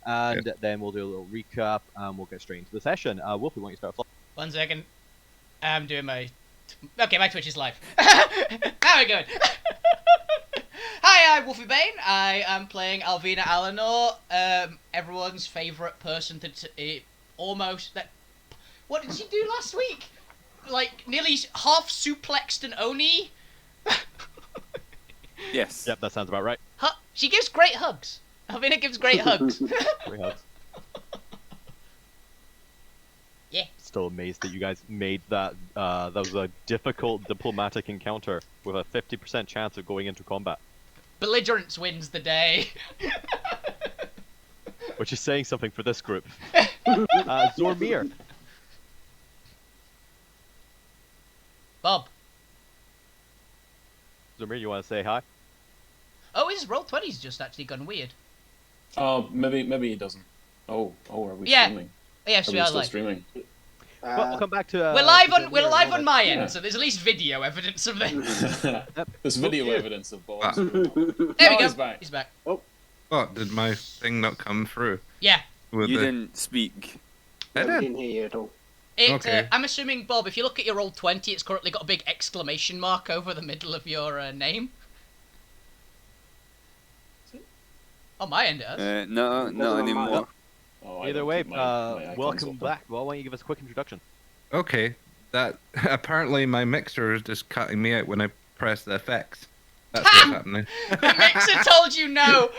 and then we'll do a little recap, and we'll get straight into the session. Wolfie, why don't you start off? 1 second. I'm doing my... Okay, my Twitch is live. How are we going? Hi, I'm Wolfie Bane. I am playing Alvina Alinor, everyone's favourite person to almost... What did she do last week? Like, nearly half suplexed an Oni? Yes. Yep, that sounds about right. She gives great hugs. Alvina gives great hugs. Great hugs. Yeah. Still amazed that you guys made that. That was a difficult diplomatic encounter with a 50% chance of going into combat. Belligerence wins the day. Which is saying something for this group. Zormir. Bob. Zormir, you want to say hi? Oh, his Roll20's just actually gone weird. Oh, maybe he doesn't. Oh, are we Yeah. streaming? Yes, Are we we are still live. streaming? Well, we'll come back to. We're live on Zormir my end, Yeah. so there's at least video evidence of this. There's video Okay. evidence of Bob's. There we go. He's back. He's back. What, did my thing not come through? Yeah. With You the... didn't speak. I I did. didn't hear you at all. Okay. I'm assuming, Bob, if you look at your Roll20, it's currently got a big exclamation mark over the middle of your name. On my end, it has. No, not anymore. Oh, I Either don't way, keep my icons welcome open. back. Well, why don't you give us a quick introduction? Okay. That apparently my mixer is just cutting me out when I press the effects. That's what's happening. The mixer told you no!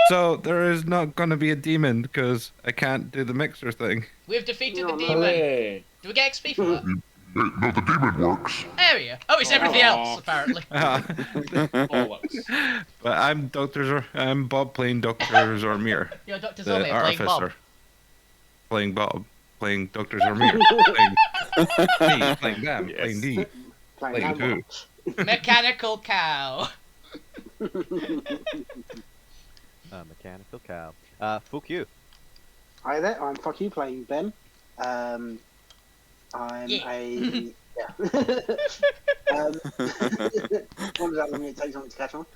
So there is not gonna be a demon because I can't do the mixer thing. We've defeated the No, no. demon. Hooray! Do we get XP for that? No, the demon works. There we go. Oh, it's everything Aw. else, apparently. Bollocks. But I'm Bob playing Dr. Zormir, You're Dr. the Zombie playing Bob. artificer. Playing Bob, playing Dr. Zormir, playing me, playing them, Yes. playing D. Playing Playing who? Overwatch. Mechanical cow. Mechanical cow. Fuck you. Hi there, I'm Fuck You playing Ben. I'm Yeah. a... Yeah. What was that when it takes something to catch on?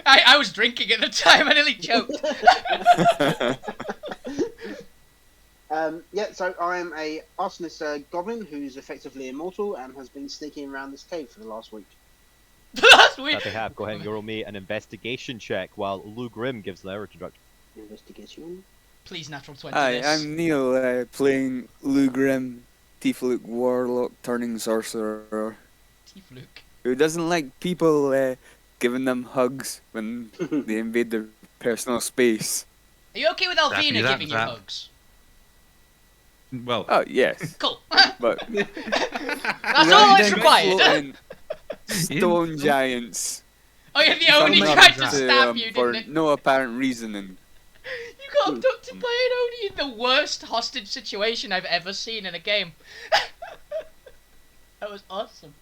I was drinking at the time, I nearly choked. Yeah, so I'm a arsonist goblin who's effectively immortal and has been sneaking around this cave for the last week. That's weird. That they have. Go ahead and roll me an investigation check while Lou Grimm gives their introduction. Investigation. Please, natural 20 Hi, this. I'm Neil, playing Lou Grimm, Tiefluke Warlock turning sorcerer, T-Fluke. who doesn't like people giving them hugs when they invade their personal space. Are you okay with Alvina Zap, giving you zap. hugs? Well, Oh, yes, Cool. but That's all that's required. floating stone giants Oh, you're the Oni Something tried to like stab you, for didn't it? no apparent reason. You got abducted by an Oni in the worst hostage situation I've ever seen in a game. That was awesome.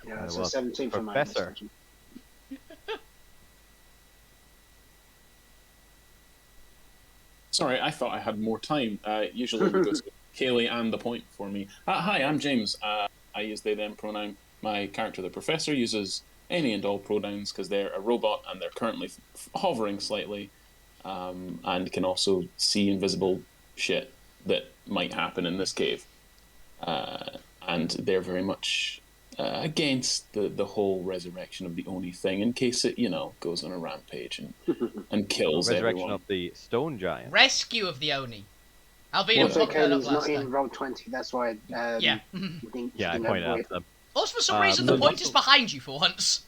Yeah, it's well, a 17 for my Professor. investigation. Sorry, I thought I had more time. Usually it goes to Kaylee and the point for me. Hi, I'm James. I use they, them pronoun. My character, the Professor, uses any and all pronouns because they're a robot and they're currently hovering slightly and can also see invisible shit that might happen in this cave. And they're very much against the whole resurrection of the Oni thing in case it, goes on a rampage and kills Resurrection everyone. of the stone giant. Rescue of the Oni. Alvina Well, Also, fucked that up Kaylee's last not in time. roll 20, that's why. Yeah. Yeah, I pointed out to them. Also, for some reason, the but- point is behind you for once.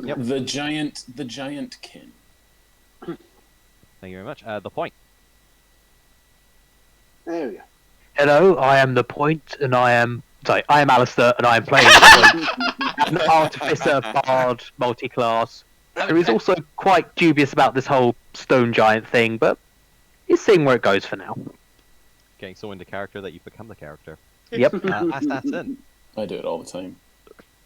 Yep. The giant kin. Thank you very much. The point. There we go. Hello, I am the point, and I am Alistair, and I am playing an artificer bard multi-class who is also quite dubious about this whole stone giant thing, but is seeing where it goes for now. Getting so into character that you become the character. Yep. Assassin. I do it all the time.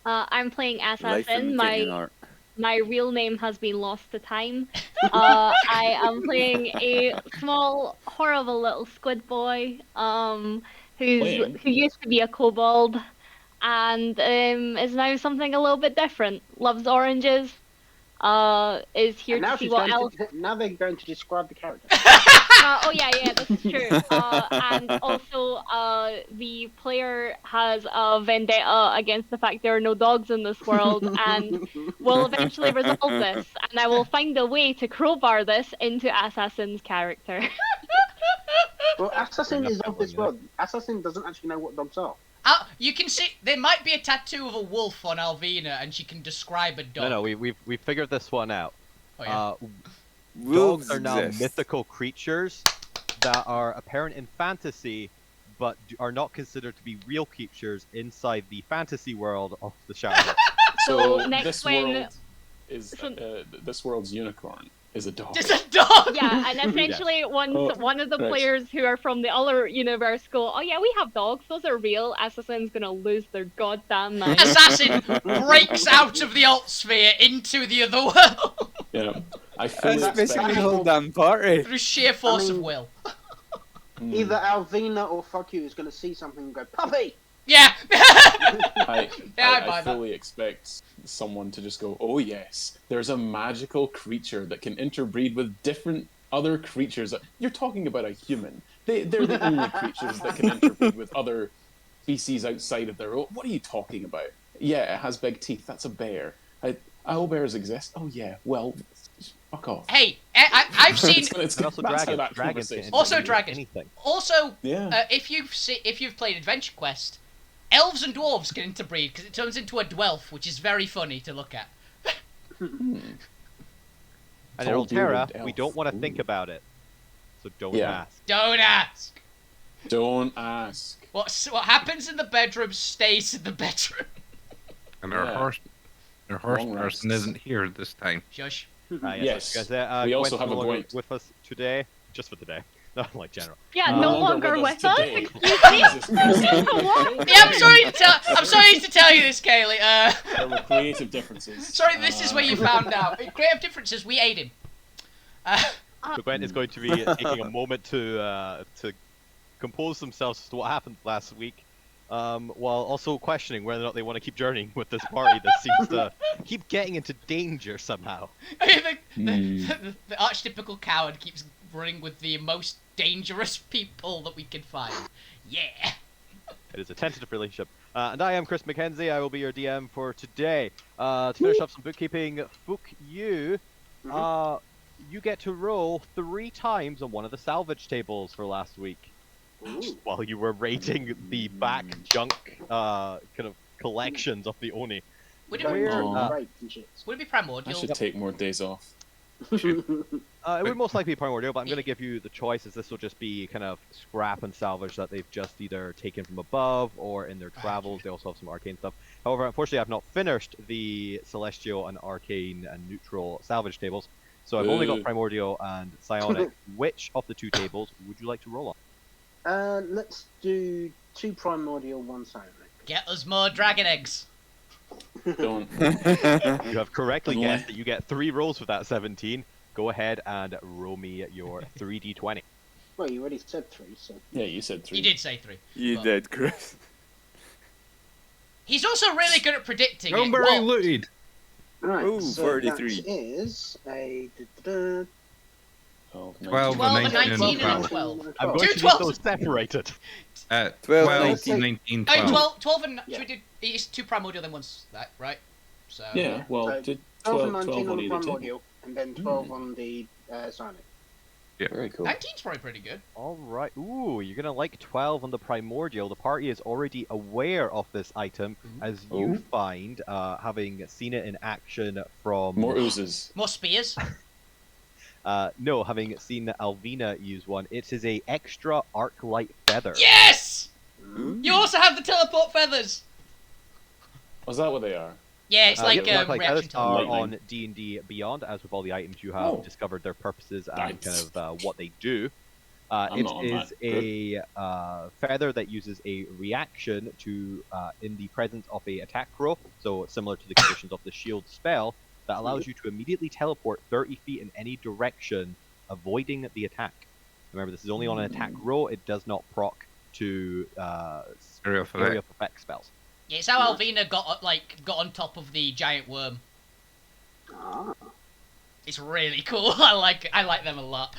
I'm playing Life Assassin. imitating art. My real name has been lost to time. I am playing a small, horrible little squid boy, who used to be a kobold, and is now something a little bit different. Loves oranges, is here And now to see she's what going else. now they're going to describe the character. Oh yeah, that's true. And also, the player has a vendetta against the fact there are no dogs in this world, and will eventually resolve this. And I will find a way to crowbar this into Assassin's character. Well, Assassin enough, is of this yeah. world. Assassin doesn't actually know what dogs are. You can see there might be a tattoo of a wolf on Alvina, and she can describe a dog. No, we figured this one out. Oh, yeah. Wolves Dogs are now exist. mythical creatures that are apparent in fantasy, but are not considered to be real creatures inside the fantasy world of the Shadow. So next this when- world is this world's unicorn is a dog. Just a dog. Yeah, and essentially once Oh, one of the right. players who are from the other universe go, oh yeah, we have dogs, those are real, Assassin's gonna lose their goddamn mind. Assassin breaks out of the Altsphere into the other world Yeah, I fully That's basically expect. the whole damn party. through sheer force of mean- will. Mm. Either Alvina or Fuck You is going to see something and go, puppy! Yeah. I I buy that. fully expect someone to just go, oh yes, there's a magical creature that can interbreed with different other creatures. You're talking about a human. They're the only creatures that can interbreed with other species outside of their own. What are you talking about? Yeah, it has big teeth. That's a bear. Owlbears exist. Oh yeah, well, fuck off. Hey, I've seen. It's And also that's how dragons. that Dragons can conversation- Also interbreed with dragons. Anything. Also, Yeah. if you've played Adventure Quest, elves and dwarves can interbreed because it turns into a dwelf, which is very funny to look at. And in Tall, Alterra, bearded we elf. don't want to Ooh. think about it. So don't Yeah. ask. Don't ask. Don't ask. What happens in the bedroom stays in the bedroom. And our Yeah. horse Long person rests. isn't here this time. Shush. Yes. Guys, We Gwen's also have no a longer Gwent. with us today, just for today. Not like general. Yeah, No no longer longer with with us us. today. Excuse me. Jesus Christ. What? Yeah, I'm sorry to tell you this, Kaylee. There were creative differences. Sorry, this is where you found out. Creative differences. We aid him. So Gwen is going to be taking a moment to compose themselves to what happened last week, while also questioning whether or not they want to keep journeying with this party that seems to keep getting into danger somehow. the archetypical coward keeps running with the most dangerous people that we can find. Yeah. It is a tentative relationship. And I am Chris McKenzie. I will be your DM for today. To finish up some bookkeeping, Fook, you get to roll 3 times on one of the salvage tables for last week. Ooh. While you were rating the back junk kind of collections of the Oni. Would it, Going Weird. through Uh, rapes and shit. would it be I primordial? should take more days off. It would most likely be primordial, but I'm going to give you the choice, as this will just be kind of scrap and salvage that they've just either taken from above or in their travels. They also have some arcane stuff. However, unfortunately, I've not finished the celestial and arcane and neutral salvage tables, so I've only got Ooh. primordial and psionic. Which of the 2 tables would you like to roll on? Let's do 2 primordial, 1 psionic. Get us more dragon eggs. Don't. You have correctly Annoy. guessed that you get 3 rolls with that 17. Go ahead and roll me your 3d20. Well, you already said 3, so. Yeah, you said 3. You did say 3. You But did, Chris. He's also really good at predicting it. Number What? looted. Right, Ooh, so 43. that is a... 12, 12 12 and and 19 19 and and 12. 12. I'm going Two to need 12s. those separated. 12, 12, 19, 19, Hey, 12. 12 and... Yeah. Should we do... It's 2 primordial then once, that, right? So... Yeah, well, So, did 12 and 12 19 on on the either table. primordial, and then 12 on the psionic. Very cool. 19's probably pretty good. Alright, ooh, you're gonna like 12 on the primordial. The party is already aware of this item, as you Oh. find, having seen it in action from... More oozes. More spears. No, having seen Alvina use one. It is a extra arc light feather. Yes! Mm. You also have the teleport feathers. Was that what they are? Yeah, it's like the arc light reaction feathers are teleport. Lightning. on D&D Beyond, as with all the items you have Oh. discovered their purposes and Nice. kind of what they do. I'm It not on is that. a feather that uses a reaction to in the presence of a attack roll, so similar to the conditions of the shield spell, that allows you to immediately teleport 30 feet in any direction, avoiding the attack. Remember, this is only on an attack roll. It does not proc to Area of area effect. of effect spells. Yeah, it's how Alvina got on top of the giant worm. Ah. It's really cool. I like them a lot.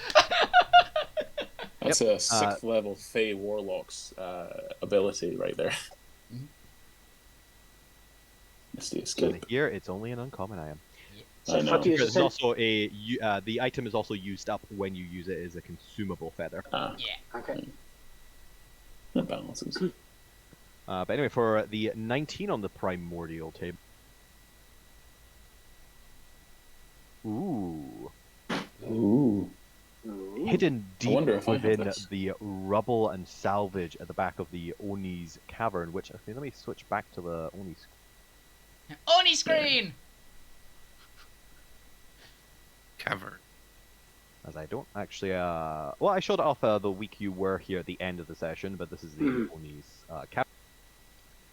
That's a 6th level Fey Warlock's ability right there. Misty Escape. And here, it's only an uncommon item. So I know. fuck you, Because it's so- also the item is also used up when you use it as a consumable feather. Ah, Yeah. Okay. that balances. But anyway, for the 19 on the primordial table. Ooh. Ooh. Ooh. Hidden deep wonder if I have within this. the rubble and salvage at the back of the Oni's cavern, which, okay, let me switch back to the Oni's. Oni screen. Cavern. As I don't actually, well, I showed it off the week you were here at the end of the session, but this is the Oni's cavern.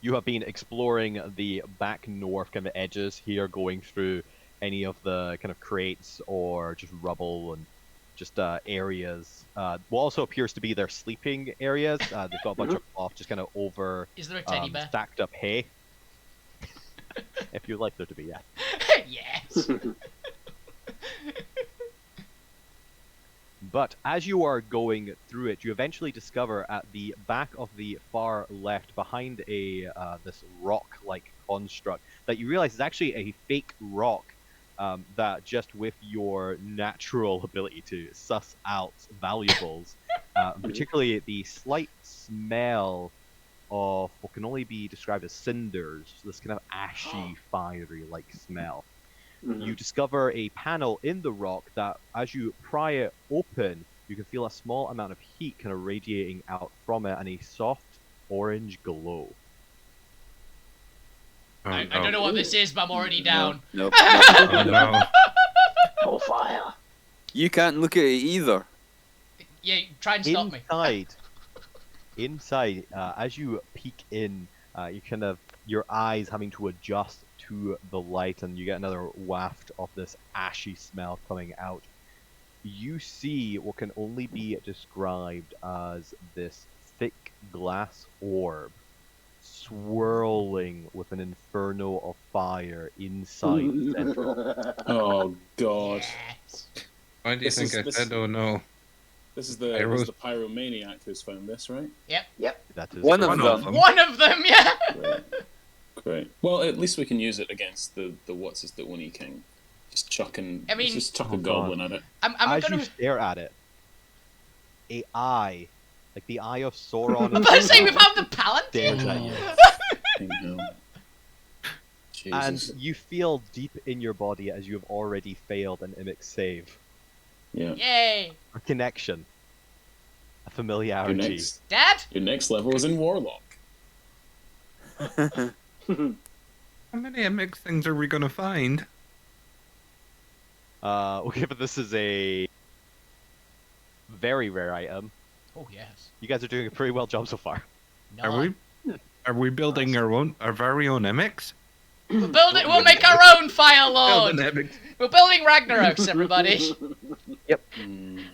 You have been exploring the back north kind of edges here, going through any of the kind of crates or just rubble and just areas. What also appears to be their sleeping areas. They've got a bunch of cloth just kind of over Is there a teddy bear? stacked up hay. If you'd like there to be, yeah. Yes. But as you are going through it, you eventually discover at the back of the far left, behind a this rock-like construct, that you realize is actually a fake rock that just with your natural ability to suss out valuables, particularly the slight smell of what can only be described as cinders, this kind of ashy, fiery-like smell. You discover a panel in the rock that, as you pry it open, you can feel a small amount of heat kind of radiating out from it and a soft orange glow. Oh, I don't know what this is, but I'm already down. Nope. Oh, no. Oh, fire. You can't look at it either. Yeah, try and stop me. Inside, as you peek in, you kind of your eyes having to adjust to the light, and you get another waft of this ashy smell coming out. You see what can only be described as this thick glass orb swirling with an inferno of fire inside the center. Oh god. Yes. Why do you This think is- I this- said, oh no? This is Pyros. the pyromaniac who's found this, right? That is One of One correct. of them. One of them, yeah. Great. Great. Well, at least we can use it against the what's his the Oni King. Just chucking. I mean- just chuck Oh, a goblin at it. I'm As gonna. you stare at it, a eye, like the eye of Sauron, I'm about to say we found the stares paladin. at you. Fucking hell. And Jesus. you feel deep in your body as you have already failed an Imic save. Yeah. Yay, A connection. A Your familiarity. Dad. next level is in Warlock. How many mixed things are we gonna find? Okay, but this is a very rare item. Oh yes. You guys are doing a pretty well job so far. No. Are we building our very own mimics? We're building. We'll make our own Fire Lord. Building mimics. We're building Ragnaroks, everybody. Mm.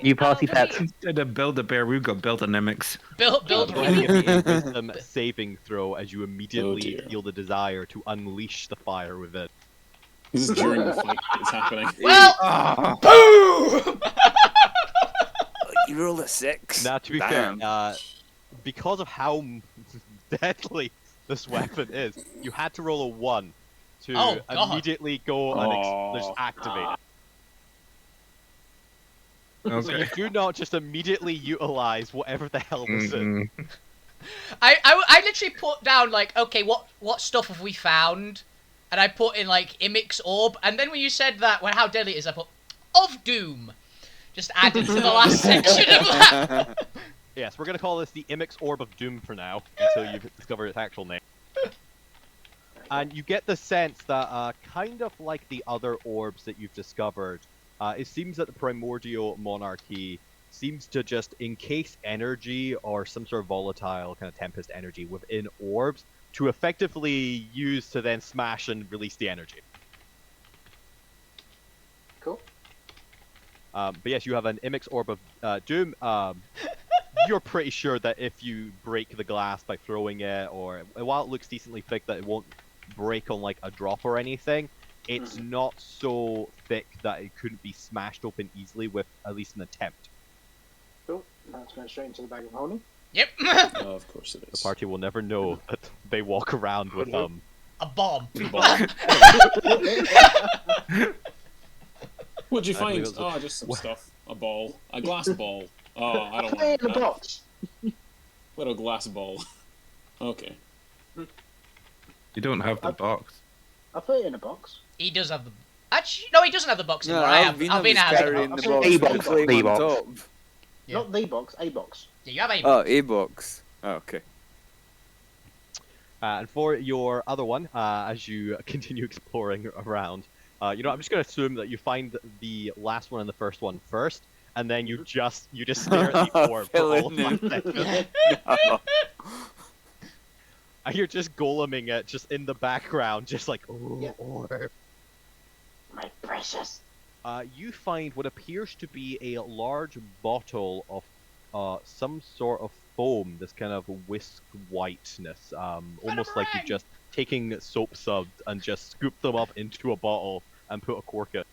New party let me- pets. Instead of build a bear, we've got build a mimics. Build Go ahead and Ragnaroks. give me a wisdom saving throw as you immediately dear. feel the desire to unleash the fire within. This is during the fight that's happening. Well, Ah, boom. You rolled a 6. Now, to be Damn. fair, because of how deadly this weapon is, you had to roll a 1 to Oh, God. immediately go and just activate it. So you okay. do not just immediately utilize whatever the hell this is. Mhm. I literally put down like, okay, what stuff have we found? And I put in like Imic's orb, and then when you said that, well, how deadly it is, I put of Doom. Just added to the last section of that. Yes, we're gonna call this the Imic's Orb of Doom for now, until you discover its actual name. And you get the sense that, kind of like the other orbs that you've discovered, it seems that the Primordial Monarchy seems to just encase energy or some sort of volatile kind of tempest energy within orbs to effectively use to then smash and release the energy. Cool. But yes, you have an Imic's Orb of Doom. You're pretty sure that if you break the glass by throwing it, or while it looks decently thick, that it won't break on like a drop or anything. it's not so thick that it couldn't be smashed open easily with at least an attempt. Cool. That's going straight into the bag of holding. Yep. Oh, of course it The is. party will never know that they walk around with A bomb. What'd you I believe find? it was Oh, just some stuff. A ball. A glass ball. Oh, I don't Put it want in the that. box. Little glass ball. Okay. You don't have the box. I put it in a box. He does have the. Actually, no, he doesn't have the box No, anymore. I have. Alvina Alvina was has carrying it. the box A with the box, flame B on box. top. Yeah. Not the box, a box. Yeah, you have a. Oh, a box. Oh, okay. And for your other one, as you continue exploring around, I'm just going to assume that you find the last one and the first one first, and then you just stare at the orb for all of Filling 5 seconds. No. And you're just goleming it, just in the background, just like, oh, Yeah. orb. My precious. You find what appears to be a large bottle of some sort of foam, this kind of whisk whiteness, almost like you've just taken soap suds and just scooped them up into a bottle and put a cork in.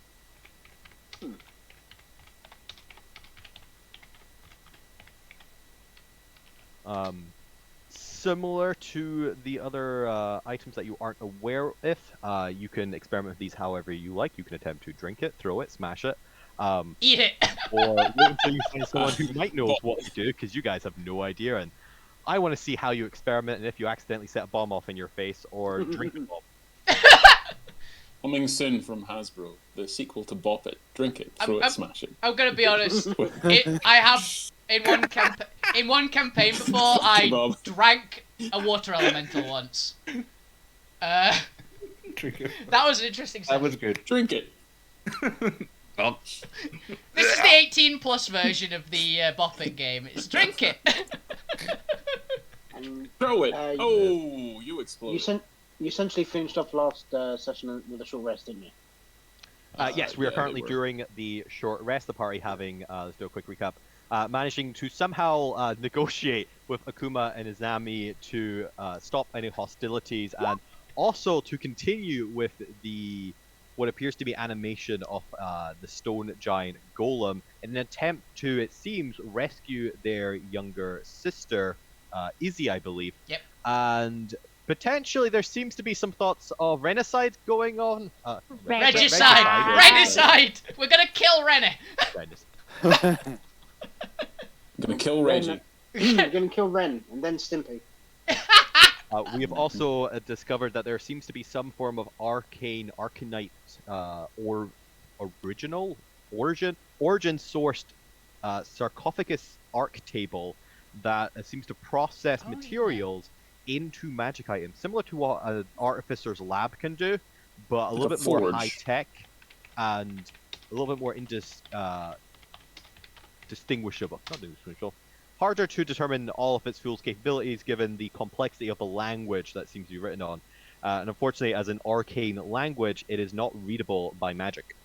Similar to the other items that you aren't aware of, you can experiment with these however you like. You can attempt to drink it, throw it, smash it, Eat it. or wait until you find someone who might know what to do, because you guys have no idea. And I want to see how you experiment and if you accidentally set a bomb off in your face or drink a bomb. I'm Coming soon from Hasbro, the sequel to Bop It. Drink it, throw it, smash it. I'm gonna be honest. I have in one campaign before I Bob. drank a water elemental once. Drink it. That was an interesting. That was good. Drink it. Oh, This is the 18+ version of the Bop It game. It's drink it. And Throw it. Uh, Oh, you exploded. you essentially finished off last session with a short rest, didn't you? Yes, we are yeah, currently they were. during the short rest. The party having, let's do a quick recap, managing to somehow negotiate with Akuma and Izami to stop any hostilities and also to continue with the what appears to be animation of the stone giant golem in an attempt to, it seems, rescue their younger sister, Izzy, I believe. Yep. And potentially there seems to be some thoughts of Renacide going on. Regicide! Regicide! We're gonna kill Rene! Regicide. I'm gonna kill Reggie. You're going to kill Ren and then Stimpy. We have also discovered that there seems to be some form of arcanite, or origin-sourced sarcophagus arc table that seems to process materials into magic items, similar to what an artificer's lab can do, but a little bit more forge. high-tech and a little bit more distinguishable. Not distinguishable. Harder to determine all of its fool's capabilities given the complexity of the language that seems to be written on. And unfortunately, as an arcane language, it is not readable by magic.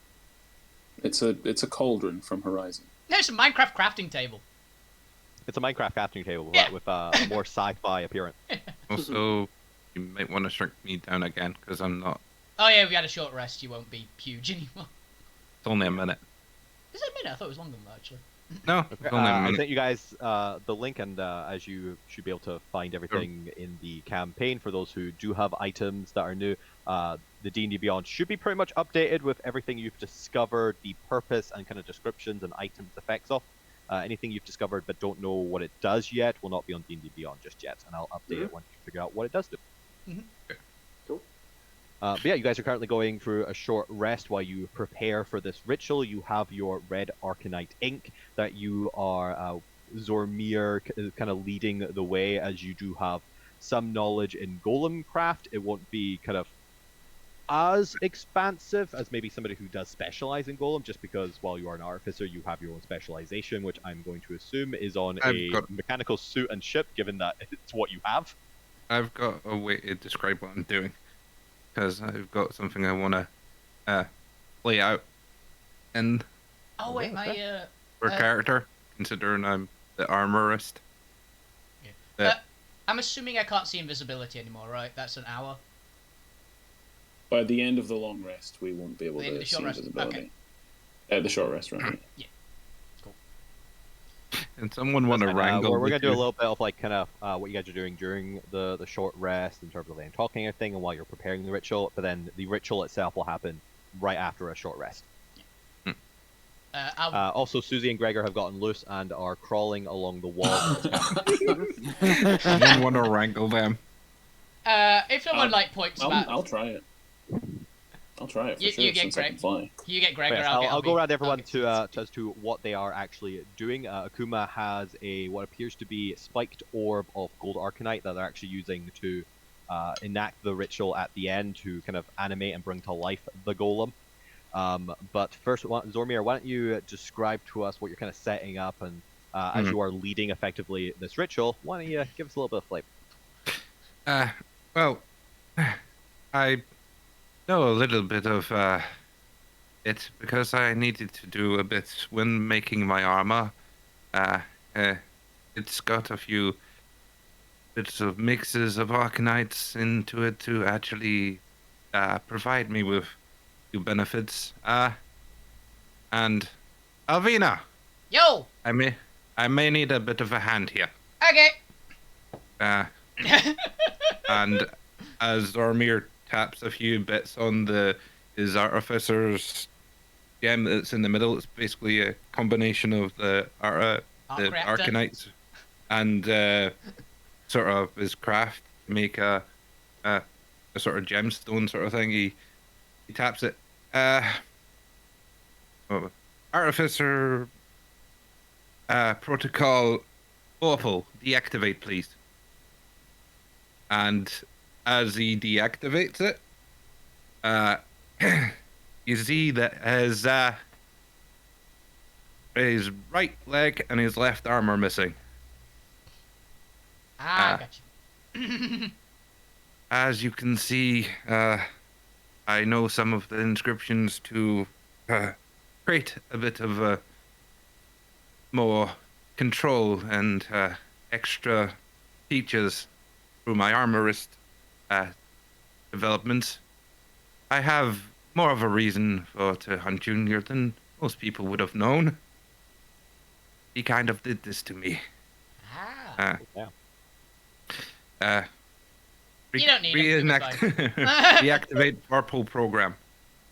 It's a cauldron from Horizon. No, it's a Minecraft crafting table. It's a Minecraft crafting table Yeah. with a more sci-fi appearance. also, you might want to shrink me down again because I'm not. Oh yeah, we had a short rest, you won't be huge anymore. It's only a minute. Is it a minute? I thought it was longer than that, actually. No, it's only a I minute. sent you guys the link, and as you should be able to find everything in the campaign for those who do have items that are new. The D&D Beyond should be pretty much updated with everything you've discovered, the purpose and kind of descriptions and items effects of. Anything you've discovered but don't know what it does yet will not be on D&D Beyond just yet, and I'll update it once you figure out what it does do. Cool. But yeah, you guys are currently going through a short rest while you prepare for this ritual. You have your red arcanite ink that you are Zormir kind of leading the way, as you do have some knowledge in golem craft. It won't be kind of as expansive as maybe somebody who does specialize in golem, just because while you are an artificer, you have your own specialization, which I'm going to assume is on a mechanical suit and ship, given that it's what you have. I've got a way to describe what I'm doing because I've got something I want to play out in Oh wait, my for character, considering I'm the armorist. I'm assuming I can't see invisibility anymore, right? That's an hour. By the end of the long rest, we won't be able The end of to the short see rest, visibility. The short rest, right? And someone want to And, wrangle. we're the gonna do a two? little bit of like kind of what you guys are doing during the short rest in terms of them talking and everything, and while you're preparing the ritual. But then the ritual itself will happen right after a short rest. Also, Susie and Gregor have gotten loose and are crawling along the wall. Someone want to wrangle them. If someone like points back, I'll try it. I'll try it for You- sure you get since I can fly. you get Gregor. Yes, I'll I'll go around everyone get to as to what they are actually doing. Akuma has a what appears to be spiked orb of gold arcanite that they're actually using to enact the ritual at the end to kind of animate and bring to life the golem. But first, Zormir, why don't you describe to us what you're kind of setting up, and as you are leading effectively this ritual, why don't you give us a little bit of flavor? Well, I know a little bit of it because I needed to do a bit when making my armor. It's got a few bits of mixes of arcanites into it to actually provide me with few benefits. And Alvina, Yo. I may need a bit of a hand here. Okay. And as Zormir taps a few bits on his artificer's gem that's in the middle, it's basically a combination of the arcanites and sort of his craft to make a sort of gemstone sort of thing. He taps it. Artificer protocol awful. Deactivate, please. And as he deactivates it, you see that his right leg and his left arm are missing. Gotcha. As you can see, I know some of the inscriptions to create a bit of more control and extra features through my armorist developments. I have more of a reason to hunt Junior than most people would have known. He kind of did this to me. You don't need him. Deactivate purple program,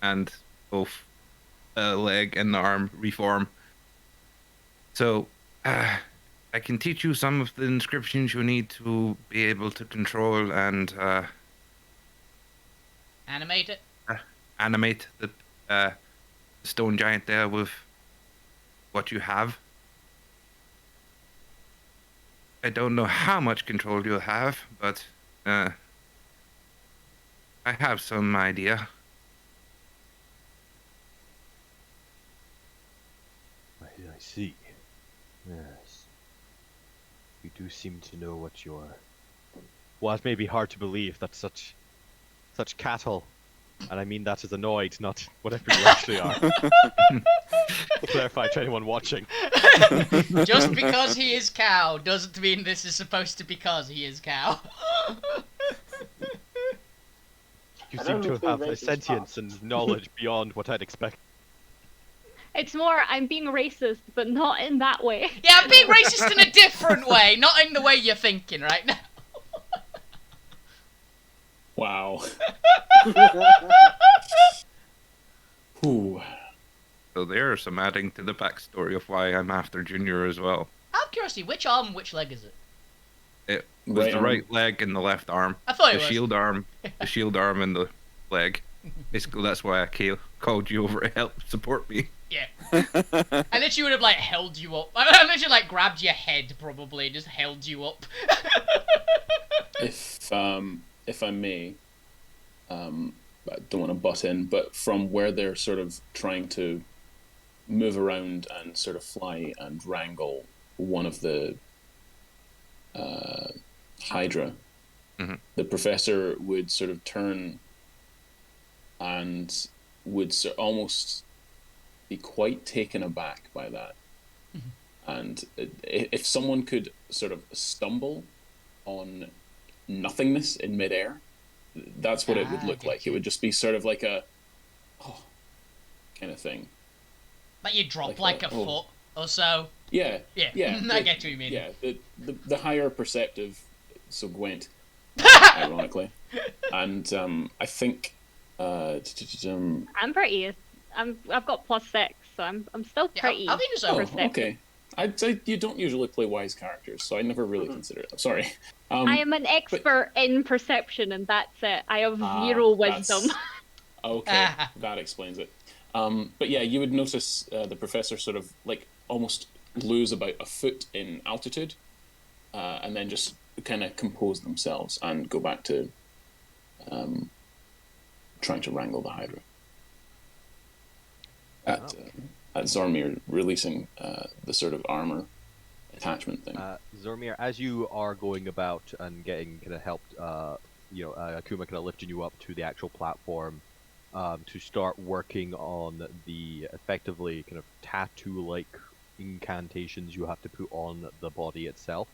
and both leg and arm reform. So, I can teach you some of the inscriptions you need to be able to control and Animate it. Animate the stone giant there with what you have. I don't know how much control you'll have, but I have some idea. I see. Yes. You do seem to know what you're... Well, it may be hard to believe that such cattle, and I mean that as annoyed, not whatever you actually are. To clarify to anyone watching. Just because he is cow doesn't mean this is supposed to be because he is cow. You seem to have a sentience and knowledge beyond what I'd expect. It's more, I'm being racist, but not in that way. Yeah, I'm being racist in a different way, not in the way you're thinking right now. Wow. Ooh. So there's some adding to the backstory of why I'm after Junior as well. Out of curiosity, which arm and which leg is it? It was Right the arm. right leg and the left arm. I thought it The was. shield arm, the shield arm and the leg. Basically, that's why I called you over to help support me. Yeah. I literally would have like held you up. I literally like grabbed your head probably and just held you up. If I may, I don't want to butt in, but from where they're sort of trying to move around and sort of fly and wrangle one of the Hydra, the professor would sort of turn and would almost be quite taken aback by that. And if someone could sort of stumble on nothingness in midair that's what it would Ah, look get like. It you. would just be sort of like a kind of thing. Like you drop Like like a- a oh. foot or so. Yeah, Yeah, yeah. I get what you mean. Yeah, the higher perceptive, so Gwent, ironically, and I think I'm pretty. I've got +6, so I'm still Yeah, pretty. Alvina's oh, perceptive. okay. I'd say you don't usually play wise characters, so I never really consider it. I'm sorry. I am an expert in perception, and that's it. I have zero wisdom. Okay, that explains it. But yeah, you would notice the professor sort of like almost lose about a foot in altitude, and then just kind of compose themselves and go back to trying to wrangle the Hydra. At Zormir releasing the sort of armor attachment thing. Zormir, as you are going about and getting kind of helped, Akuma kind of lifting you up to the actual platform to start working on the effectively kind of tattoo-like incantations you have to put on the body itself.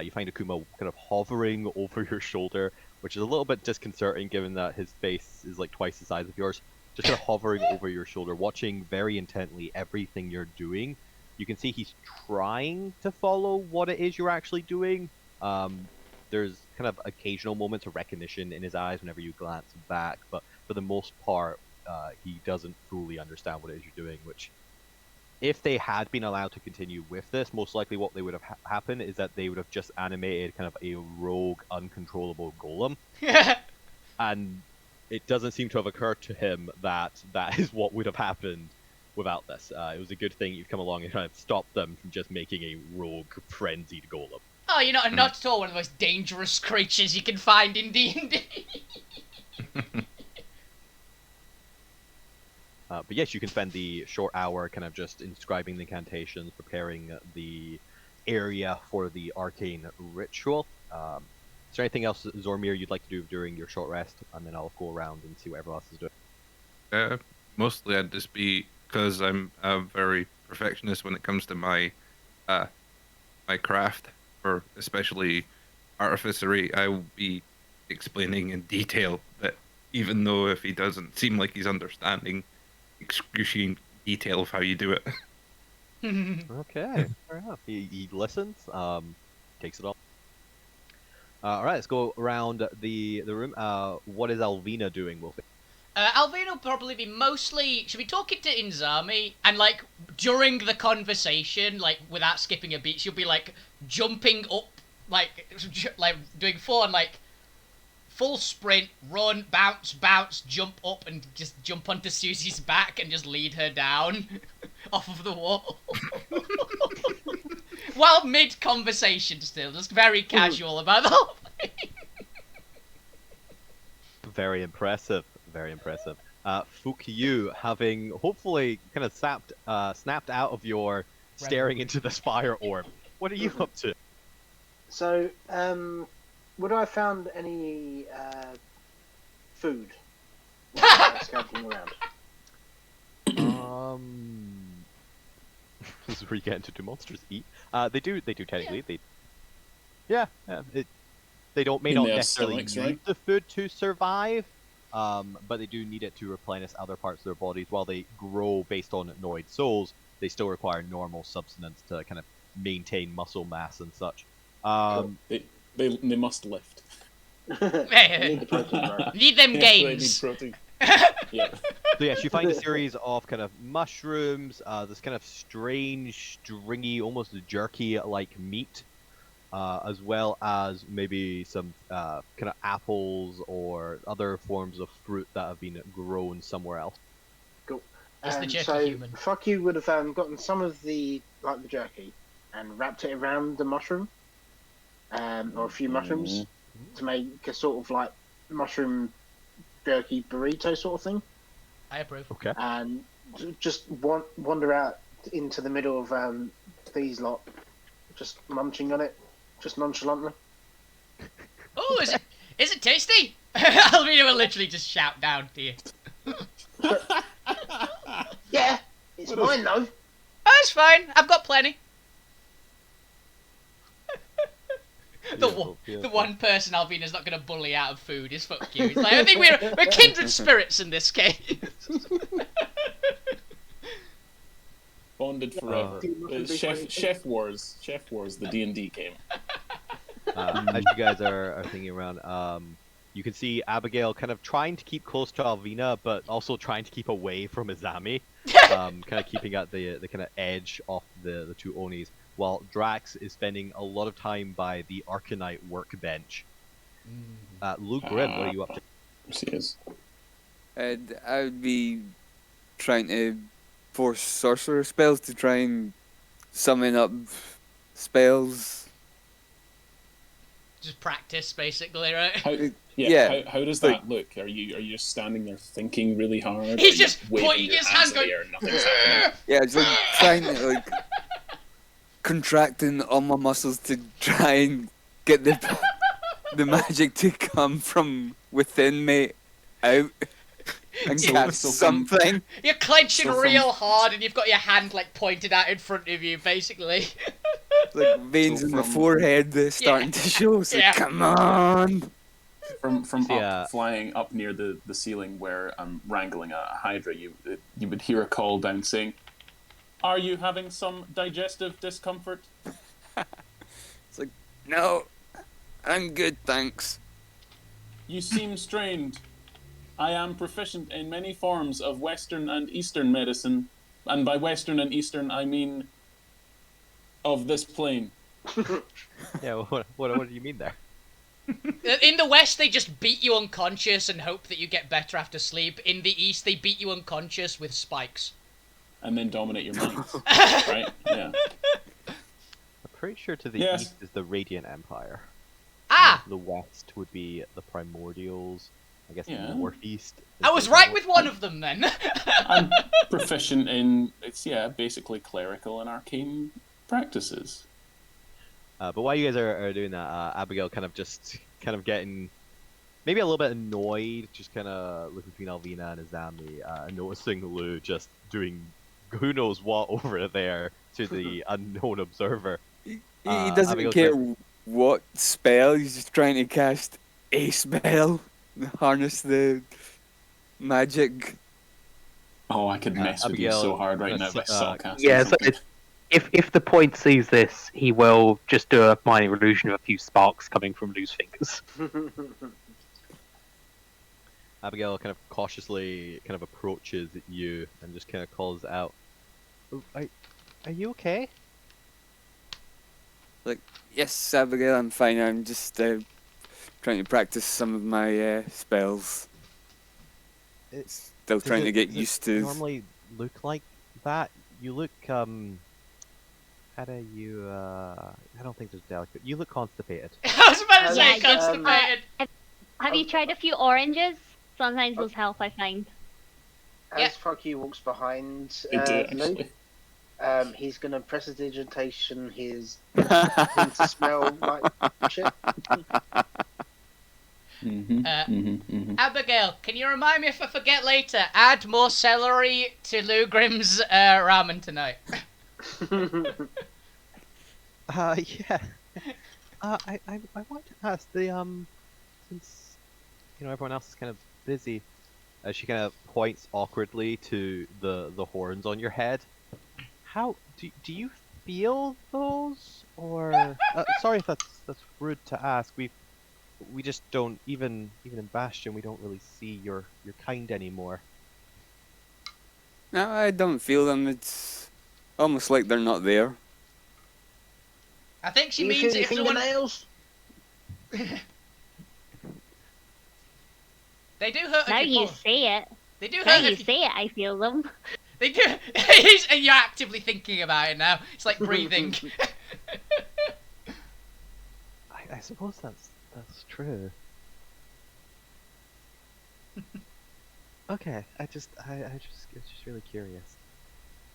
You find Akuma kind of hovering over your shoulder, which is a little bit disconcerting given that his face is like twice the size of yours. Just kind of hovering over your shoulder, watching very intently everything you're doing. You can see he's trying to follow what it is you're actually doing. There's kind of occasional moments of recognition in his eyes whenever you glance back, but for the most part, he doesn't fully understand what it is you're doing, which, if they had been allowed to continue with this, most likely what they would have happened is that they would have just animated kind of a rogue, uncontrollable golem. And it doesn't seem to have occurred to him that that is what would have happened without this. It was a good thing you've come along and kind of stopped them from just making a rogue, frenzied golem. Oh, you're not at all one of the most dangerous creatures you can find in D&D. But yes, you can spend the short hour kind of just inscribing the incantations, preparing the area for the arcane ritual. Is there anything else, Zormir, you'd like to do during your short rest? And then I'll go around and see what everyone else is doing. Mostly I'd just be, because I'm a very perfectionist when it comes to my my craft, or especially artificery, I will be explaining in detail that even though if he doesn't seem like he's understanding, excruciating detail of how you do it. Okay, fair enough. He listens, takes it all. Alright, let's go around the room. What is Alvina doing, Wolfie? Alvina will probably be mostly... She'll be talking to Inzami, and, like, during the conversation, like, without skipping a beat, she'll be, like, jumping up, like doing full sprint, run, bounce, bounce, jump up, and just jump onto Susie's back and just lead her down off of the wall. While mid-conversation still, just very casual about the whole thing. Very impressive. Very impressive. Fukiyu, having hopefully kind of snapped out of your staring into the fire orb, what are you up to? So, would I have found any food while I was scouting around? This is where you get into do monsters eat? They do technically. They may not their necessarily stomachs, need right? the food to survive, but they do need it to replenish other parts of their bodies. While they grow based on Noid souls, they still require normal substance to kind of maintain muscle mass and such. They must lift. I need the protein, right? Need them Yeah, gains. they need protein. Yeah. So yes, you find a series of kind of mushrooms, this kind of strange, stringy, almost jerky-like meat, as well as maybe some kind of apples or other forms of fruit that have been grown somewhere else. Cool. That's the jerky so, human. Fuck you would have gotten some of the jerky and wrapped it around the mushroom, or a few mushrooms, to make a sort of like mushroom jerky burrito sort of thing. I approve. Okay. And just wander out into the middle of these lot, just munching on it, just nonchalantly. Oh, is it tasty? Alvina will literally just shout down to you. Yeah, it's mine though. Oh, it's fine. I've got plenty. Beautiful, the beautiful. one person Alvina's not going to bully out of food is fuck you. It's like, I think we're kindred spirits in this case. Bonded forever. Oh. Chef Wars, the D&D game. As you guys are thinking around, you can see Abigail kind of trying to keep close to Alvina, but also trying to keep away from Izami. Kind of keeping at the kind of edge of the two Onis, while Drax is spending a lot of time by the Arcanite workbench. Luke Grimm, what are you up to? Yes, he is. I would be trying to force sorcerer spells to try and summon up spells. Just practice, basically, right? How does that look? Are you just standing there thinking really hard? He's Are you just waving pointing your his hands in the going, air and nothing's happening? Yeah, it's like trying to like contracting all my muscles to try and get the magic to come from within me out and cast something. You're clenching So real hard and you've got your hand like pointed out in front of you, basically. Like veins in the forehead that's starting to show. So Yeah. come on. From Yeah. up, flying up near the ceiling where I'm wrangling a hydra, you would hear a call down saying, "Are you having some digestive discomfort?" It's like, no, I'm good, thanks. You seem strained. I am proficient in many forms of Western and Eastern medicine, and by Western and Eastern I mean of this plane. Yeah, what do you mean there? In the West, they just beat you unconscious and hope that you get better after sleep. In the East, they beat you unconscious with spikes. And then dominate your minds, right? Yeah. I'm pretty sure to the Yes. east is the Radiant Empire. Ah! The west would be the Primordials. I guess Yeah. the northeast. I was right with one of them then. I'm proficient in, basically clerical and arcane practices. But while you guys are doing that, Abigail kind of getting maybe a little bit annoyed, just kind of looking between Alvina and Izami, noticing Lou just doing who knows what over there to the unknown observer. He doesn't Abigail care says- what spell, he's just trying to cast a spell, harness the magic. Oh, I could mess with you Abigail, so hard right now if I sarcasm. Yeah, so if the point sees this, he will just do a minor illusion of a few sparks coming from Lou's fingers. Abigail kind of cautiously kind of approaches you and just kind of calls out, "Oh, are you okay?" Like, yes, Abigail, I'm fine. I'm just trying to practice some of my spells. It's Still trying to get does used it to. normally look like that? You look how do you I don't think there's delicate. You look constipated. I was about to say Yeah, constipated. Have you tried a few oranges? Sometimes those help, I find. As Yeah. Fucky walks behind They do, Lou, actually. he's gonna prestidigitation his thing to smell like shit. Abigail, can you remind me if I forget later? Add more celery to Lou Grimm's ramen tonight. Yeah. I want to ask since everyone else is kind of busy, she kind of points awkwardly to the horns on your head. How do you feel those, or sorry if that's rude to ask. We just don't even in Bastion we don't really see your kind anymore. No, I don't feel them. It's almost like they're not there. I think she Do you means feel if your someone... fingernails? They do hurt Now if you pull. say it. They do Now hurt you if you... say it, I feel them. They do... And you're actively thinking about it now. It's like breathing. I suppose that's true. Okay, I just it's just really curious.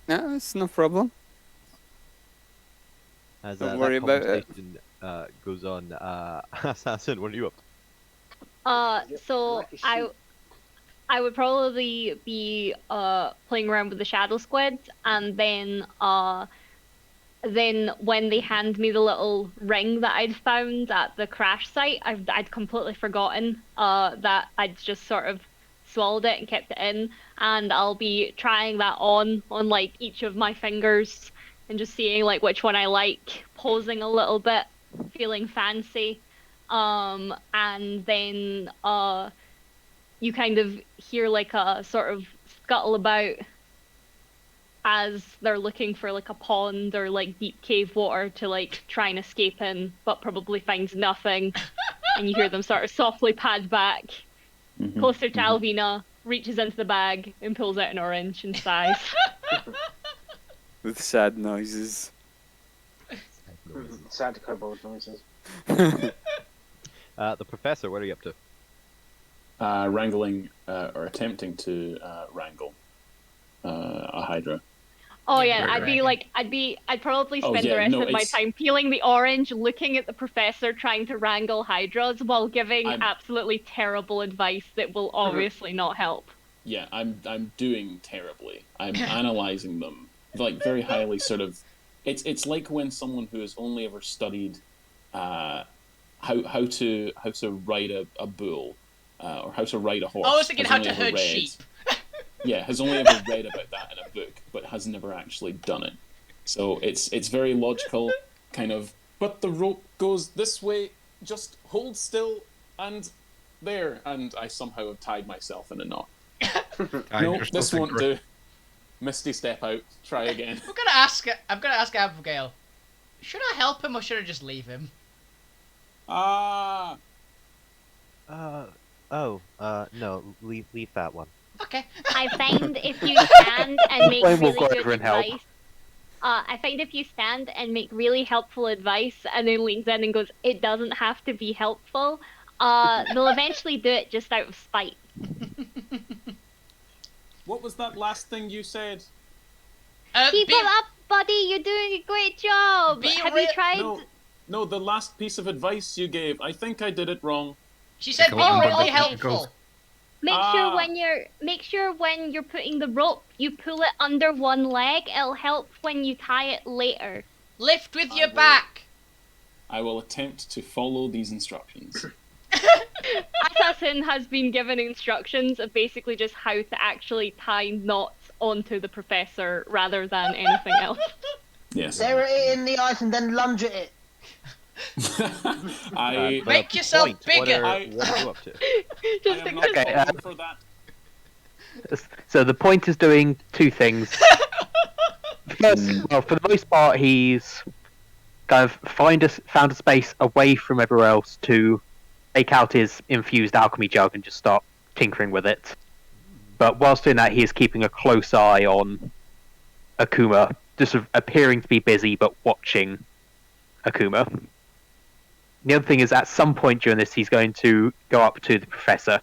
No, it's no problem. As Don't that worry about it. conversation goes on, Assassin, what are you up to? So Like a sheep. I would probably be playing around with the shadow squids, and then then when they hand me the little ring that I'd found at the crash site, I'd completely forgotten that I'd just sort of swallowed it and kept it in, and I'll be trying that on like each of my fingers and just seeing like which one I like, posing a little bit, feeling fancy, and then you kind of hear like a sort of scuttle about as they're looking for like a pond or like deep cave water to like try and escape in, but probably finds nothing. And you hear them sort of softly pad back closer to Alvina, reaches into the bag and pulls out an orange and sighs. With sad noises. Sad kobold noises. The professor, what are you up to? Wrangling or attempting to wrangle a Hydra. Oh yeah, Right. I'd probably spend yeah, the rest no, of my it's- time peeling the orange, looking at the professor trying to wrangle hydras while giving I'm- absolutely terrible advice that will obviously not help. Yeah, I'm doing terribly. I'm analyzing them like very highly. Sort of, it's like when someone who has only ever studied how to ride a bull or how to ride a horse. I was thinking has how only to ever herd read- sheep. Yeah, has only ever read about that in a book, but has never actually done it. So it's very logical, kind of. But the rope goes this way. Just hold still, and there. And I somehow have tied myself in a knot. No, this won't do. Misty, step out. Try again. I'm gonna ask Abigail. Should I help him or should I just leave him? Ah. No, leave that one. Okay. I find if you stand and make Flame will really go good over and help. advice, I find if you stand and make really helpful advice and then leans in and goes, "It doesn't have to be helpful," they'll eventually do it just out of spite. What was that last thing you said? Keep it up, buddy. You're doing a great job. Be Have real- you tried? No, the last piece of advice you gave. I think I did it wrong. She said be Go on, really Bubba, helpful. Make sure when you're putting the rope, you pull it under one leg. It'll help when you tie it later. Lift with your will. back. I will attempt to follow these instructions. Assassin has been given instructions of basically just how to actually tie knots onto the professor rather than anything else. Yes. Stare at it in the eyes and then lunge at it. I Make yourself bigger. What are you up to? Just am not Okay, falling for that. So the point is doing two things. First, well, for the most part, he's kind of found a space away from everywhere else to take out his infused alchemy jug and just start tinkering with it. But whilst doing that, he is keeping a close eye on Akuma, just sort of appearing to be busy but watching Akuma. The other thing is, at some point during this, he's going to go up to the professor,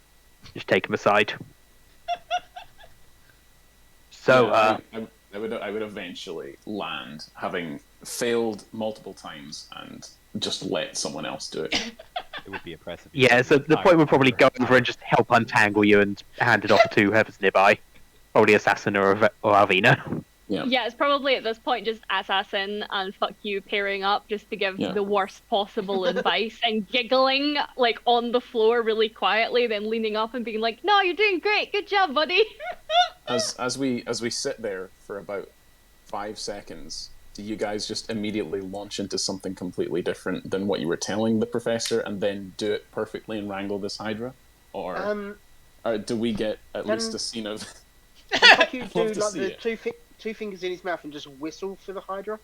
just take him aside. So, Yeah, I would eventually land, having failed multiple times, and just let someone else do it. It would be impressive. yeah, so the point would probably go over and just help untangle you and hand it off to whoever's nearby. Probably Assassin or Alvina. Yeah. Yeah, it's probably at this point just Assassin and fuck you pairing up just to give Yeah. the worst possible advice and giggling like on the floor really quietly, then leaning up and being like, "No, you're doing great, good job, buddy." As we sit there for about 5 seconds, do you guys just immediately launch into something completely different than what you were telling the professor, and then do it perfectly and wrangle this Hydra, or do we get at least a scene of? Fuck you I'd do love to like see the it. two fingers in his mouth and just whistle for the Hydra.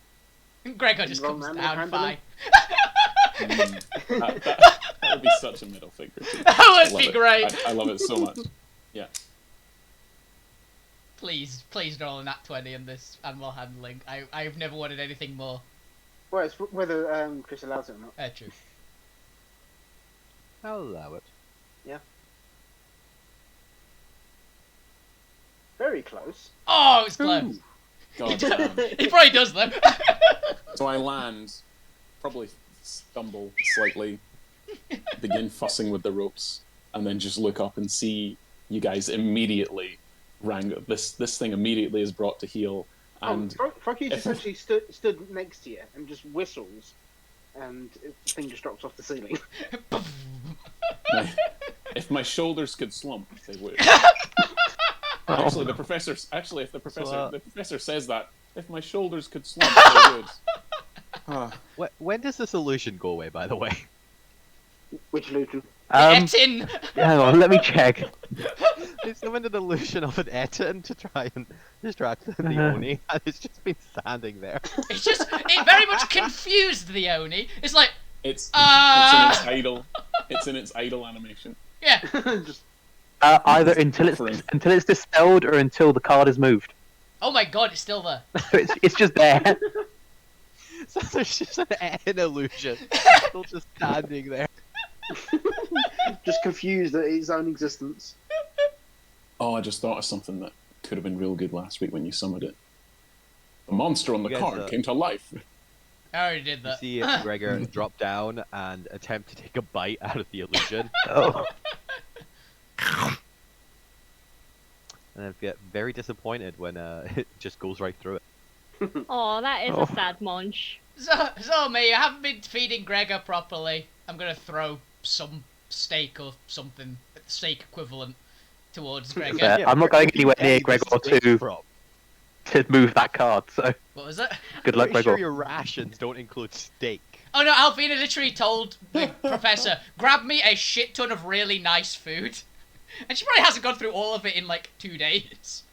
Gregor just Wrong comes hand, down hand fine. That would be such a middle finger. To me. That I would love be it. great. I love it so much. Yeah. Please roll a nat 20 in this animal handling. I've never wanted anything more. Well, it's whether Chris allows it or not. True. I'll allow it. Very close. Oh, it's close. God damn. He probably does though. So I land, probably stumble slightly, begin fussing with the ropes, and then just look up and see you guys immediately wrangle. This thing immediately is brought to heel, And Froggy just actually stood next to you and just whistles, and the thing just drops off the ceiling. if my shoulders could slump, they would. Actually, the professor. Actually, if the professor says that, if my shoulders could slump, they would. When does this illusion go away, by the way? Which illusion? Etin! Hang on, let me check. They summoned an illusion of an Etin to try and distract the Oni, and it's just been standing there. It very much confused the Oni. It's like, it's in its idle. It's in its idle animation. Yeah. Just Either until it's dispelled or until the card is moved. Oh my god, it's still there. So it's just there. So there's just an Etin illusion, still just standing there. just confused at its own existence. Oh, I just thought of something that could have been real good last week when you summoned it. The monster on the card came to life. I already did that. You see Gregor drop down and attempt to take a bite out of the illusion. Oh. And I get very disappointed when it just goes right through it. Oh, that is a sad munch. So me, I haven't been feeding Gregor properly. I'm gonna throw some steak or something, steak equivalent, towards Gregor. Yeah, I'm not going anywhere near Gregor to move that card, so... What was it? Good luck, Pretty Gregor. sure your rations don't include steak. Oh no, Alvina literally told the professor, grab me a shit ton of really nice food. And she probably hasn't gone through all of it in like 2 days.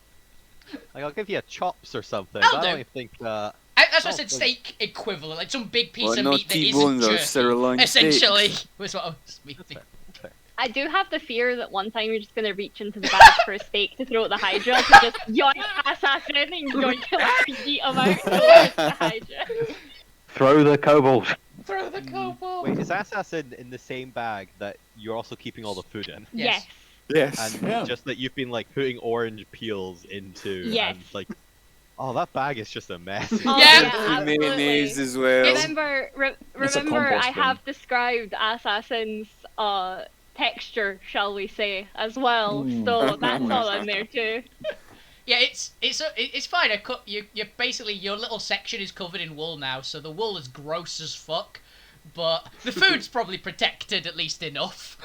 Like, I'll give you a chops or something. I'll I do. don't even think that... That's what I said, steak equivalent, like some big piece of not meat that isn't T-bones or jerky. sirloin Essentially, steaks. was what I was meaning. I do have the fear that one time you're just gonna reach into the bag for a steak to throw at the Hydra, to just yoink assassin and yoink the amount towards the Hydra. Throw the kobold. Throw the kobold. Wait, is assassin in the same bag that you're also keeping all the food in? Yes. Yes. And just that you've been like putting orange peels into, Yes. and like, oh, that bag is just a mess. Oh, Yeah. absolutely. Mayonnaise as well. Remember, It's a remember, compost I bin. have described assassin's texture, shall we say, as well. So that's all in there too. Yeah, it's fine. You basically your little section is covered in wool now, so the wool is gross as fuck, but the food's probably protected at least enough.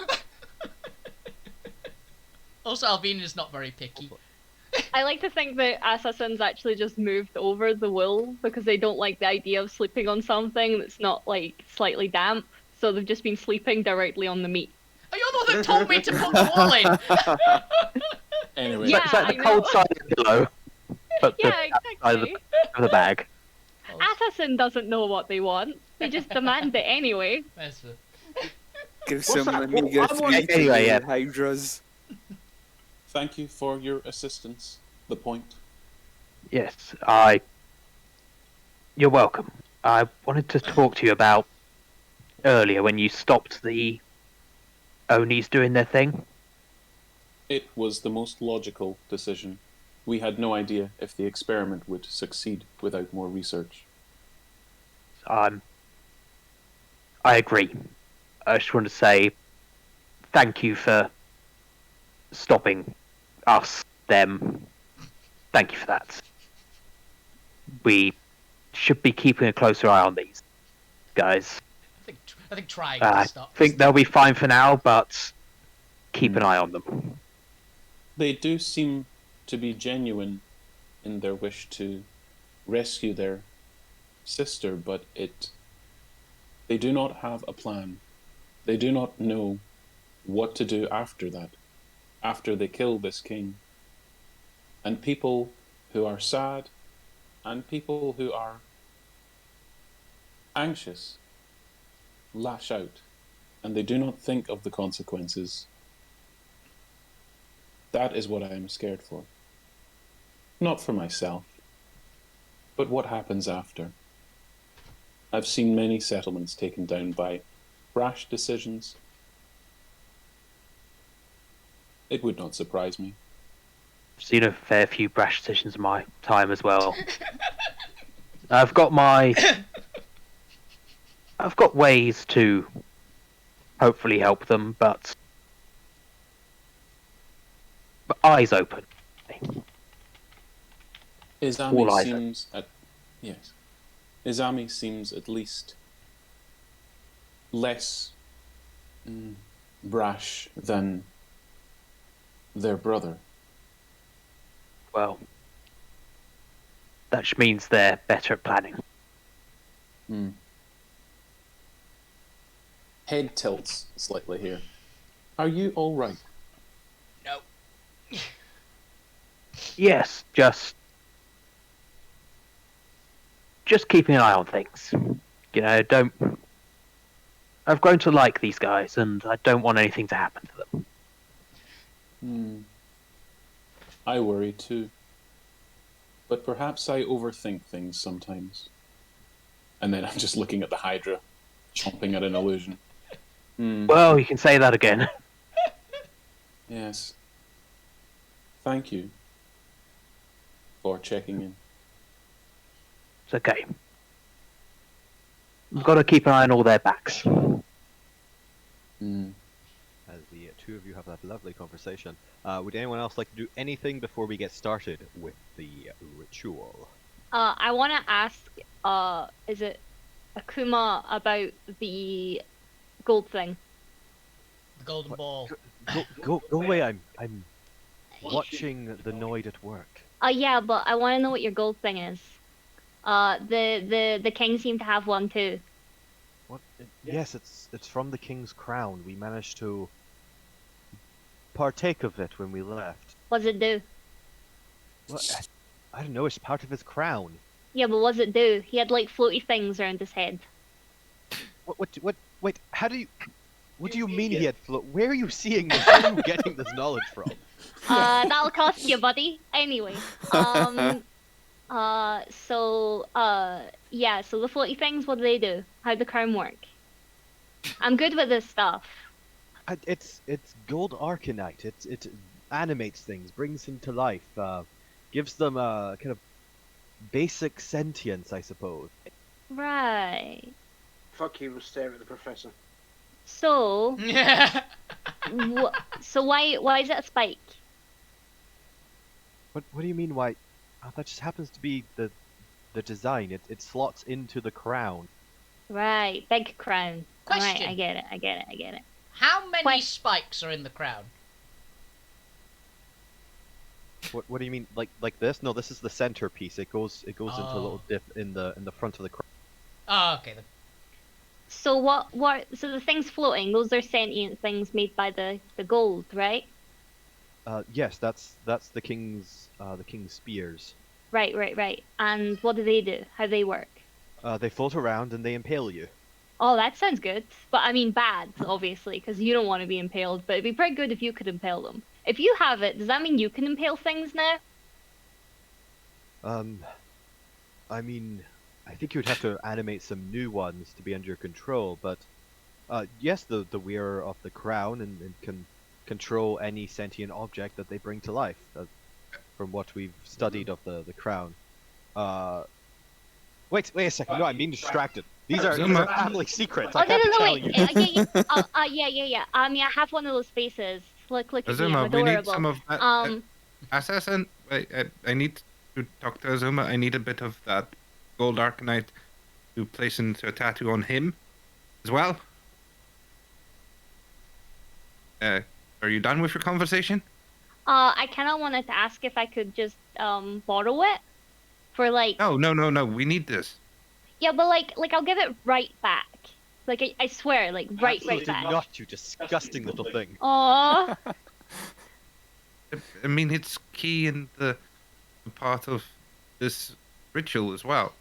Also, Alvina's not very picky. I like to think that assassins actually just moved over the wool because they don't like the idea of sleeping on something that's not like slightly damp. So they've just been sleeping directly on the meat. Oh, you're the one that told me to put the wool in. Anyway, Yeah, It's like I the know. cold side of the pillow, but Yeah, the side exactly. of the bag. Assassin doesn't know what they want. They just demand it anyway. That's the... Give some that? Amiga What- 3 to Anyway, the yeah. Hydras. thank you for your assistance. The point. Yes, You're welcome. I wanted to talk to you about earlier when you stopped the Onis doing their thing. It was the most logical decision. We had no idea if the experiment would succeed without more research. I agree. I just want to say thank you for stopping us, them. Thank you for that. We should be keeping a closer eye on these guys. I think trying I to stop. think they'll be fine for now, but keep an eye on them. They do seem to be genuine in their wish to rescue their sister, but they do not have a plan. They do not know what to do after that, after they kill this king. And people who are sad and people who are anxious lash out, and they do not think of the consequences. That is what I am scared for. Not for myself, but what happens after. I've seen many settlements taken down by brash decisions. It would not surprise me. I've seen a fair few brash decisions in my time as well. I've got ways to hopefully help them, but eyes open. All eyes. Izami seems at least less brash than their brother. Well, that just means they're better at planning. Head tilts slightly here. Are you all right? No. Yes, just keeping an eye on things. You know, don't. I've grown to like these guys, and I don't want anything to happen to them. I worry too. But perhaps I overthink things sometimes. And then I'm just looking at the Hydra, chomping at an illusion. Well, you can say that again. Yes. Thank you for checking in. It's okay. We've got to keep an eye on all their backs. As the two of you have that lovely conversation, would anyone else like to do anything before we get started with the ritual? I want to ask, is it Akuma about the gold thing? The golden ball. Go away! I'm watching the Noid at work. Yeah, but I want to know what your gold thing is. The king seemed to have one too. What? Yes, it's from the king's crown. We managed to partake of it when we left. What's it do? What? I don't know. It's part of his crown. Yeah, but what's it do? He had like floaty things around his head. What? Wait. How do you? What do you mean he had float? Where are you seeing this? Where are you getting this knowledge from? That'll cost you, buddy. Anyway, yeah, so the floaty things, what do they do? How'd the crown work? I'm good with this stuff. It's gold arcanite. It animates things, brings them to life, gives them a kind of basic sentience, I suppose. Right. Fuck you, we'll stare at the professor. So, so why is it a spike? What do you mean? Why? Oh, that just happens to be the design. It slots into the crown. Right, big crown. Question. Alright, I get it. How many Wait. spikes are in the crown? What do you mean? Like this? No, this is the centerpiece. It goes into a little dip in the front of the crown. Oh, okay then. So so the things floating, those are sentient things made by the gold, right? Yes, that's the king's spears. Right. And what do they do? How they work? They float around and they impale you. Oh, that sounds good. But I mean bad, obviously, because you don't want to be impaled, but it'd be pretty good if you could impale them. If you have it, does that mean you can impale things now? I mean, I think you'd have to animate some new ones to be under your control, but yes, the wearer of the crown and can control any sentient object that they bring to life, from what we've studied of the crown. Wait a second. No, I'm being distracted. These are family secrets. I can't tell you. Yeah. I mean, I have one of those faces. Look at me, Azuma, I'm we need adorable. some of that. Assassin, I need to talk to Azuma. I need a bit of that gold arcanite to place into a tattoo on him as well. Are you done with your conversation? I kind of wanted to ask if I could just borrow it for like. No. We need this. Yeah, but like I'll give it right back. Like I swear, like right back. Not, you disgusting little thing. Aww. I mean, it's key in the part of this ritual as well.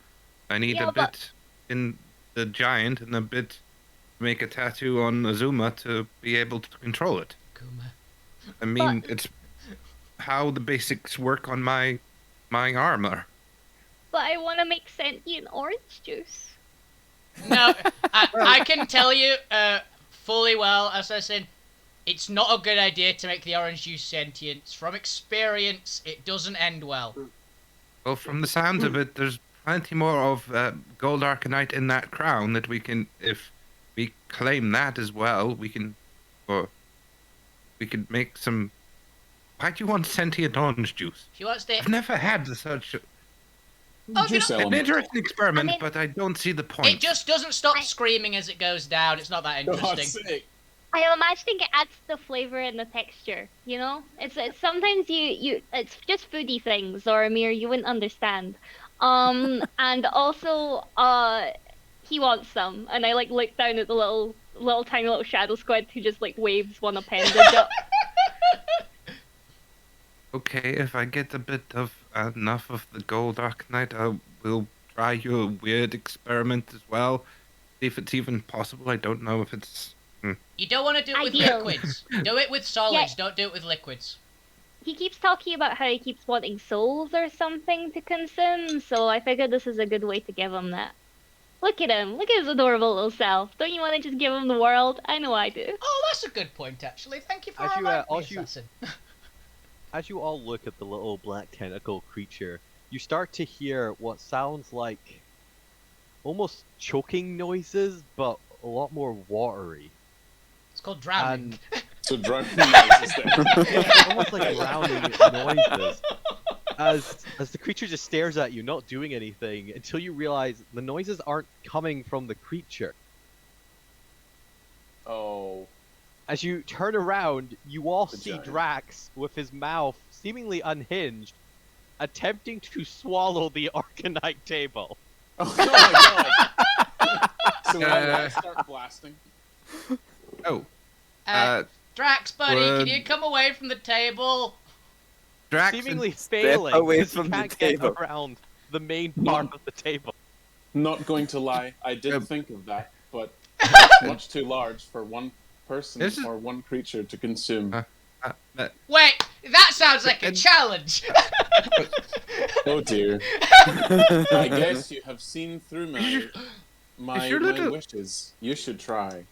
I need a bit in the giant and a bit to make a tattoo on Azuma to be able to control it. I mean, it's how the basics work on my armor. But I want to make sentient orange juice. No, I can tell you fully well, Assassin, it's not a good idea to make the orange juice sentient. From experience, it doesn't end well. Well, from the sounds of it, there's plenty more of gold arcanite in that crown that we can, if we claim that as well, we can make some. Why do you want sentient orange juice? She wants the. I've never had such Oh, Juice An element. interesting experiment, I mean- but I don't see the point. It just doesn't stop screaming as it goes down. It's not that God's interesting. sake. I am imagining it adds the flavor and the texture. You know, it's sometimes you it's just foodie things, or Amir, you wouldn't understand. And also he wants some, and I like look down at the little tiny little shadow squid who just like waves one appendage up. Okay, if I get a bit of enough of the gold Arcanite, I will try your weird experiment as well. See if it's even possible. I don't know if it's. You don't want to do it with Ideal. liquids. Do it with solids. Don't do it with liquids. He keeps talking about how he keeps wanting souls or something to consume, so I figured this is a good way to give him that. Look at him. Look at his adorable little self. Don't you want to just give him the world? I know I do. Oh, that's a good point, actually. Thank you for As you, reminding me, as you- Assassin. As you all look at the little black tentacle creature, you start to hear what sounds like almost choking noises, but a lot more watery. It's called drowning. And So drowning noises then. it's almost like drowning noises. As the creature just stares at you, not doing anything, until you realize the noises aren't coming from the creature. Oh. As you turn around, you all The see giant. Drax with his mouth seemingly unhinged, attempting to swallow the Arcanite table. Oh my god. So I start blasting. Oh, Drax, buddy, can would- you come away from the table? Drax. Seemingly step failing away because you from the can't table. get around the main part of the table. Not going to lie, I did Um, think of that, but it's much too large for one person This is- or one creature to consume. Wait, that sounds like a And- challenge. Oh dear. I guess you have seen through my your little- wishes. You should try.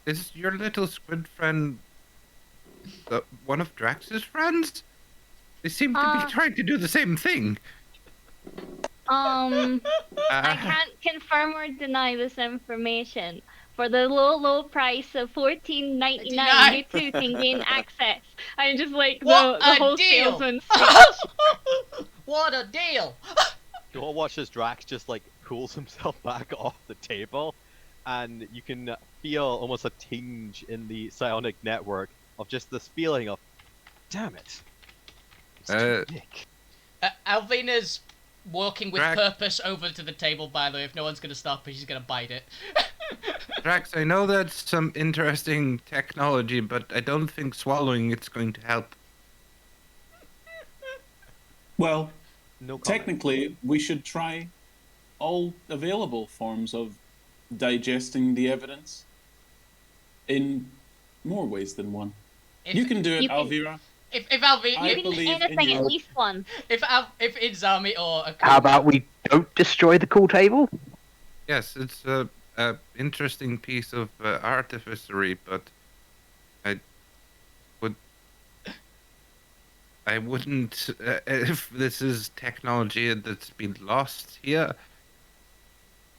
Is your little squid friend one of Drax's friends? They seem to be trying to do the same thing. I Uh, can't confirm or deny this information. For the low price of $14.99, you too can gain access. I'm just like What the a whole deal! salesman. What a deal! You all watch as Drax just like pulls himself back off the table, and you can feel almost a tinge in the psionic network of just this feeling of, damn it. It's too big. Alvina's walking with Drax- purpose over to the table, by the way. If no one's going to stop her, she's going to bite it. Drax, I know that's some interesting technology, but I don't think swallowing it's going to help. Well, No comment. technically, we should try all available forms of digesting the evidence in more ways than one. If, You can do it, You can- Alvira. if I Alvina, You believe can in anything you. at least one. if Inzami or How about we don't destroy the cool table? Yes, it's a interesting piece of artificery, but I wouldn't if this is technology that's been lost here.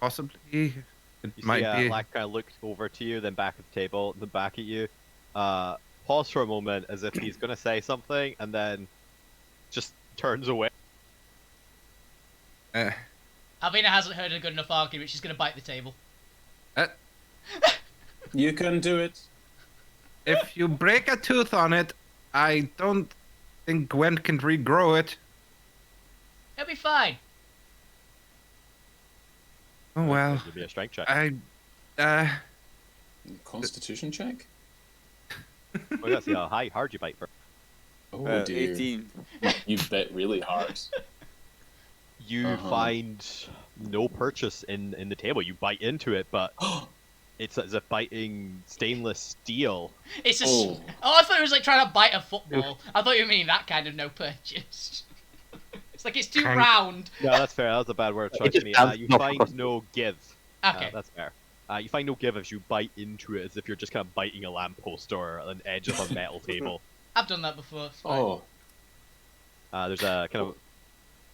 Possibly, it You might see, be. Lack kind of looks over to you, then back at the table, then back at you. Pause for a moment as if he's gonna say something, and then just turns away. Alvina hasn't heard a good enough argument, she's going to bite the table. You can do it. If you break a tooth on it, I don't think Gwen can regrow it. It'll be fine. Oh well. Give me a strength check. Constitution check? We gotta see how hard you bite first. Oh dear. 18. You bet really hard. You find no purchase in the table. You bite into it, but it's as if biting stainless steel. It's a. Oh. I thought it was like trying to bite a football. I thought you were meaning that kind of no purchase. It's like it's too Kind- round. No, that's fair. That was a bad word choice just to me. sounds You not find possible. no give. Okay. That's fair. You find no give as you bite into it, as if you're just kind of biting a lamppost or an edge of a metal table. I've done that before. It's fine. Oh. There's a kind of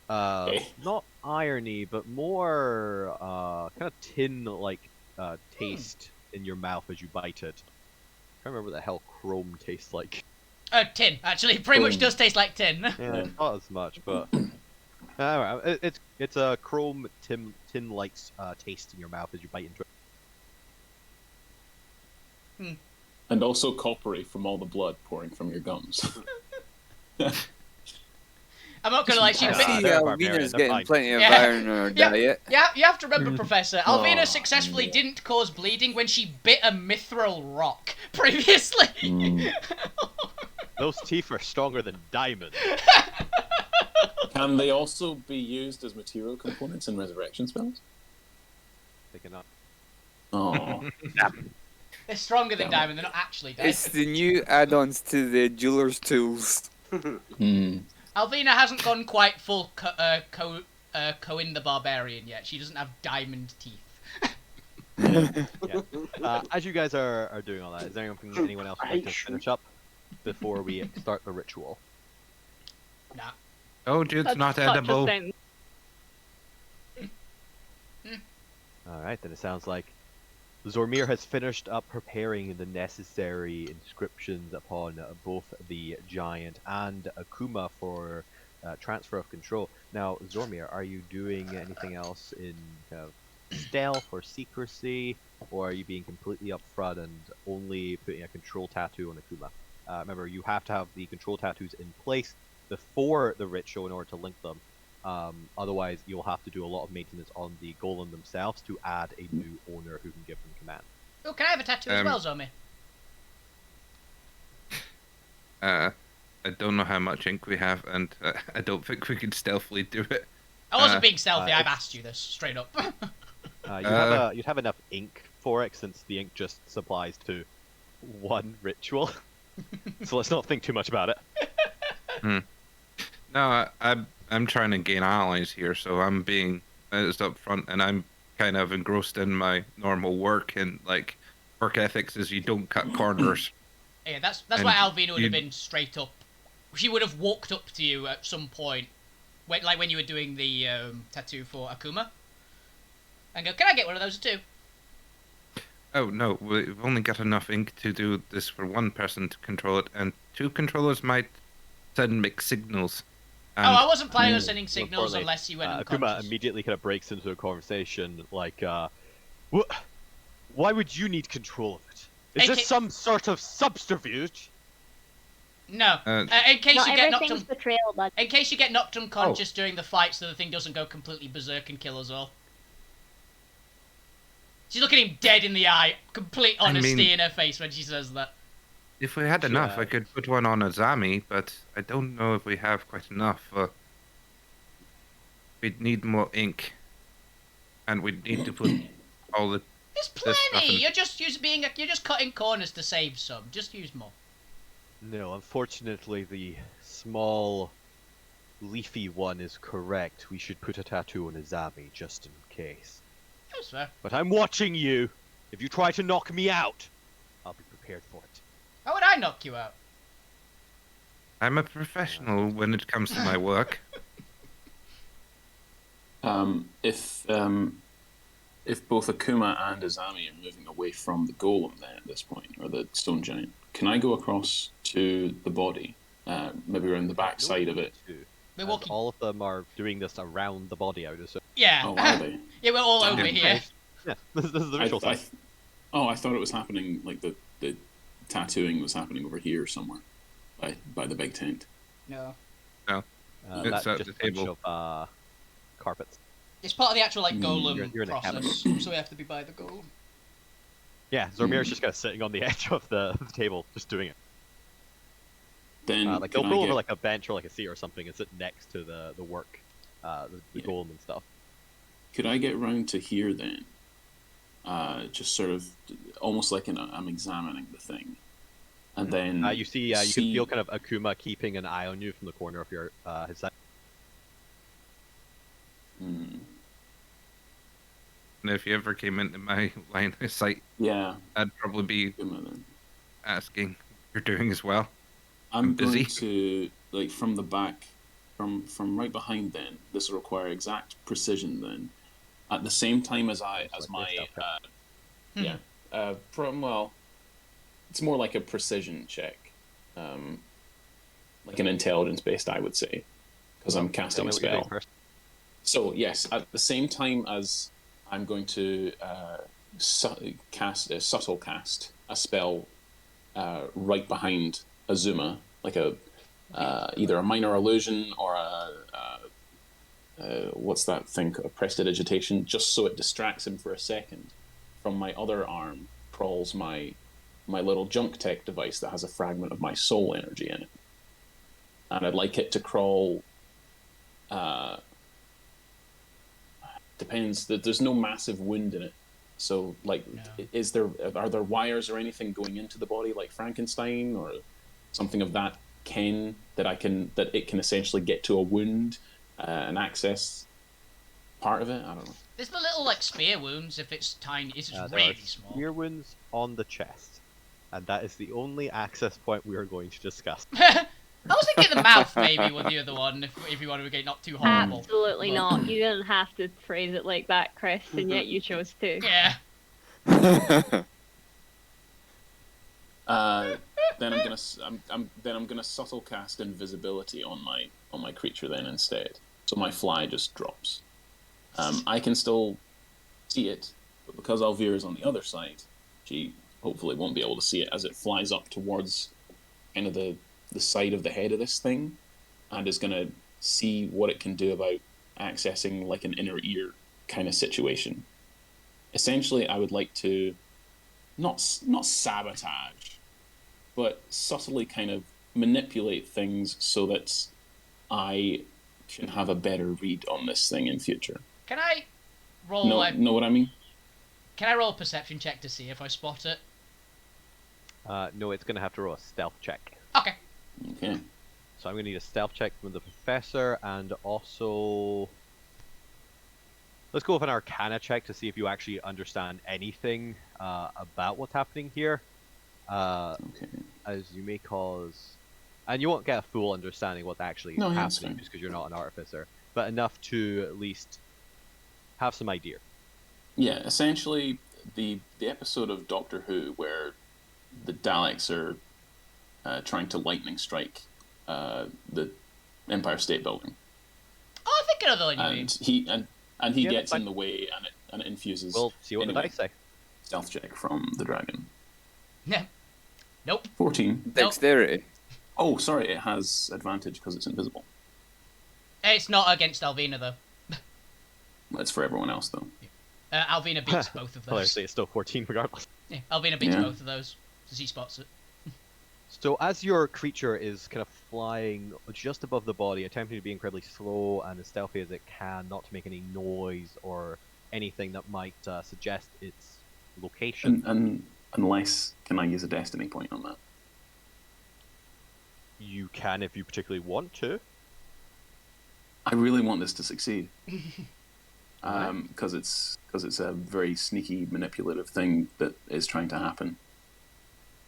Okay. not irony, but more kind of tin-like taste in your mouth as you bite it. I can't remember what the hell chrome tastes like. Tin. Actually, it pretty much does taste like tin. Yeah, not as much, but It's a chrome tin-like taste in your mouth as you bite into it. And also coppery from all the blood pouring from your gums. I'm not gonna lie, she I bit. see they're Alvina's barbarian, they're getting fine. plenty of Yeah. iron in her Yeah. diet. Yeah, you have to remember, Professor. Alvina Oh, successfully yeah. didn't cause bleeding when she bit a mithril rock previously. Those teeth are stronger than diamond. Can they also be used as material components in resurrection spells? They cannot. Oh. They're stronger than Damn it. diamond. They're not actually diamond. It's the new add-ons to the jeweler's tools. Alvina hasn't gone quite full Cohen the Barbarian yet. She doesn't have diamond teeth. As you guys are doing all that, is there anyone else would like to finish up before we start the ritual? Nah. Oh, it's That's not such a edible. sin. Alright, then it sounds like Zormir has finished up preparing the necessary inscriptions upon both the giant and Akuma for transfer of control. Now, Zormir, are you doing anything else in kind of stealth or secrecy, or are you being completely upfront and only putting a control tattoo on Akuma? Remember, you have to have the control tattoos in place before the ritual in order to link them. Otherwise, you'll have to do a lot of maintenance on the golem themselves to add a new owner who can give them command. Oh, can I have a tattoo as well, Zomi? I don't know how much ink we have, and I don't think we can stealthily do it. I wasn't being stealthy. I've it's- asked you this straight up. You'd have enough ink for it since the ink just supplies to one ritual. So let's not think too much about it. No, I'm trying to gain allies here, so I'm being as up front, and I'm kind of engrossed in my normal work, and like work ethics is you don't cut corners. Yeah, that's And why Alvina would have you- been straight up. She would have walked up to you at some point, when you were doing the tattoo for Akuma, and go, "Can I get one of those too?" Oh no, we've only got enough ink to do this for one person to control it, and two controllers might send mixed signals. Oh, And I wasn't planning on sending More signals importantly, unless you went Akuma unconscious. immediately kind of breaks into a conversation like, why would you need control of it? Is AK this some sort of subterfuge? No, Uh, in case Not you get knocked everything's un- betrayal, but in case you get knocked unconscious during the fight, so the thing doesn't go completely berserk and kill us all. She's looking him dead in the eye, complete honesty in her face when she says that. if we had enough, Yeah. I could put one on Azami, but I don't know if we have quite enough. We'd need more ink, and we'd need to put all the. There's There's plenty. nothing- You're just cutting corners to save some. Just use more. No, unfortunately, the small, leafy one is correct. We should put a tattoo on Izami just in case. That's fair. But I'm watching you. If you try to knock me out, I'll be prepared for it. How would I knock you out? I'm a professional when it comes to my work. If both Akuma and Azami are moving away from the golem then at this point, or the stone giant, can I go across to the body, maybe around the back side of it? We're As walking. all of them are doing this around the body, I would assume. Yeah. Oh, are they? Yeah, we're all over Damn. here. Yeah, this is the ritual side. I thought it was happening, like the tattooing was happening over here somewhere, by the big tent. No. It's That's at just the a bunch table. of carpets. It's part of the actual golem You're in a cabin. process, so we have to be by the golem. Yeah, Zormir's just kind of sitting on the edge of the table, just doing it. Then Like they'll can go I over get, like a bench or like a seat or something and sit next to the work, the Yeah. golem and stuff. could I get round to here then? Just sort of almost like I'm examining the thing, and then You see, you can feel kind of Akuma keeping an eye on you from the corner of your his side. Hmm. And if you ever came into my line of sight, Yeah, I'd probably be Akuma then. asking what you're doing as well. I'm busy. going to, like, from the back, from right behind. Then this will require exact precision. Then, at the same time as Like my this stuff, well, it's more like a precision check, like an intelligence based, I would say, because I'm Tell casting me a what you're doing spell. first. So yes, at the same time as I'm going to subtle cast a spell right behind Azuma, like a either a minor illusion or a what's that thing? A prestidigitation, just so it distracts him for a second. From my other arm crawls my little junk tech device that has a fragment of my soul energy in it, and I'd like it to crawl. Depends. There's no massive wound in it, so like, are there wires or anything going into the body like Frankenstein or something of that that it can essentially get to a wound and access part of it? I don't know. There's the little like spear wounds if it's tiny. It's just There really are small. spear wounds on the chest, and that is the only access point we are going to discuss. I was thinking the mouth maybe with the other one if you want to get not too horrible. Absolutely But- not. You didn't have to phrase it like that, Chris, and yet you chose to. Yeah. Then I'm gonna subtle cast invisibility on my creature then instead. So my fly just drops. I can still see it, but because Alvira is on the other side, she hopefully won't be able to see it as it flies up towards kind of the side of the head of this thing, and is gonna see what it can do about accessing like an inner ear kind of situation. Essentially, I would like to not sabotage, but subtly kind of manipulate things so that I can have a better read on this thing in future. Can I roll? Know what I mean? Can I roll a perception check to see if I spot it? No, it's going to have to roll a stealth check. Okay. Okay. So I'm going to need a stealth check from the professor, and also... Let's go with an Arcana check to see if you actually understand anything about what's happening here. Okay. As you may cause... And you won't get a full understanding what's actually No, yeah, that's happening fine. just because you're not an artificer, but enough to at least have some idea. Yeah, essentially the episode of Doctor Who where the Daleks are trying to lightning strike the Empire State Building, Oh, I think I know the one you mean. and he Yeah, gets fine. in the way, and it infuses. We'll see what anyway, the dice say. Stealth check from the dragon. Yeah. Nope. 14. Dexterity. Oh, sorry, it has advantage because it's invisible. It's not against Alvina though. It's for everyone else though. Alvina beats both of those. Hilariously, it's still 14 regardless. Yeah, Alvina beats Yeah. both of those, so she spots it. So as your creature is kind of flying just above the body, attempting to be incredibly slow and as stealthy as it can, not to make any noise or anything that might suggest its location, And unless, can I use a destiny point on that? you can if you particularly want to. I really want this to succeed. Because it's a very sneaky, manipulative thing that is trying to happen.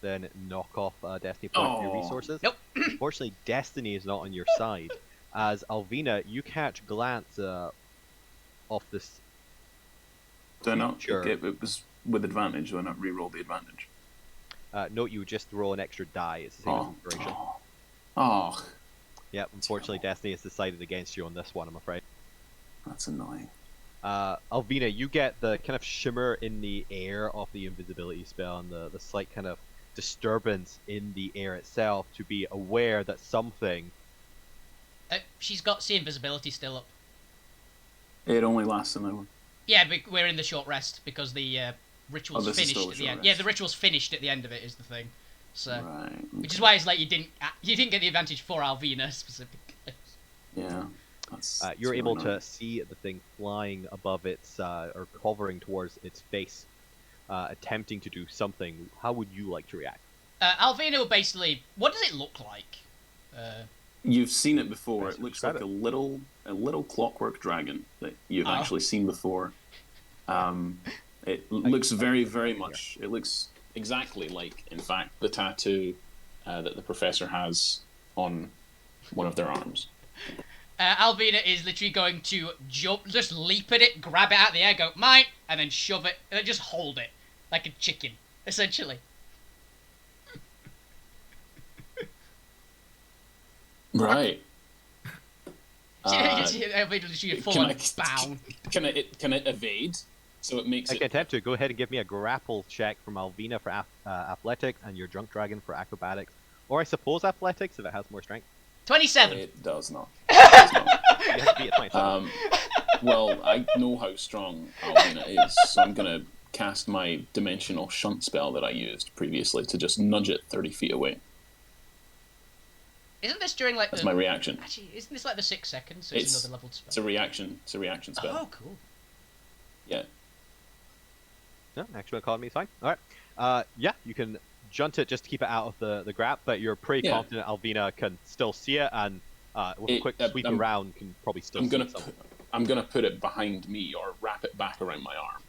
Then knock off a destiny point for your Oh. resources. Nope. Unfortunately, destiny is not on your side. As Alvina, you catch glance off this. Do I not? Sure. Okay, it was with advantage. Do I not re-roll the advantage? Note you just roll an extra die. It's the same as Oh. inspiration. Oh, Yeah, unfortunately, destiny is decided against you on this one, I'm afraid. that's annoying. Alvina, you get the kind of shimmer in the air of the invisibility spell and the slight kind of disturbance in the air itself to be aware that something... She's got see invisibility still up. It only lasts an hour. Yeah, we're in the short rest because the ritual's this is finished still a at the short end. Yeah, rest. the ritual's finished at the end of it is the thing. So, Right. which is why it's like you didn't get the advantage for Alvina specifically. Yeah. That's you're really able annoying. to see the thing flying above its, or hovering towards its face, attempting to do something. How would you like to react? Alvina will basically. What does it look like? You've seen it before. Best It looks describe like it. a little clockwork dragon that you've Oh. actually seen before. It looks very, very much. It looks exactly like, in fact, the tattoo that the professor has on one of their arms. Alvina is literally going to jump, just leap at it, grab it out of the air, go mine, and then shove it, and then just hold it like a chicken, essentially. Right. Full on bow. Can it evade? So it makes I it. can attempt to. Go ahead and give me a grapple check from Alvina for athletics and your drunk dragon for acrobatics. Or I suppose athletics if it has more strength. 27. It does not. You have to be at 27. Well, I know how strong Alvina is, so I'm going to cast my dimensional shunt spell that I used previously to just nudge it 30 feet away. Isn't this during like That's the... my reaction. Actually, isn't this like the 6 seconds? So it's another leveled spell. It's a reaction. It's a reaction spell. Oh, cool. Yeah. No, actual economy is fine. Alright. Yeah, you can junt it just to keep it out of the grab, but you're pretty confident Alvina can still see it, and with a quick sweep around can probably still see it. I'm gonna put it behind me or wrap it back around my arm.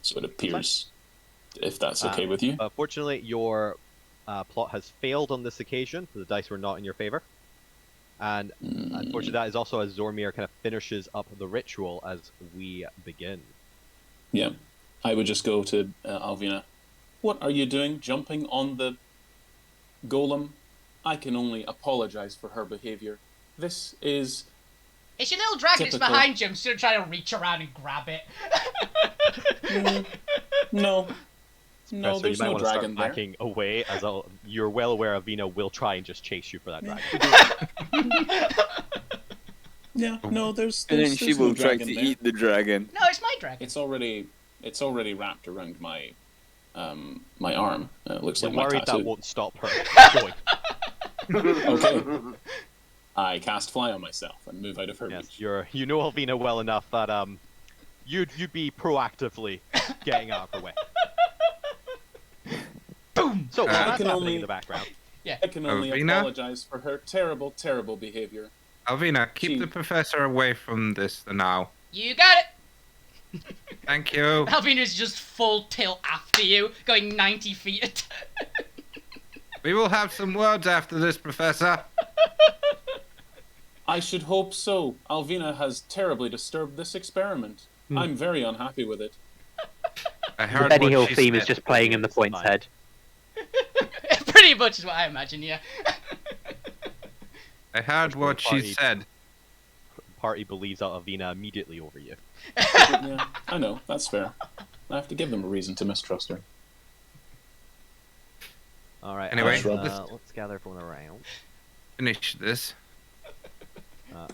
So it appears, if that's okay with you. Fortunately, your plot has failed on this occasion, so the dice were not in your favor. And unfortunately, that is also as Zormir kind of finishes up the ritual as we begin. Yeah, I would just go to Alvina. What are you doing, jumping on the golem? I can only apologize for her behavior. This is... It's your little dragon typical. It's behind you. I'm still trying to reach around and grab it. No, So there's you might no want to start dragon there. backing away, as you're well aware Avina will try and just chase you for that dragon. Yeah, no, there's And then she will no try dragon to there. eat the dragon. No, it's my dragon. It's already wrapped around my my arm. It looks I'm like my worried tattoo. that won't stop her going. Okay. I cast fly on myself and move out of her Yes, reach. you know Alvina well enough that you'd be proactively getting out of her way. Boom! So while I that's can happening only- in the background, I can only Alvina? apologize for her terrible, terrible behavior. Alvina, keep She- the professor away from this for now. You got it! Thank you. Alvina's just full tilt after you, going 90 feet. We will have some words after this, Professor. I should hope so. Alvina has terribly disturbed this experiment. I'm very unhappy with it. I The heard Benny what Hill she theme is said. just playing in the point's head. Pretty much is what I imagine, yeah. I heard what she Party. said. party believes Avina immediately over you. Yeah, I know. That's fair. I have to give them a reason to mistrust her. All right. Anyway, let's gather everyone around. Finish this.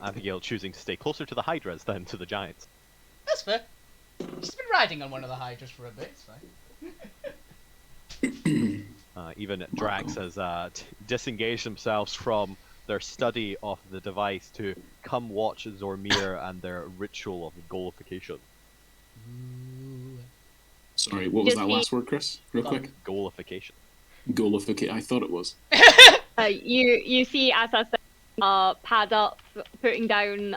Abigail choosing to stay closer to the Hydras than to the Giants. That's fair. She's been riding on one of the Hydras for a bit, it's fine. Even Drax has disengaged themselves from their study of the device to come watch Zormir and their ritual of golification. Sorry, what was Just that me. last word, Chris? Real quick. Golification. Golificate. I thought it was. You see Assassin pad up, putting down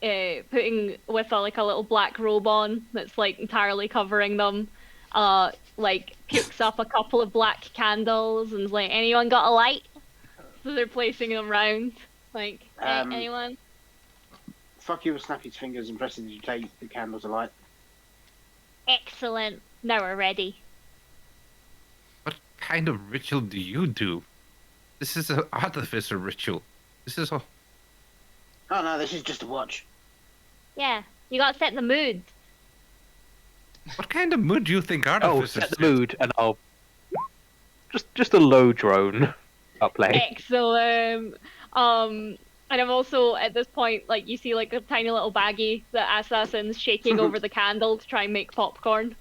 putting with like a little black robe on that's like entirely covering them. Like pukes up a couple of black candles and is like, anyone got a light? So they're placing them round. Like, anyone? Fuck you with Snappy's fingers and pressing the take the candles alight. Excellent. Now we're ready. What kind of ritual do you do? This is an artificer ritual. This is a... Oh no, this is just a watch. Yeah, you gotta set the mood. What kind of mood do you think Oh, artificers set the do? mood, and I'll just a low drone. I'll play. Excellent. And I'm also at this point, like, you see like a tiny little baggie that Assassin's shaking over the candle to try and make popcorn.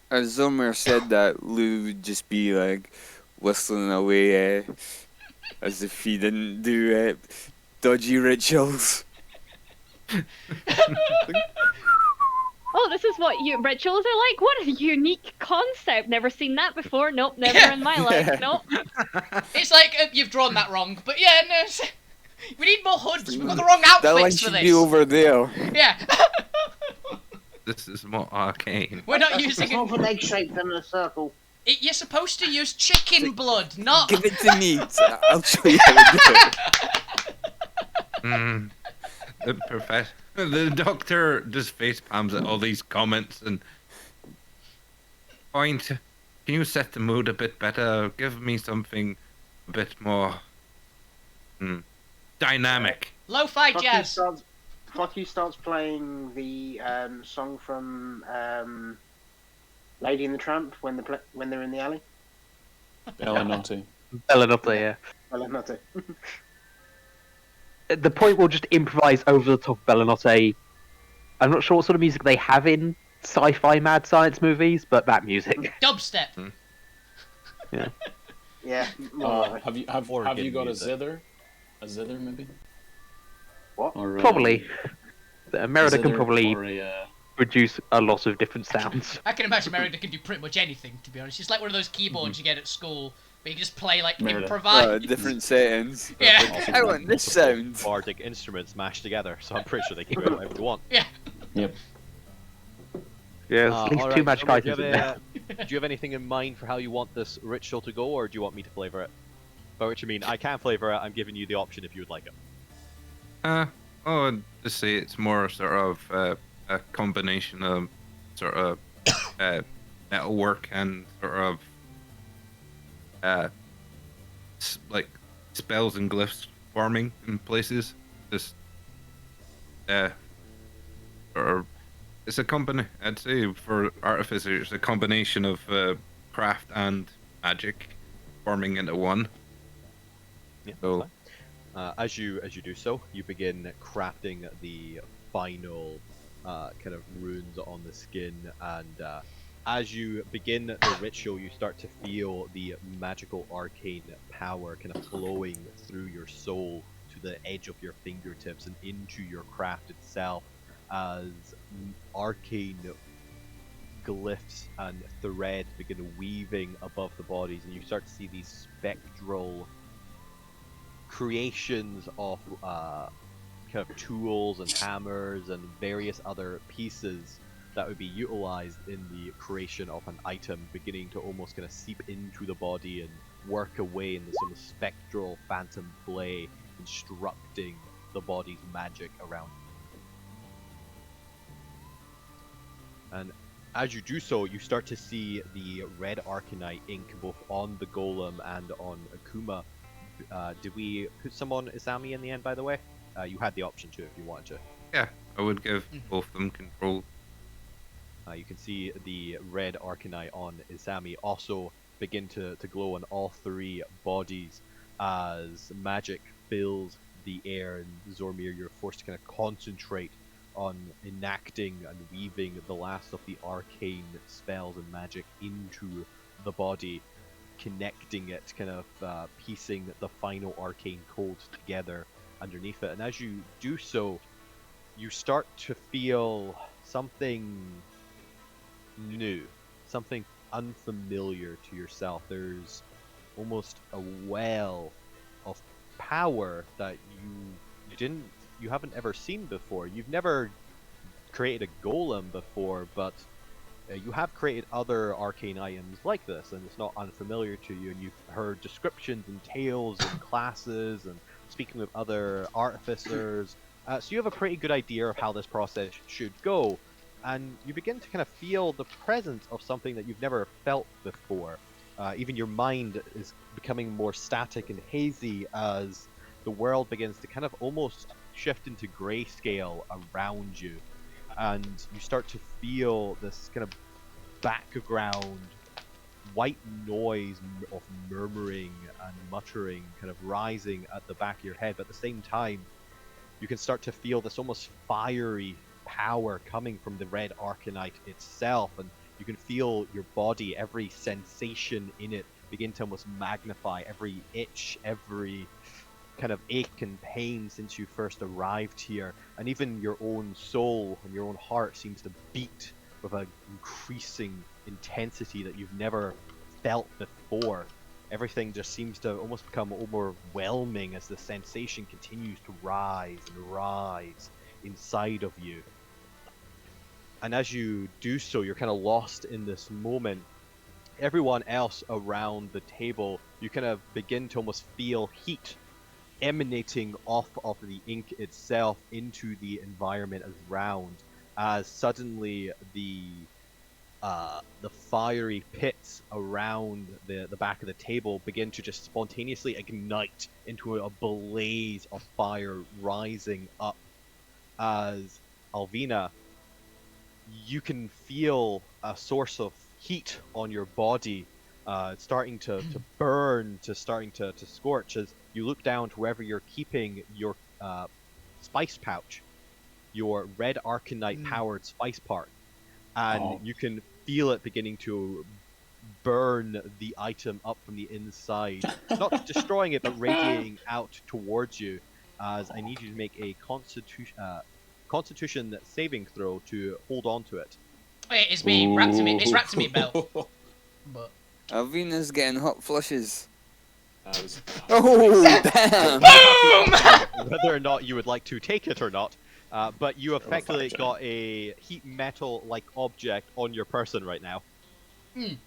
As Zomer said that, Lou would just be like whistling away as if he didn't do dodgy rituals. Oh, this is what rituals are like? What a unique concept. Never seen that before. Nope, never in my life. Nope. It's like, you've drawn that wrong, but yeah, no, we need more hoods. We've got the wrong That line outfits for should this. be over there. Yeah. This is more arcane. We're not using It's more of it. an egg shape than a circle. You're supposed to use chicken blood, not... Give it to me. I'll show you how to do it. The doctor just face palms at all these comments and point. Can you set the mood a bit better? Give me something a bit more dynamic. Lo-fi jazz. Flucky starts playing the song from Lady and the Tramp when they're in the alley. Bella Naughty. Belanotte, yeah. Well, not it. At the point we'll just improvise over the top of Belanotte. I'm not sure what sort of music they have in sci-fi mad science movies, but that music. Dubstep. Yeah. more like it. Have Organ you got music. a zither? A zither, maybe? What? Or, Probably. Merida can zither probably or a, produce a lot of different sounds. I can imagine Merida can do pretty much anything, to be honest. It's like one of those keyboards you get at school, but you can just play, like, Merida. improvise. Different settings. Yeah. Also, I want this multiple sound. bardic instruments mashed together, so I'm pretty sure they can do whatever they want. Yeah. Yep. Yeah, there's at least alright, two magic Summer, do items you in have there. do you have anything in mind for how you want this ritual to go, or do you want me to flavor it? By which I mean, I can flavor it. I'm giving you the option if you would like it. I'd just say it's more sort of a combination of sort of metalwork and sort of like spells and glyphs forming in places. Just or it's a company. I'd say for artificers, it's a combination of craft and magic forming into one. Yeah, So- that's fine. As you do so, you begin crafting the final kind of runes on the skin, and as you begin the ritual, you start to feel the magical arcane power kind of flowing through your soul to the edge of your fingertips and into your craft itself, as arcane glyphs and threads begin weaving above the bodies, and you start to see these spectral creations of kind of tools and hammers and various other pieces that would be utilized in the creation of an item, beginning to almost kind of seep into the body and work away in this sort of spectral phantom play, instructing the body's magic around you. And as you do so, you start to see the red arcanite ink both on the golem and on Akuma. Did we put some on Izami in the end, by the way? You had the option to if you wanted to. Yeah, I would give both of them control. You can see the red arcanite on Izami also begin to glow on all three bodies as magic fills the air, and Zormir, you're forced to kind of concentrate on enacting and weaving the last of the arcane spells and magic into the body, connecting it, kind of piecing the final arcane codes together underneath it. And as you do so, you start to feel something new, something unfamiliar to yourself. There's almost a well of power that you haven't ever seen before. You've never created a golem before, but you have created other arcane items like this, and it's not unfamiliar to you, and you've heard descriptions and tales and classes and speaking with other artificers, so you have a pretty good idea of how this process should go, and you begin to kind of feel the presence of something that you've never felt before. Even your mind is becoming more static and hazy as the world begins to kind of almost shift into grayscale around you, and you start to feel this kind of background white noise of murmuring and muttering kind of rising at the back of your head, but at the same time you can start to feel this almost fiery power coming from the red arcanite itself, and you can feel your body, every sensation in it begin to almost magnify, every itch, every kind of ache and pain since you first arrived here, and even your own soul and your own heart seems to beat with an increasing intensity that you've never felt before. Everything just seems to almost become overwhelming as the sensation continues to rise and rise inside of you. And as you do so, you're kind of lost in this moment. Everyone else around the table, you kind of begin to almost feel heat emanating off of the ink itself into the environment around, as suddenly the the fiery pits around the back of the table begin to just spontaneously ignite into a blaze of fire rising up. As Alvina, you can feel a source of heat on your body, starting to burn, starting to scorch as you look down to wherever you're keeping your spice pouch, your red Arcanite powered spice part, and you can feel it beginning to burn the item up from the inside, not destroying it but radiating out towards you. As I need you to make a Constitution saving throw to hold on to it. Wait, it's me. Wrapped in me. It's wrapped in me belt. But Alvina's getting hot flushes. That was- Oh, damn! boom! Whether or not you would like to take it or not, but you effectively fine, got a heat metal-like object on your person right now. And you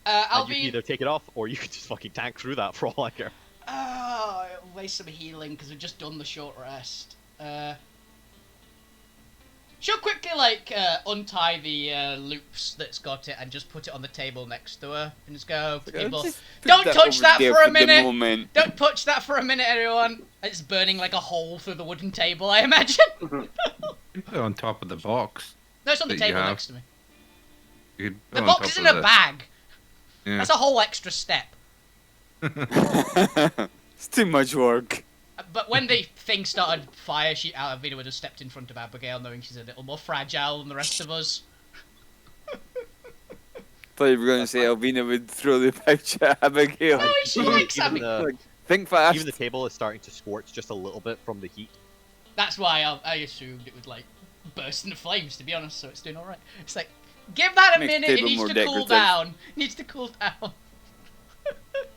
can Alvin. either take it off, or you can just fucking tank through that for all I care. Oh, it'll waste some healing because we've just done the short rest. She'll quickly untie the loops that's got it and just put it on the table next to her and just go. Table. Just put Don't touch over that there for a the minute. moment. Don't touch that for a minute, everyone. It's burning like a hole through the wooden table, I imagine. You can put it on top of the box. No, it's on the That you table have. next to me. You could put The it on box top is in of a bag. Yeah. That's a whole extra step. It's too much work. But when the thing started fire, Alvina would have stepped in front of Abigail, knowing she's a little more fragile than the rest of us. Thought you were going to say Alvina would throw the pouch at Abigail. No, she likes even Abigail. the, Think fast. even the table is starting to scorch just a little bit from the heat. That's why I assumed it would burst into flames. To be honest, so it's doing all right. It's like, give that a Makes minute. It table needs more to cool decorative. down. It needs to cool down.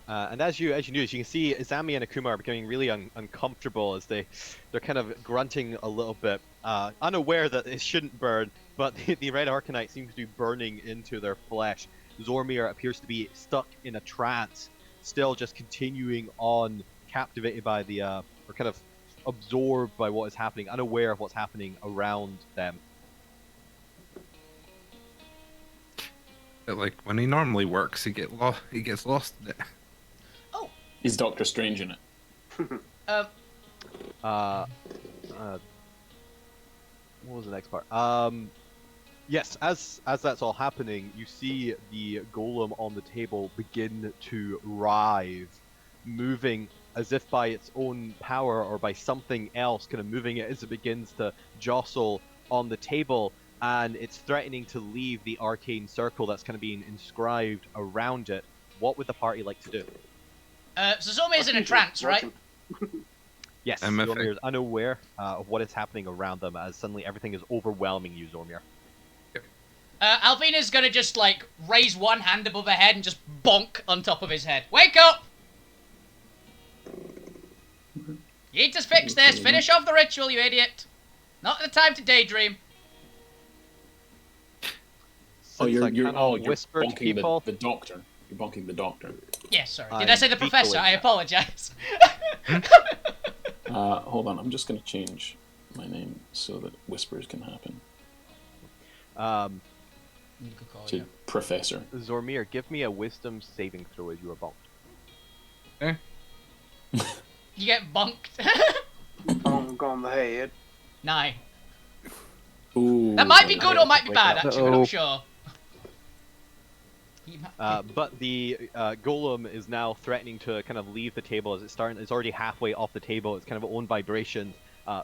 And as you notice, you can see Izami and Akuma are becoming really uncomfortable as they're kind of grunting a little bit, unaware that it shouldn't burn, but the red Arcanite seems to be burning into their flesh. Zormir appears to be stuck in a trance, still just continuing on, captivated by the, or kind of absorbed by what is happening, unaware of what's happening around them. But like when he normally works, he gets lost in it. He's Doctor Strange in it. What was the next part? Yes, as that's all happening, you see the golem on the table begin to writhe, moving as if by its own power or by something else, kind of moving it as it begins to jostle on the table, and it's threatening to leave the arcane circle that's kind of being inscribed around it. What would the party like to do? So Zormir's in a trance, right? Yes, I'm Zormir is unaware of what is happening around them, as suddenly everything is overwhelming you, Zormir. Alvina's gonna just raise one hand above her head and just bonk on top of his head. Wake up! You need to fix this. Finish off the ritual, you idiot. Not the time to daydream. Since I cannot whisper to bonking people. the doctor. You're bonking the doctor. Yes, sorry. Did I'm I say the professor? vetoing I that. apologize. Hold on, I'm just going to change my name so that whispers can happen. Good call, To yeah. Professor. Zormir, give me a wisdom saving throw as you are bonked. You get bonked. Go on the head. 9. Ooh, That might be good or might be Wake bad, up. actually. We're not sure. But the golem is now threatening to kind of leave the table as it's already halfway off the table. It's kind of own vibration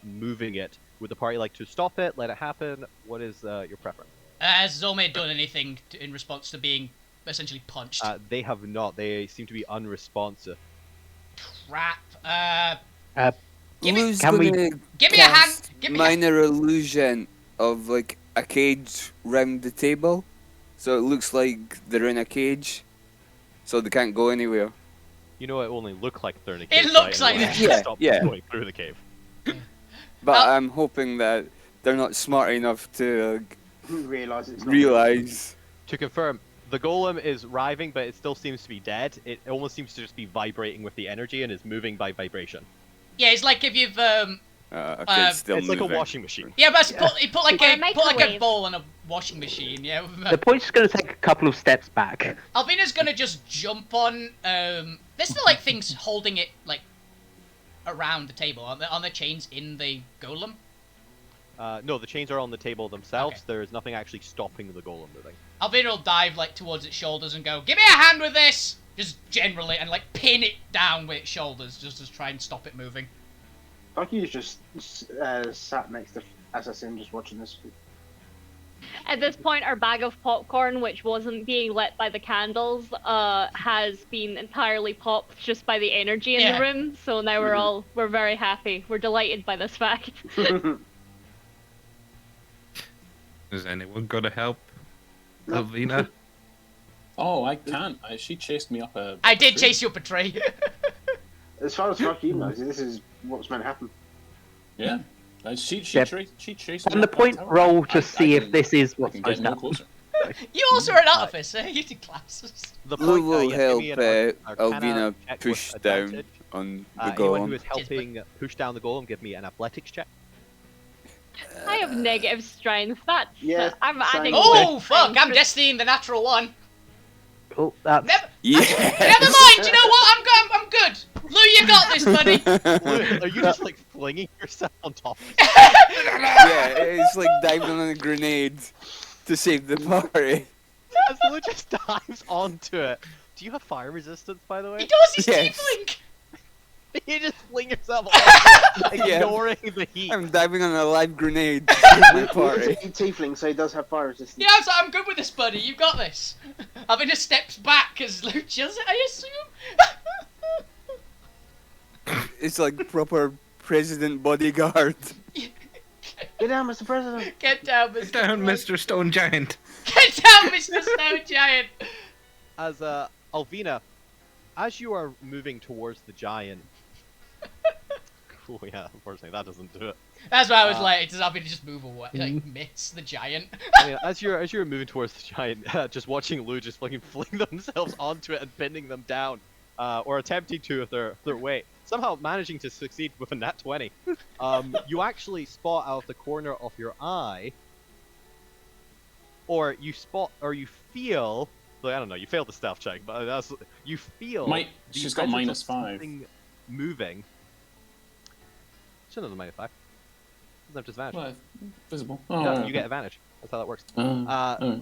moving it. Would the party like to stop it, let it happen? What is your preference? Has Zomir done anything in response to being essentially punched? They have not. They seem to be unresponsive. Crap. Give me- Who's Can we- gonna Give me a hand. cast Give me a minor illusion of a cage round the table, so it looks like they're in a cage, so they can't go anywhere. You know, it only look like they're in a It cave. looks right? like It'll it. actually Yeah, stop yeah. them going through the cave. But Oh. I'm hoping that they're not smart enough to Realise it's not. realize. To confirm, the golem is writhing, but it still seems to be dead. It almost seems to just be vibrating with the energy and is moving by vibration. Yeah, it's like if you've Okay, it's still It's like a moving. washing machine. Yeah, but he put like Or a a microwave. bowl in a washing machine. Yeah. The point's going to take a couple of steps back. Alvina's gonna just jump on. There's still like things holding it like around the table on the chains in the golem. No, the chains are on the table themselves. Okay. There's nothing actually stopping the golem moving. Alvina will dive like towards its shoulders and go, "Give me a hand with this!" Just generally, and like pin it down with its shoulders, just to try and stop it moving. Bucky's just sat next to Assassin, just watching this. At this point, our bag of popcorn, which wasn't being lit by the candles, has been entirely popped just by the energy in Yeah. the room. So now we're very happy. We're delighted by this fact. Is anyone gonna help No. Alvina? Oh, I can't. She chased me up a. I did tree. chase you up a tree. As far as Bucky knows, this is what's meant to happen. Yeah. She Yep. chased me On the up that point, tower. roll to I see if can- this is I what's can get supposed to no happen. closer. You also are an artificer. You did classes. The Lou point, will yeah, help give me an Arcana Alvina check with push down advantage. on the Anyone who golem. is helping push down the golem, give me an athletics check. I have negative strength. That's Yeah, I'm same. adding. Oh six fuck! I'm strength. destinying the natural one. Oh, that's... Never. Yeah. Never mind. You know what? I'm good. Lou, you got this, buddy. Are you just like flinging yourself on top? Yeah, it's like diving on a grenade to save the party. As Lou just dives onto it. Do you have fire resistance, by the He way? does. He's Yes. tiefling. You just fling yourself onto it, Yeah. ignoring the heat. I'm diving on a live grenade to save the party. He's a tiefling, so he does have fire resistance. Yeah, I'm good with this, buddy. You got this. Alvina steps back as Lou does it, I assume. It's like proper president bodyguard. Get down, Mr. President. Get down, Mr. Get down, Mr. Stone Giant. Get down, Mr. Snow Giant. As Alvina, as you are moving towards the giant. Oh yeah, unfortunately that doesn't do it. That's why I was like, does Alvina just move away, like miss the giant? I mean, as you're moving towards the giant, just watching Lou just fucking fling themselves onto it and pinning them down, or attempting to with their weight, somehow managing to succeed with a nat 20. You actually spot out of the corner of your eye, or you feel. Like, I don't know. You failed the stealth check, but you feel. She's the got presence of -5. something moving. Shouldn't have the -5. Doesn't have disadvantage. Well, visible. No, right, you get advantage. That's how that works. okay.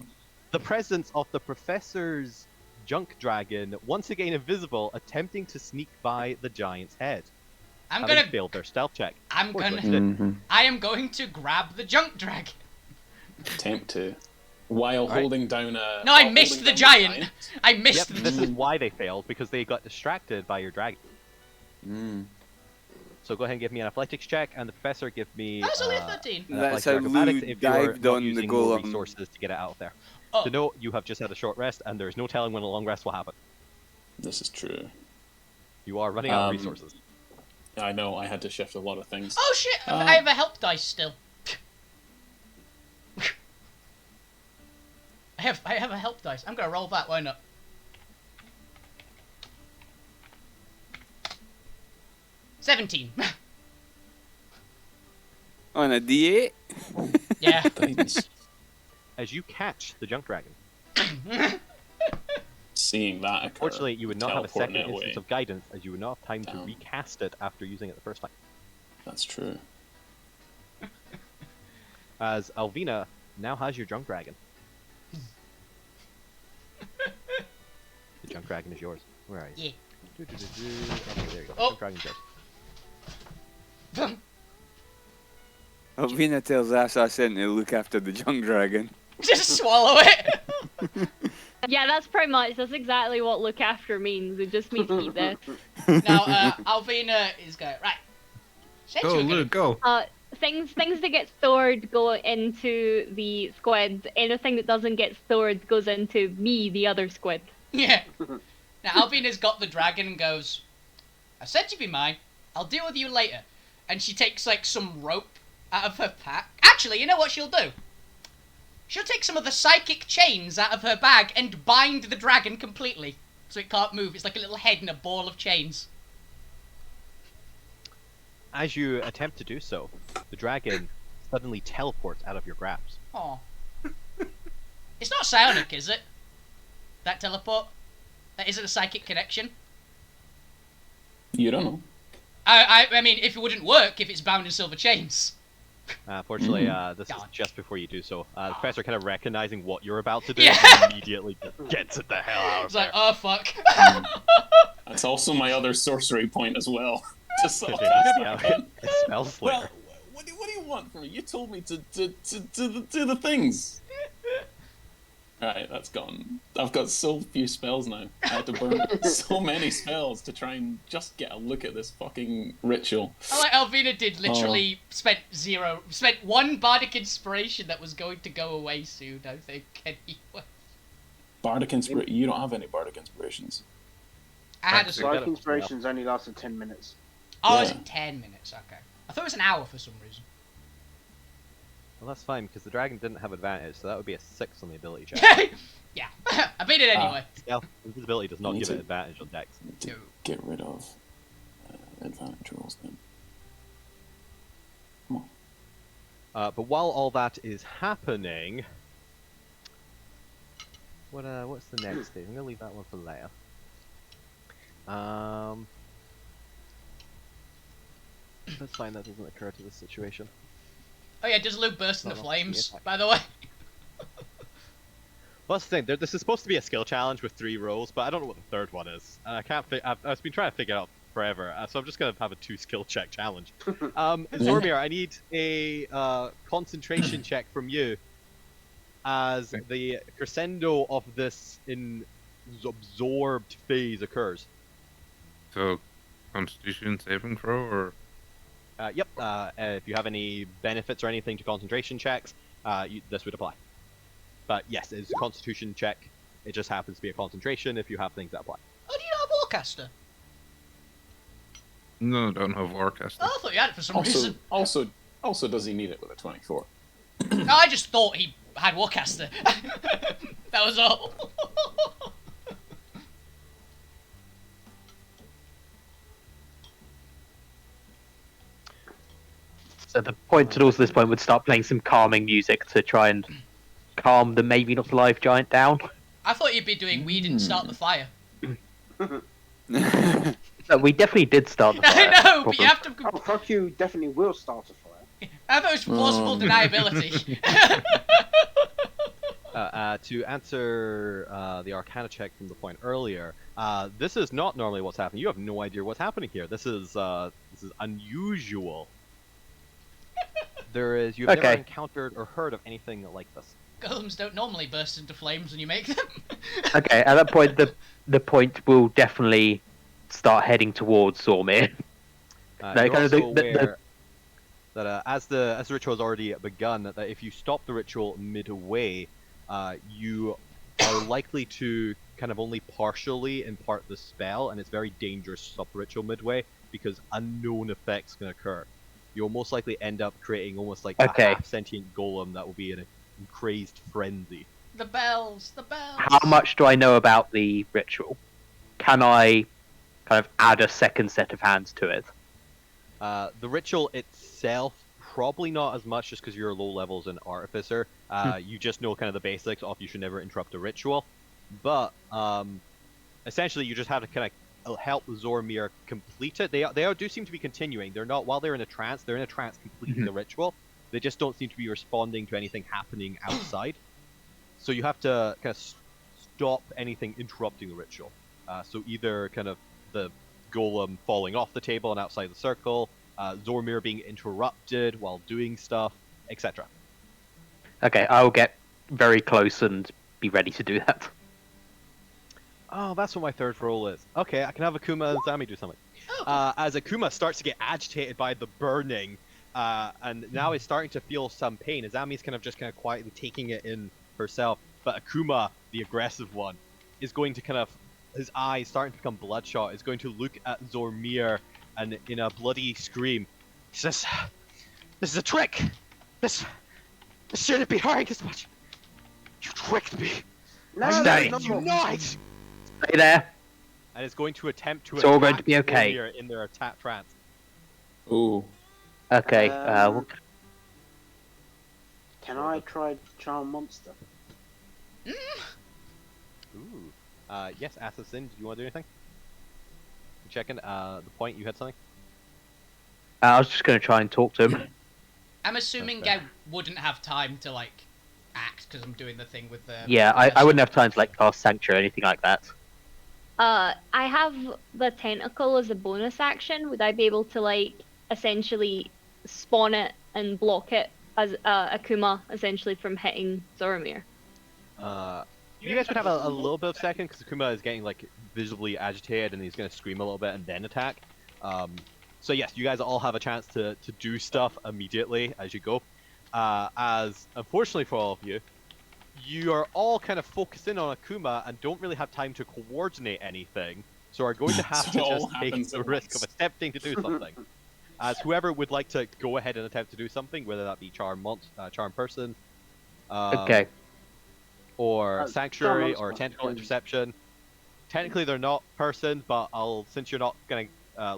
The presence of the professor's junk dragon, once again invisible, attempting to sneak by the giant's head. I'm having gonna. failed their stealth check. I'm Or gonna. twisted. I am going to grab the junk dragon. Attempt to. While Alright. holding down a. No, I while missed holding the down giant. I missed Yep, the. this is why they failed, because they got distracted by your dragon. Mm. So go ahead and give me an athletics check, and the professor give me. That's only a 13. an That's athletics how acrobatics Lou if you're dived not on the using more golem. resources to get it out of there. Oh. To note, you have just had a short rest, and there is no telling when a long rest will happen. This is true. You are running out of Um, resources. I know. I had to shift a lot of things. Oh shit! I have a help dice still. I have a help dice. I'm gonna roll that. Why not? $17. On a D8? Yeah. Guidance. As you catch the junk dragon. Seeing that occur. Fortunately, you would not have a teleporting second it away. instance of guidance, as you would not have time to Damn. recast it after using it the first time. That's true. As Alvina now has your junk dragon. The junk dragon is yours. Where are you? Yeah. Okay, there you go. Oh. Junk dragon's yours. Alvina tells Assassin to look after the junk dragon. Just swallow it. Yeah, that's exactly what look after means. It just means eat this. Now, Alvina is going right. Said Go, you were gonna- Lou, go. Things that get stored go into the squid. Anything that doesn't get stored goes into me, the other squid. Yeah. Now Alvina's got the dragon and goes, I said you'd be mine. I'll deal with you later. And she takes like some rope out of her pack. Actually, you know what she'll do? She'll take some of the psychic chains out of her bag and bind the dragon completely. So it can't move. It's like a little head in a ball of chains. As you attempt to do so, the dragon suddenly teleports out of your grasp. Oh. It's not psionic, is it? That teleport? That isn't a psychic connection? You don't know. I mean, if it wouldn't work, if it's bound in silver chains. Fortunately, this is God. just before you do so. The professor, kind of recognizing what you're about to do, Yeah. immediately gets it the hell out of It's like, there. oh fuck. That's also my other sorcery point as well. Just so Yeah, it's spell slayer. well, what do you want from me? You told me to do the things. Right, that's gone. I've got so few spells now. I had to burn so many spells to try and just get a look at this fucking ritual. I like Alvina did literally spent one bardic inspiration that was going to go away soon, I think, anyway. Bardic inspiration? You don't have any bardic inspirations. I had a Right, Psychic inspirations only lasted 10 minutes. Oh, Yeah. is it 10 minutes? Okay. I thought it was an hour for some reason. Well, that's fine, because the dragon didn't have advantage, so that would be a 6 on the ability check. Yeah, I beat it anyway. Stealth invisibility does not You need give it to- advantage on dex. Need to No. get rid of advantage rolls then. But while all that is happening, what's the next stage? I'm gonna leave that one for later. That's fine. That doesn't occur to this situation. Oh yeah, does Luke burst into No, flames, yeah. by the way? Well, that's the thing. This is supposed to be a skill challenge with 3 rolls, but I don't know what the third one is. And I can't. I've been trying to figure it out forever, so I'm just gonna have a 2 skill check challenge. Zormir, I need a concentration check from you, as the crescendo of this absorbed phase occurs. So, Constitution saving throw, or Yep. If you have any benefits or anything to concentration checks, this would apply. But yes, it's a Constitution check. It just happens to be a concentration if you have things that apply. Oh, do you not have Warcaster? no, I don't have Warcaster. Oh, I thought you had it for some reason. Also, does he need it with a 24? No, I just thought he had Warcaster. That was all. So the point to also this point would start playing some calming music to try and calm the maybe not alive giant down. I thought you'd be doing we didn't start the fire. No, we definitely did start the fire. I know, but you have to... Oh, fuck you, definitely will start a fire. I thought it was plausible deniability. To answer the Arcana check from the point earlier, this is not normally what's happening. You have no idea what's happening here. This is unusual. You've never Okay. encountered or heard of anything like this. Golems don't normally burst into flames when you make them. Okay, at that point, the point will definitely start heading towards Zormir. No, You're kind of also the- aware that as the ritual has already begun, that if you stop the ritual midway, you are likely to kind of only partially impart the spell, and it's very dangerous to stop the ritual midway because unknown effects can occur. You'll most likely end up creating almost like Okay. a half-sentient golem that will be in a crazed frenzy. The bells, the bells. How much do I know about the ritual? Can I kind of add a second set of hands to it? The ritual itself, probably not as much, just because you're low levels an artificer. You just know kind of the basics of you should never interrupt a ritual. But essentially, you just have to kind of help Zormir complete it. They do seem to be continuing. They're not, while they're in a trance, completing the ritual. They just don't seem to be responding to anything happening outside. So you have to kind of stop anything interrupting the ritual. So either kind of the golem falling off the table and outside the circle, Zormir being interrupted while doing stuff, etc. Okay, I'll get very close and be ready to do that. Oh, that's what my third role is. Okay, I can have Akuma and Zami do something. As Akuma starts to get agitated by the burning, and now is starting to feel some pain, Azami's kind of quietly taking it in herself. But Akuma, the aggressive one, is going to kind of, his eyes starting to become bloodshot, is going to look at Zormir and in a bloody scream, he says, "This is a trick! This shouldn't be hurting this much! You tricked me! No, Stay. no, You no. not!" Stay there. And is going to attempt to It's all going attack to be okay. Zormir in their attack trance. Ooh. Okay. Can I try Charm Monster? Ooh. Yes, Assassin, did you want to do anything? You checking? The point you had something? I was just going to try and talk to him. I'm assuming Okay. I wouldn't have time to like act because I'm doing the thing with the. Yeah, I wouldn't have time to like cast Sanctuary or anything like that. I have the tentacle as a bonus action. Would I be able to like essentially spawn it and block it as Akuma essentially from hitting Zoromir? You guys would have a little bit of second because Akuma is getting like visibly agitated and he's going to scream a little bit and then attack. So yes, you guys all have a chance to do stuff immediately as you go. As unfortunately for all of you, you are all kind of focusing on Akuma and don't really have time to coordinate anything, so are going to have So to it all just take happens the at risk once. of attempting to do something. As whoever would like to go ahead and attempt to do something, whether that be Charm Person, Okay. or Charm Sanctuary, Monster, or Tentacle yeah. Interception. Technically, they're not person, but since you're not gonna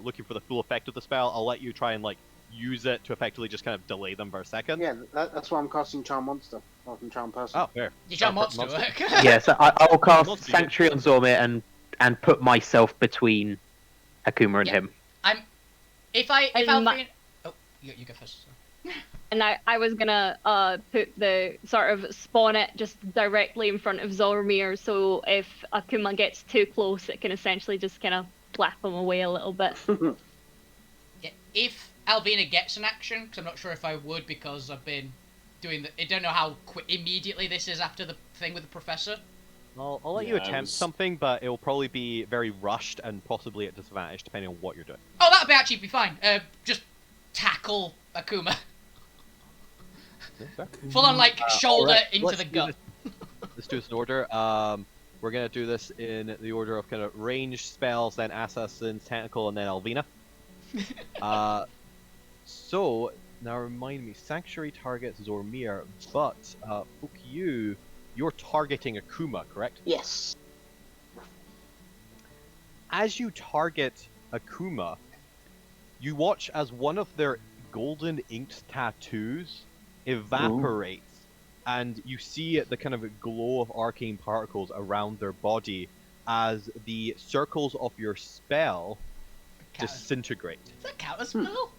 looking for the full effect of the spell, I'll let you try and like use it to effectively just kind of delay them for a second. Yeah, that's why I'm casting Charm Monster rather than Charm Person. Oh, fair. You Charm Monster. Monster work. Yeah, so I will cast Monster, you- Sanctuary on Zormir and put myself between Akuma and Yeah. him. If And Alvina... Oh, you go first. And I was gonna put the sort of spawn it just directly in front of Zoromir, so if Akuma gets too close, it can essentially just kind of flap him away a little bit. Yeah, if Alvina gets an action, because I'm not sure if I would, because I've been doing the... I don't know how immediately this is after the thing with the professor. I'll let you Yeah, I attempt was- something, but it will probably be very rushed and possibly at disadvantage depending on what you're doing. Oh, that'd be actually be fine. Just tackle Akuma. Full on, like, shoulder alright, into let's the do gut. Let's do this in order. We're gonna do this in the order of kind of ranged spells, then Assassin's, Tentacle, and then Alvina. So now remind me, Sanctuary targets Zormir, but fuck you, you're targeting Akuma, correct? Yes. As you target Akuma, you watch as one of their golden inked tattoos evaporates, and you see the kind of glow of arcane particles around their body as the circles of your spell disintegrate. Does that count as spell?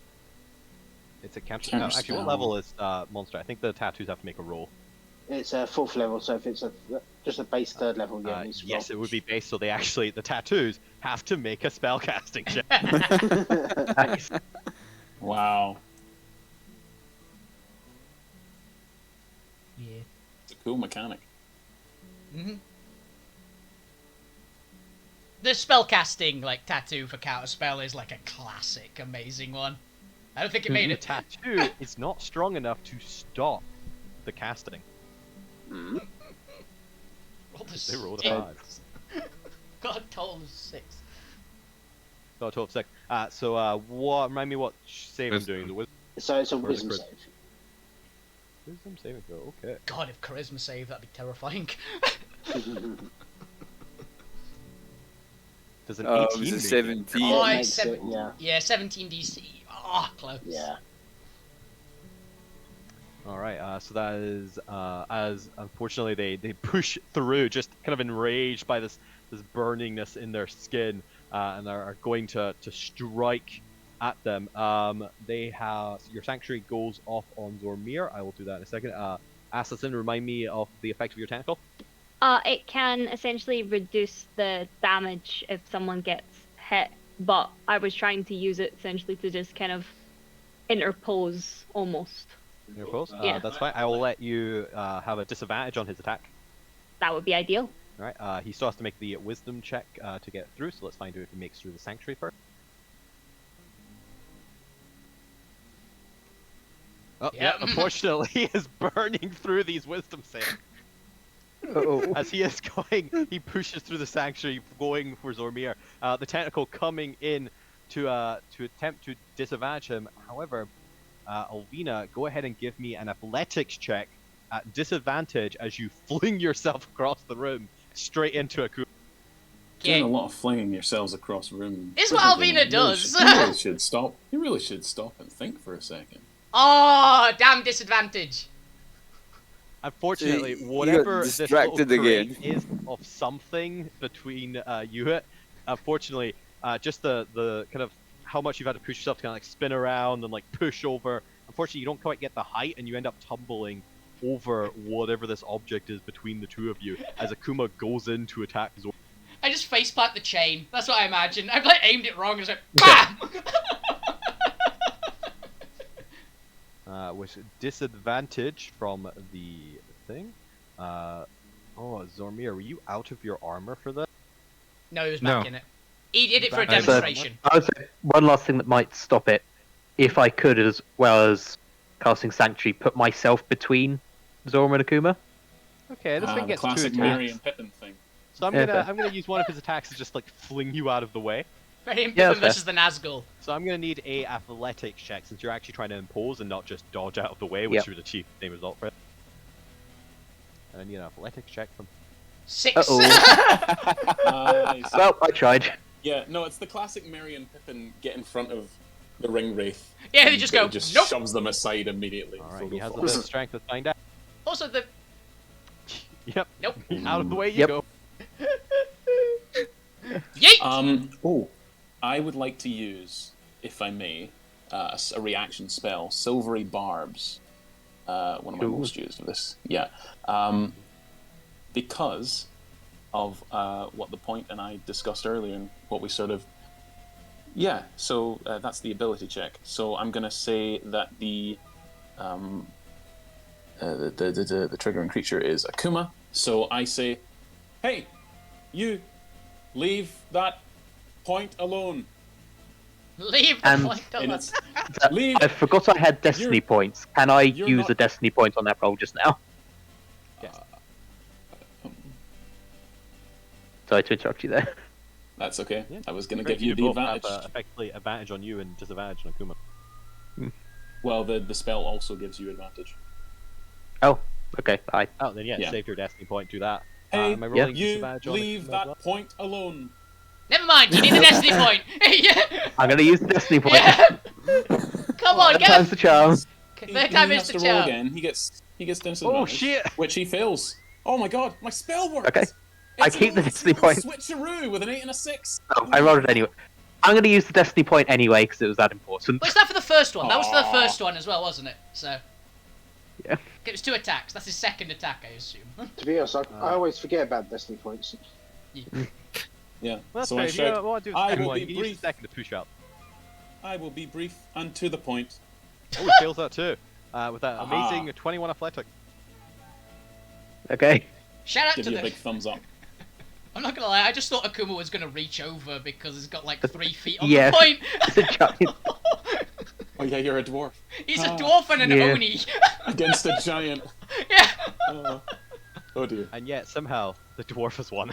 It's a counter. Counter No, actually, what spell. level is monster? I think the tattoos have to make a roll. It's a 4th level, so if it's just a base 3rd level, yeah, it needs to Yes, it would be based, so the tattoos have to make a spell casting check. Nice. Wow. Yeah. It's a cool mechanic. Mm-hmm. The spellcasting, like, tattoo for counterspell is, like, a classic, amazing one. I don't think it made The it. tattoo is not strong enough to stop the casting. Hmm. Rolled a They rolled a six. 5. Got a total of 6. So a total of 6. So what? Remind me what save I'm doing. The So it's a Or the wisdom crit. save. wisdom saving throw. Okay. God, if charisma save, that'd be terrifying. Does an It 18 was a make it? 17. Oh, it it's makes it, seven- yeah. Yeah, 17 DC. Oh, close. Yeah. All right. So that is as unfortunately they push through, just kind of enraged by this burningness in their skin, and are going to strike at them. They have your sanctuary goes off on Zormir. I will do that in a second. Assassin, remind me of the effect of your tentacle. It can essentially reduce the damage if someone gets hit, but I was trying to use it essentially to just kind of interpose almost. Your pose. Yeah. That's fine. I will let you have a disadvantage on his attack. That would be ideal. All right. He still has to make the wisdom check to get through. So let's find out if he makes through the sanctuary first. Oh, yeah. Yep. Unfortunately, he is burning through these wisdom saves. Uh-oh. As he is going, he pushes through the sanctuary, going for Zormir. The tentacle coming in to attempt to disadvantage him. However, Alvina, go ahead and give me an athletics check at disadvantage as you fling yourself across the room straight into Akuma. doing a Okay. lot of flinging yourselves across rooms. It's what Alvina does. You really should stop. You really should stop and think for a second. Oh, damn disadvantage. Unfortunately, See, you whatever got this little distracted crate again. is of something between you, unfortunately, just the kind of how much you've had to push yourself to kind of like spin around and like push over. Unfortunately, you don't quite get the height, and you end up tumbling over whatever this object is between the two of you as Akuma goes in to attack Zor. I just faceplant the chain. That's what I imagine. I've like aimed it wrong and it's like BAM! With disadvantage from the thing. Oh, Zormir, were you out of your armor for this? No, he was back No. in it. He did it for a Back in it. demonstration. I would say one last thing that might stop it, if I could, as well as casting Sanctuary, put myself between Zorma and Akuma. Okay, this thing The gets two classic attacks. Mary and Pippin thing. So I'm gonna use one of his attacks to just like fling you out of the way. Very Yeah, important that's fair. versus the Nazgul. So I'm gonna need a athletics check since you're actually trying to impose and not just dodge out of the way, which Yep. would achieve the same result for it. And I need an athletics check from. 6. Uh-oh. Nice. Well, I tried. Yeah, no, it's the classic Mary and Pippin get in front of the ring wraith. Yeah, they and just go, just nope. shoves them aside immediately. All before right, they he has a fall. bit of strength to find out. Also, the Yep. Nope. Out of the way you Yep. go. yeet. Oh, I would like to use, if I may, a reaction spell, Silvery Barbs. One of my Ooh. most used for this. Yeah. Because of what the point and I discussed earlier and what we sort of... Yeah, so that's the ability check. So I'm going to say that the triggering creature is Akuma. So I say, hey, you, leave that point alone. Leave the And- point And alone. it's, leave. I forgot I had Destiny points. Can I you're use not- a Destiny point on that roll just now? Yes. Sorry to interrupt you there. That's okay. Yeah. I was going to Great, give you the both advantage. have effectively advantage on you and disadvantage on Akuma. Well, the spell also gives you advantage. Oh, okay. Oh, then yeah, Yeah. save your destiny point, do that. Hey, am I rolling you disadvantage on leave Akuma as that well? point alone. Never mind, you need the destiny point. Yeah. I'm going to use the Destiny point. Yeah. Come on, Third get time's the charm. Third time he is has the to roll charm. again. He gets disadvantage. Oh, shit! Which he fails. Oh my god, my spell works. Okay. I It's keep the a Destiny little point. Switcheroo with an 8 and a 6. Oh, I rolled it anyway. I'm going to use the Destiny point anyway because it was that important. Was that for the first one? That was for the Aw. first one as well, wasn't it? So. Yeah. It was 2 attacks. That's his second attack, I assume. To be honest, I always forget about Destiny points. Yeah. Well, that's so fair. I If you shout, want to do the I second will one, be you can use brief. the second to push out. I will be brief and to the point. Oh, he fails that too. With that Aha. amazing 21 athletic. Okay. Shout out Give to you the. a big thumbs up. I'm not gonna lie, I just thought Akuma was gonna reach over because he's got like 3 feet on Yeah. the point. It's a giant. Oh yeah, you're a dwarf. He's a Ah. dwarf and an Yeah. Oni. Against a giant. Yeah. Oh dear. And yet, somehow, the dwarf has won.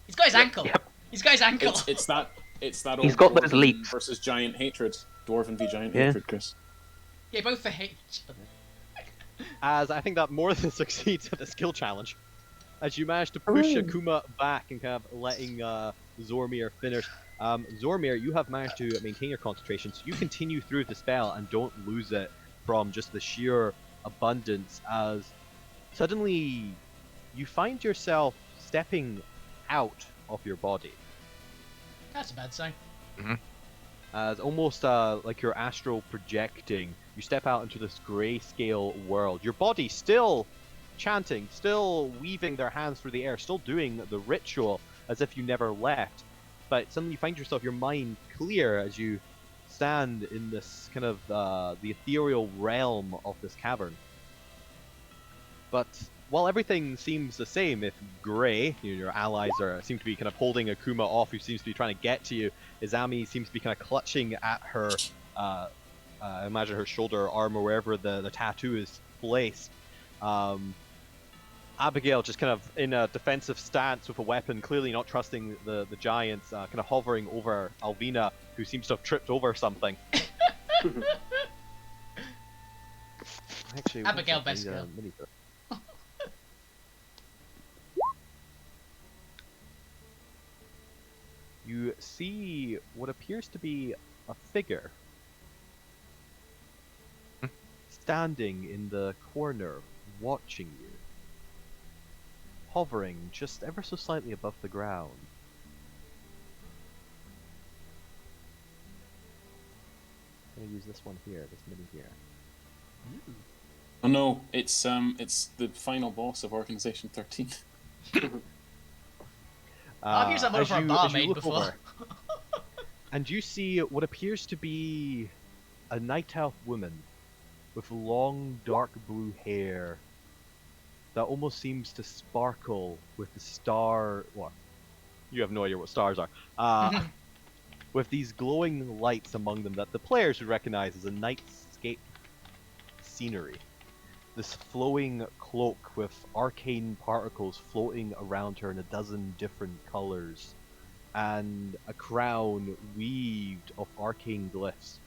He's got his ankle. Yep. He's got his ankle. It's that old He's got those dwarven leaps. versus giant hatred. Dwarven v giant Yeah. hatred, Chris. Yeah, both for hate each other. As I think that more than succeeds at the skill challenge. As you manage to push Akuma back and kind of letting Zormir finish. Zormir, you have managed to maintain your concentration, so you continue through the spell and don't lose it from just the sheer abundance as suddenly you find yourself stepping out of your body. That's a bad sign. As almost like you're astral projecting, you step out into this grayscale world. Your body still chanting, still weaving their hands through the air, still doing the ritual as if you never left. But suddenly you find yourself, your mind clear as you stand in this kind of the ethereal realm of this cavern. But while everything seems the same, if grey, your allies seem to be kind of holding Akuma off, who seems to be trying to get to you, Izami seems to be kind of clutching at her, I imagine her shoulder, arm, or wherever the tattoo is placed. Abigail just kind of in a defensive stance with a weapon, clearly not trusting the giants, kind of hovering over Alvina, who seems to have tripped over something. Actually, Abigail, I best need, girl. I need to- see what appears to be a figure standing in the corner, watching you, hovering just ever so slightly above the ground. I'm gonna use this one here, this mini here. Oh no, it's the final boss of Organization 13. I've used that one as for a you barmaid look before. over, and you see what appears to be a night elf woman with long dark blue hair that almost seems to sparkle with the star. What? You have no idea what stars are. With these glowing lights among them that the players would recognize as a nightscape scenery. This flowing cloak with arcane particles floating around her in a dozen different colors, and a crown weaved of arcane glyphs.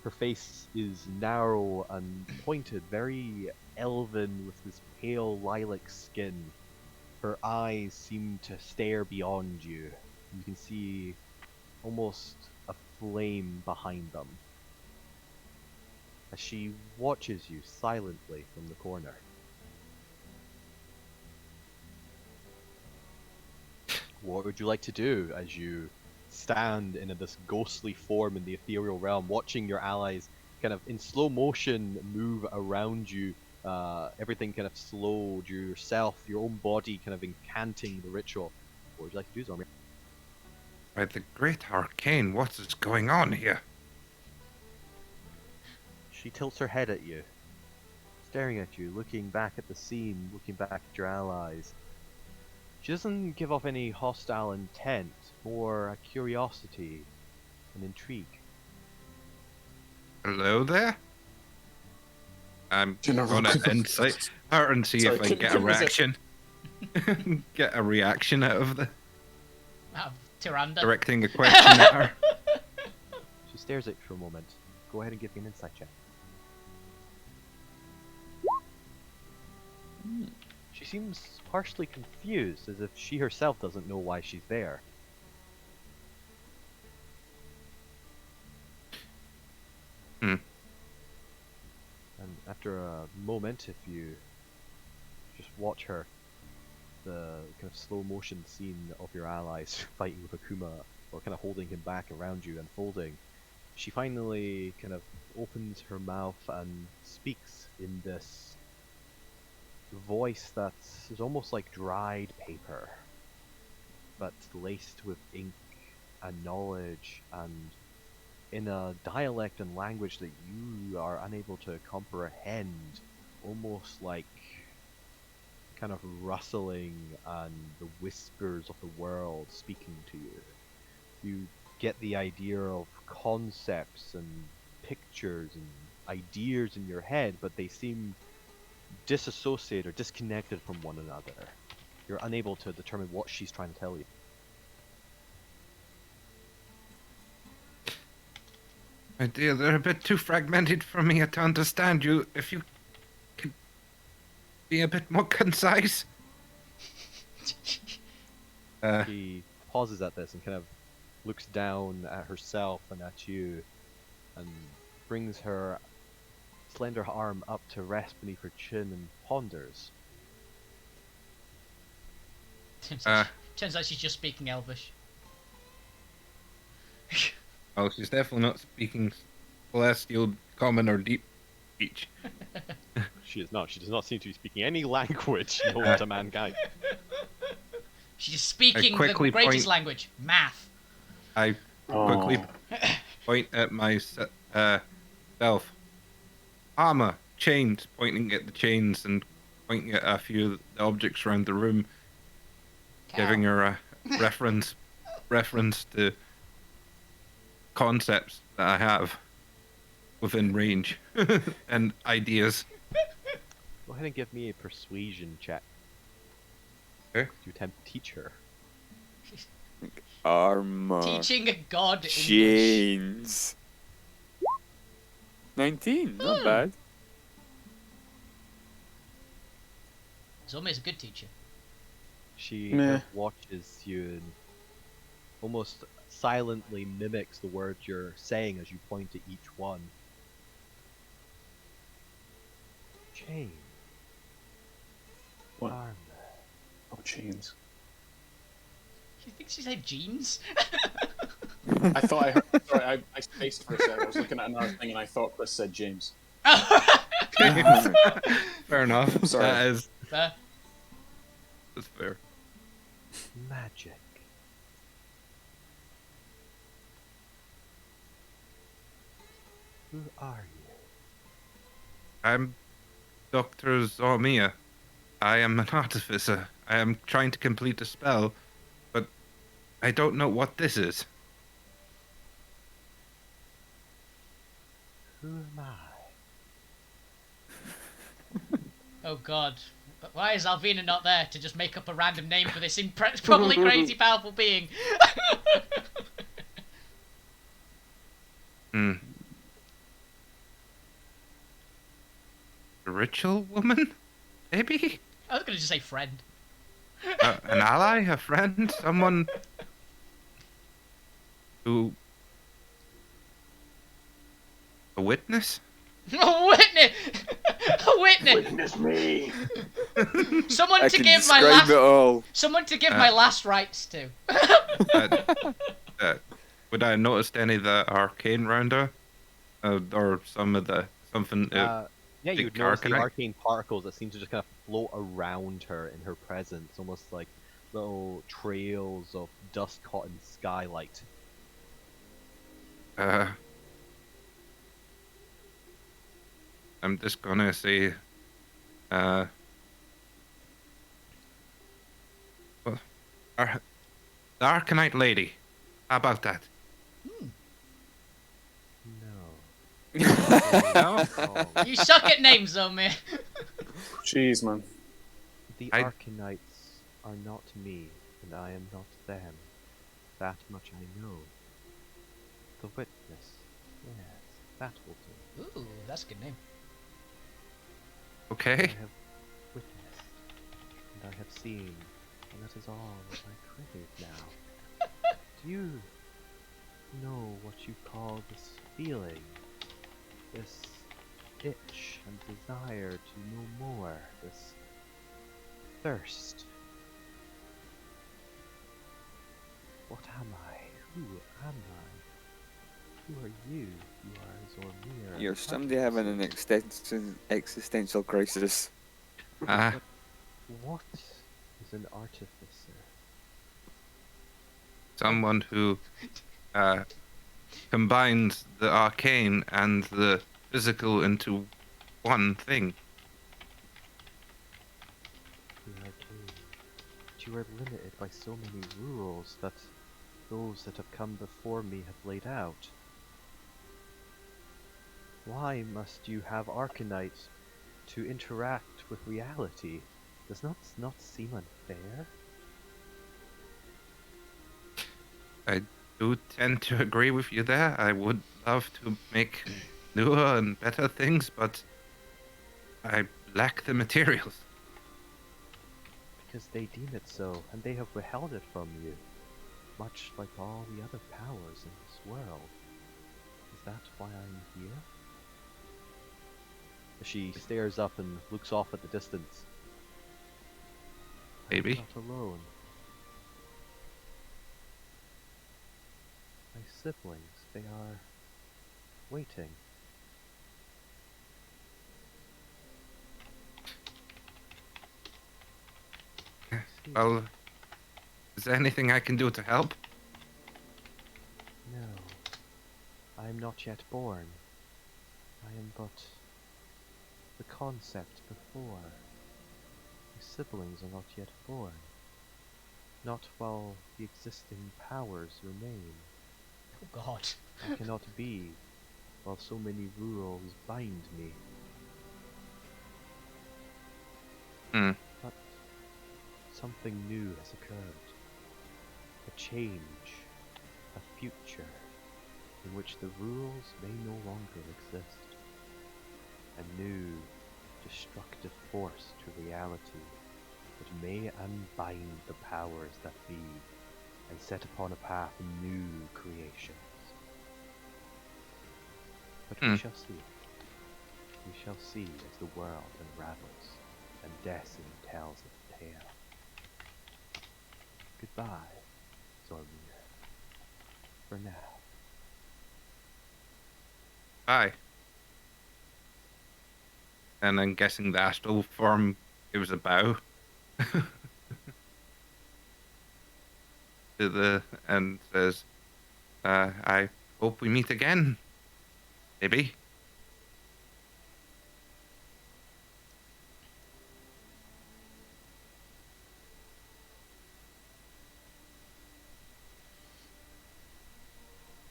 Her face is narrow and pointed, very elven with this pale lilac skin. Her eyes seem to stare beyond you. You can see almost a flame behind them as she watches you silently from the corner. What would you like to do as you stand in this ghostly form in the ethereal realm, watching your allies kind of in slow motion move around you, everything kind of slowed, yourself, your own body kind of incanting the ritual? What would you like to do, Zormir? By the great arcane, what is going on here? She tilts her head at you, staring at you, looking back at the scene, looking back at your allies. She doesn't give off any hostile intent, more a curiosity, an intrigue. Hello there? I'm General. gonna insight her and see Sorry, if I can get a couldn't resist. reaction. Get a reaction out of the Out of Tyrande. directing a question at her. She stares at you for a moment. Go ahead and give me an insight check. She seems partially confused, as if she herself doesn't know why she's there. Hmm. And after a moment, if you just watch her, the kind of slow motion scene of your allies fighting with Akuma, or kind of holding him back around you, unfolding, she finally kind of opens her mouth and speaks in this voice that is almost like dried paper, but laced with ink and knowledge, and in a dialect and language that you are unable to comprehend, almost like kind of rustling and the whispers of the world speaking to you. You get the idea of concepts and pictures and ideas in your head, but they seem disassociated or disconnected from one another. You're unable to determine what she's trying to tell you. My dear, they're a bit too fragmented for me to understand you. If you could be a bit more concise. She pauses at this and kind of looks down at herself and at you, and brings her slender arm up to rest beneath her chin and ponders. Turns out she's just speaking Elvish. Oh, she's definitely not speaking Celestial, Common, or Deep Speech. She is not. She does not seem to be speaking any language known to mankind. She's speaking the quickly greatest point- language, math. I quickly point at myself. Armor, chains, pointing at the chains and pointing at a few of the objects around the room, giving her a reference to concepts that I have within range and ideas. Go ahead and give me a persuasion check. Okay. To attempt to teach her. Armor. Teaching a god English. Chains. 19, not bad. Zomi's a good teacher. She Meh. kind of watches you and almost silently mimics the words you're saying as you point to each one. Chain. What? Armor. Oh, chains. You think she said jeans? I thought I heard. Sorry, I spaced for a second. I was looking at another thing and I thought Chris said James. Fair enough. Sorry. That's Fair. fair. Magic. Who are you? I'm Dr. Zormia. I am an artificer. I am trying to complete a spell, but I don't know what this is. Who am I? Oh god. But why is Alvina not there to just make up a random name for this probably crazy powerful being? Hmm. A ritual woman? Maybe? I was gonna just say friend. An ally? A friend? Someone who... A witness? A witness! A witness! Witness me. Someone I to can give my describe last it all. someone to give my last rites to. Would I noticed any of the arcane round her? Or some of the... something... Yeah, big you'd notice the arcanite? arcane particles that seem to just kind of float around her in her presence, almost like little trails of dust-caught in skylight. I'm just gonna say, well, the Arcanite lady. How about that? No. No? Oh, You suck at names though, man. Jeez, man. the I- Arcanites are not me, and I am not them. That much I know. The witness. Yes, that will do. Ooh, that's a good name. I Okay. have witnessed, and I have seen, and that is all that I crave now. Do you know what you call this feeling? This itch and desire to know more? This thirst? What am I? Who am I? Who are you? You are Zormir. You're somebody having an existential crisis. What is an artificer? Someone who combines the arcane and the physical into one thing. The arcane. But you are limited by so many rules that those that have come before me have laid out. Why must you have Arcanite to interact with reality? Does not seem unfair? I do tend to agree with you there. I would love to make newer and better things, but I lack the materials. Because they deem it so, and they have withheld it from you. Much like all the other powers in this world. Is that why I'm here? She stares up and looks off at the distance. Maybe. I'm not alone. My siblings, they are waiting. I see. Well, is there anything I can do to help? No, I am not yet born. I am but the concept before. My siblings are not yet born. Not while the existing powers remain. Oh god. I cannot be while so many rules bind me. Hmm. But something new has occurred. A change. A future in which the rules may no longer exist. A new, destructive force to reality that may unbind the powers that be. and set upon a path of new creations. But we shall see. We shall see as the world unravels and destiny tells its tale. Goodbye, Zormir. For now. Bye. And I'm guessing the astral form gives a bow. And says, I hope we meet again. Maybe.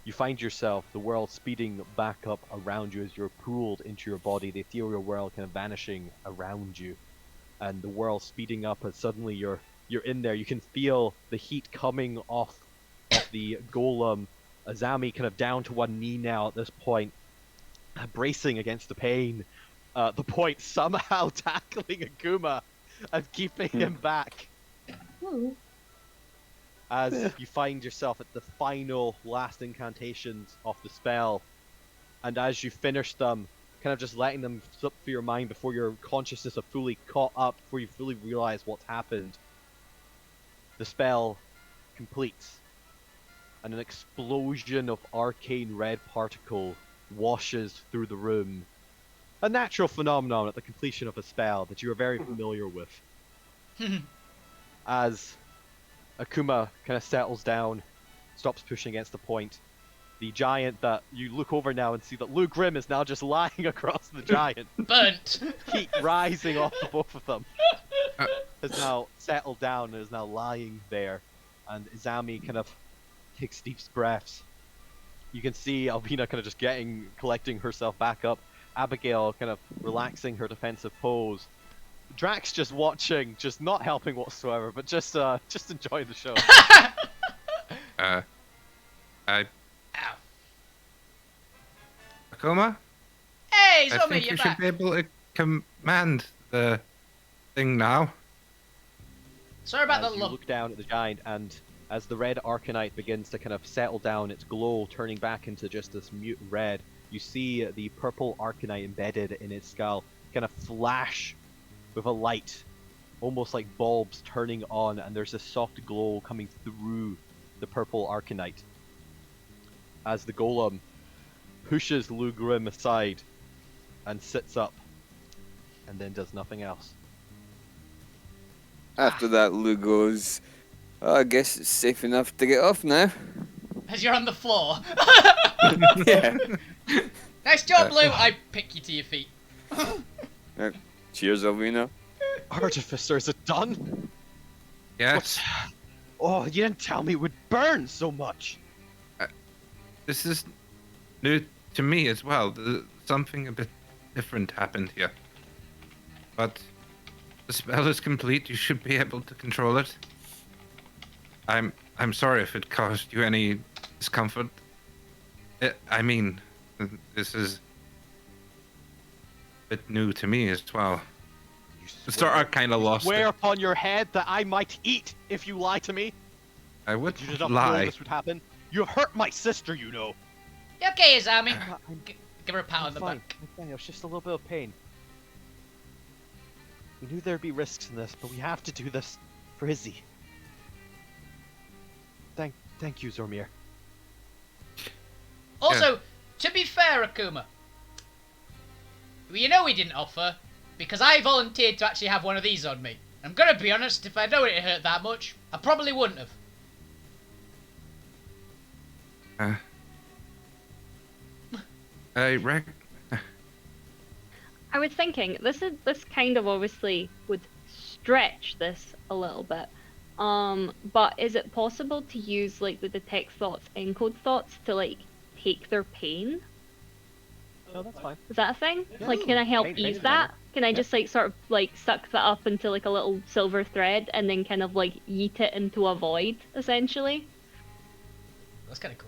You find yourself, the world speeding back up around you as you're pulled into your body, the ethereal world kind of vanishing around you, and the world speeding up as suddenly you're in there. You can feel the heat coming off of the golem. Azami kind of down to one knee now at this point, bracing against the pain. The point somehow tackling Akuma and keeping him back. As you find yourself at the final last incantations of the spell, and as you finish them, kind of just letting them slip through your mind before your consciousness have fully caught up, before you fully realize what's happened, the spell completes, and an explosion of arcane red particle washes through the room. A natural phenomenon at the completion of a spell that you are very familiar with. As Akuma kind of settles down, stops pushing against the point. The giant that you look over now and see that Lou Grimm is now just lying across the giant. Burnt! Heat rising off the both of them. Has now settled down and is now lying there. And Izami kind of takes deep breaths. You can see Alvina kind of just collecting herself back up. Abigail kind of relaxing her defensive pose. Drax just watching, just not helping whatsoever, but just enjoying the show. Ow. Akuma? Hey, I Zombie, think you're you back. should be able to command the thing now. Sorry about As the you look. look down at the giant, and as the red Arcanite begins to kind of settle down, its glow turning back into just this mute red, you see the purple Arcanite embedded in its skull kind of flash with a light, almost like bulbs turning on, and there's a soft glow coming through the purple Arcanite. As the golem pushes Lou Grimm aside and sits up, and then does nothing else. After that, Lou goes, "Oh, I guess it's safe enough to get off now." As you're on the floor. Yeah. Nice job, Lou. I pick you to your feet. Cheers, Alvina. Artificer, is it done? Yes. Oh, you didn't tell me it would burn so much. This is new to me as well. Something a bit different happened here. But the spell is complete. You should be able to control it. I'm sorry if it caused you any discomfort. I mean, this is a bit new to me as well. The start kind of lost Swear it. upon your head that I might eat if you lie to me. I would You did not know lie. this would happen. You hurt my sister, you know. You okay, Izami? I'm Give her a pat on the fine. back. I'm fine. It was just a little bit of pain. We knew there'd be risks in this, but we have to do this for Izzy. Thank you, Zormir. Also, to be fair, Akuma, you know we didn't offer, because I volunteered to actually have one of these on me. I'm gonna be honest, if I'd known it hurt that much, I probably wouldn't have. I reckon. I was thinking this kind of obviously would stretch this a little bit. But is it possible to use like the detect thoughts, encode thoughts to like take their pain? No, that's fine. Is that a thing? Yeah. Like, can I help Pain- ease pain's that? fine. Can I just like sort of like suck that up into like a little silver thread and then kind of like yeet it into a void, essentially? That's kind of cool.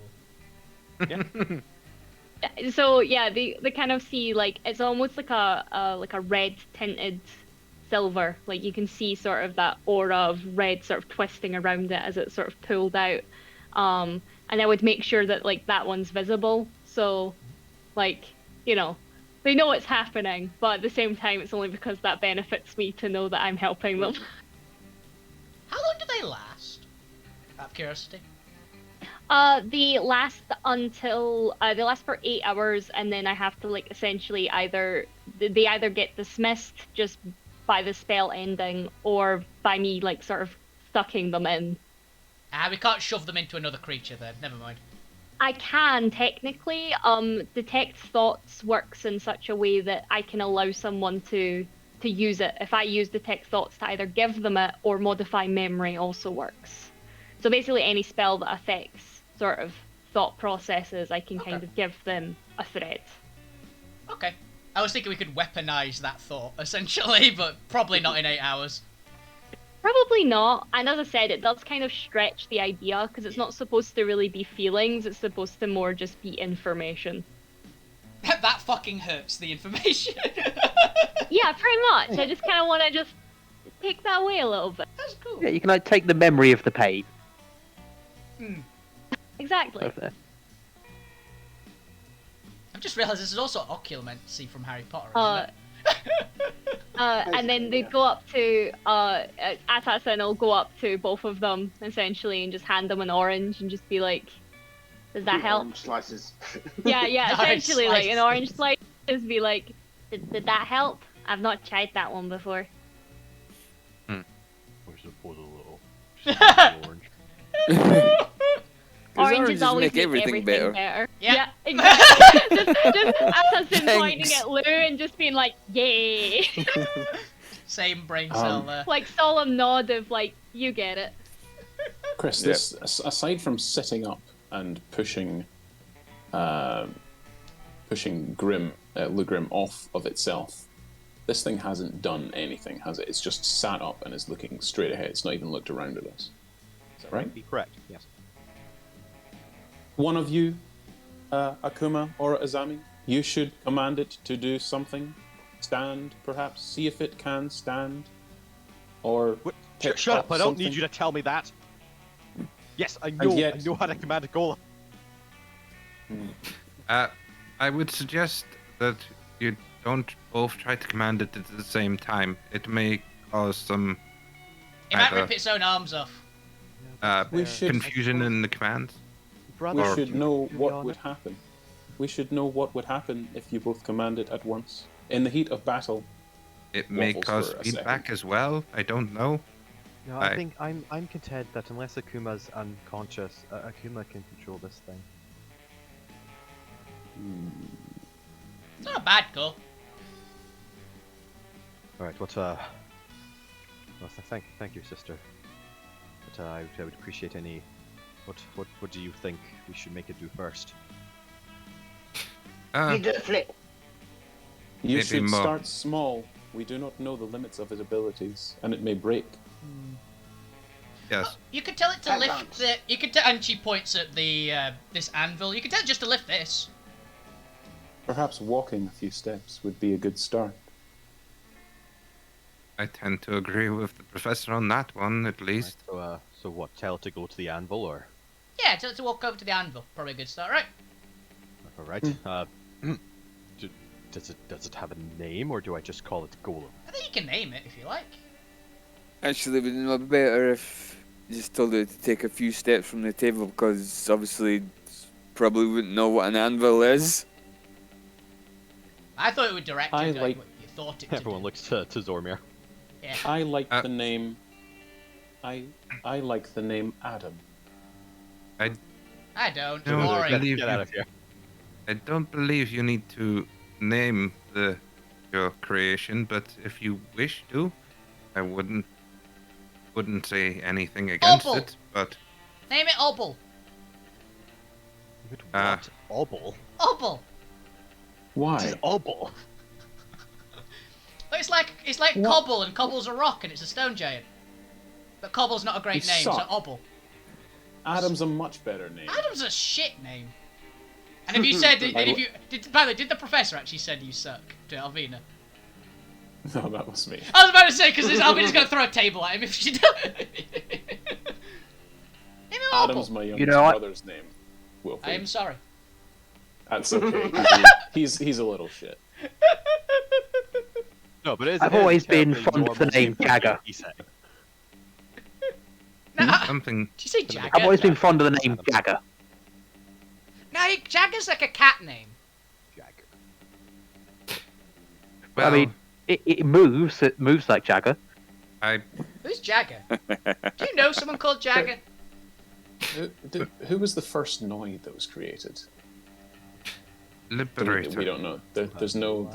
So yeah, they kind of see like it's almost like a red tinted silver. Like you can see sort of that aura of red sort of twisting around it as it's sort of pulled out. And I would make sure that like that one's visible. So, like, you know, they know it's happening, but at the same time, it's only because that benefits me to know that I'm helping them. How long do they last? Out of curiosity. They last until they last for 8 hours, and then I have to like essentially they either get dismissed just by the spell ending, or by me like sort of stucking them in. We can't shove them into another creature then. Never mind. I can technically. Detect thoughts works in such a way that I can allow someone to use it. If I use detect thoughts to either give them it or modify memory, also works. So basically, any spell that affects sort of thought processes, I can kind of give them a threat. Okay. I was thinking we could weaponize that thought essentially, but probably not in 8 hours. Probably not. And as I said, it does kind of stretch the idea because it's not supposed to really be feelings. It's supposed to more just be information. That fucking hurts the information. Yeah, pretty much. I just kind of want to just take that away a little bit. That's cool. Yeah, you can like take the memory of the pain. Exactly. Over there. I've just realised this is also occlumency from Harry Potter, isn't it? And then they go up to Assassin will go up to both of them essentially and just hand them an orange and just be like, "Does that help?" Orange slices. Yeah, Orange essentially like an slice. orange slice. Just be like, "Did that help? I've not tried that one before." Or suppose a little orange. Oranges oranges always make everything better. Yeah. Exactly. just Assassin pointing Thanks. at Lou and just being like, "Yay!" Same brain cell there. Like solemn nod of like, "You get it." Chris, this aside from sitting up and pushing Grim, Lugrim off of itself, this thing hasn't done anything, has it? It's just sat up and is looking straight ahead. It's not even looked around at us. Is that right? Be correct. Yes. One of you, Akuma or Azami, you should command it to do something. Stand, perhaps. See if it can stand. Or pick Shut up! I don't something. need you to tell me that. Yes, I yet- know how to command a golem. I would suggest that you don't both try to command it at the same time. It may cause some It might either, rip its own arms off. We should- confusion in the commands. We Or- should know to be what would honest. happen. We should know what would happen if you both command it at once. In the heat of battle. It may Waffles cause for a feedback second. as well. I don't know. No, Aye. I think I'm content that unless Akuma's unconscious, Akuma can control this thing. It's not a bad call. All right. Well, thank you, sister. But I would appreciate any. What do you think we should make it do first? You do a flip. You Maybe should more. start small. We do not know the limits of its abilities, and it may break. Yes. You could tell it to That lift counts. the. You could tell, and she points at the this anvil. You could tell it just to lift this. Perhaps walking a few steps would be a good start. I tend to agree with the professor on that one, at least. Right, so what? Tell it to go to the anvil, or Yeah, tell it to walk over to the anvil. Probably a good start, right? all right? Does it have a name, or do I just call it Golem? I think you can name it if you like. Actually, it would not be better if you just told it to take a few steps from the table, because obviously probably wouldn't know what an anvil is. I thought it would direct I you going like- what you thought it to Everyone do. looks to Zormir. Yeah. I like Uh, the name. I like the name Adam. I don't. No, Boring. believe Get you. out of here. I don't believe you need to name your creation, but if you wish to, I wouldn't say anything against Opal. it. But Name it Opal. Good Ah. what? Obble? Opal. Why? Obble? But it's like What? Cobble, and Cobble's a rock, and it's a stone giant. But Cobble's not a great You name, suck. so Opal. Adam's a much better name. Adam's a shit name. And if you said, by the way, did the professor actually said you suck to Alvina? No, that was me. I was about to say, because Albina's going to throw a table at him if she does. Adam's my youngest brother's name. Wilfred. I am sorry. That's okay. He's a little shit. No, but I've always been fond of the name Jagger. Something. Did you say Jagger? I've always been fond of the name Jagger. No, Jagger's like a cat name. Jagger. Well, I mean, it moves. It moves like Jagger. Who's Jagger? Do you know someone called Jagger? Who was the first Noid that was created? Liberator. We don't know. There's no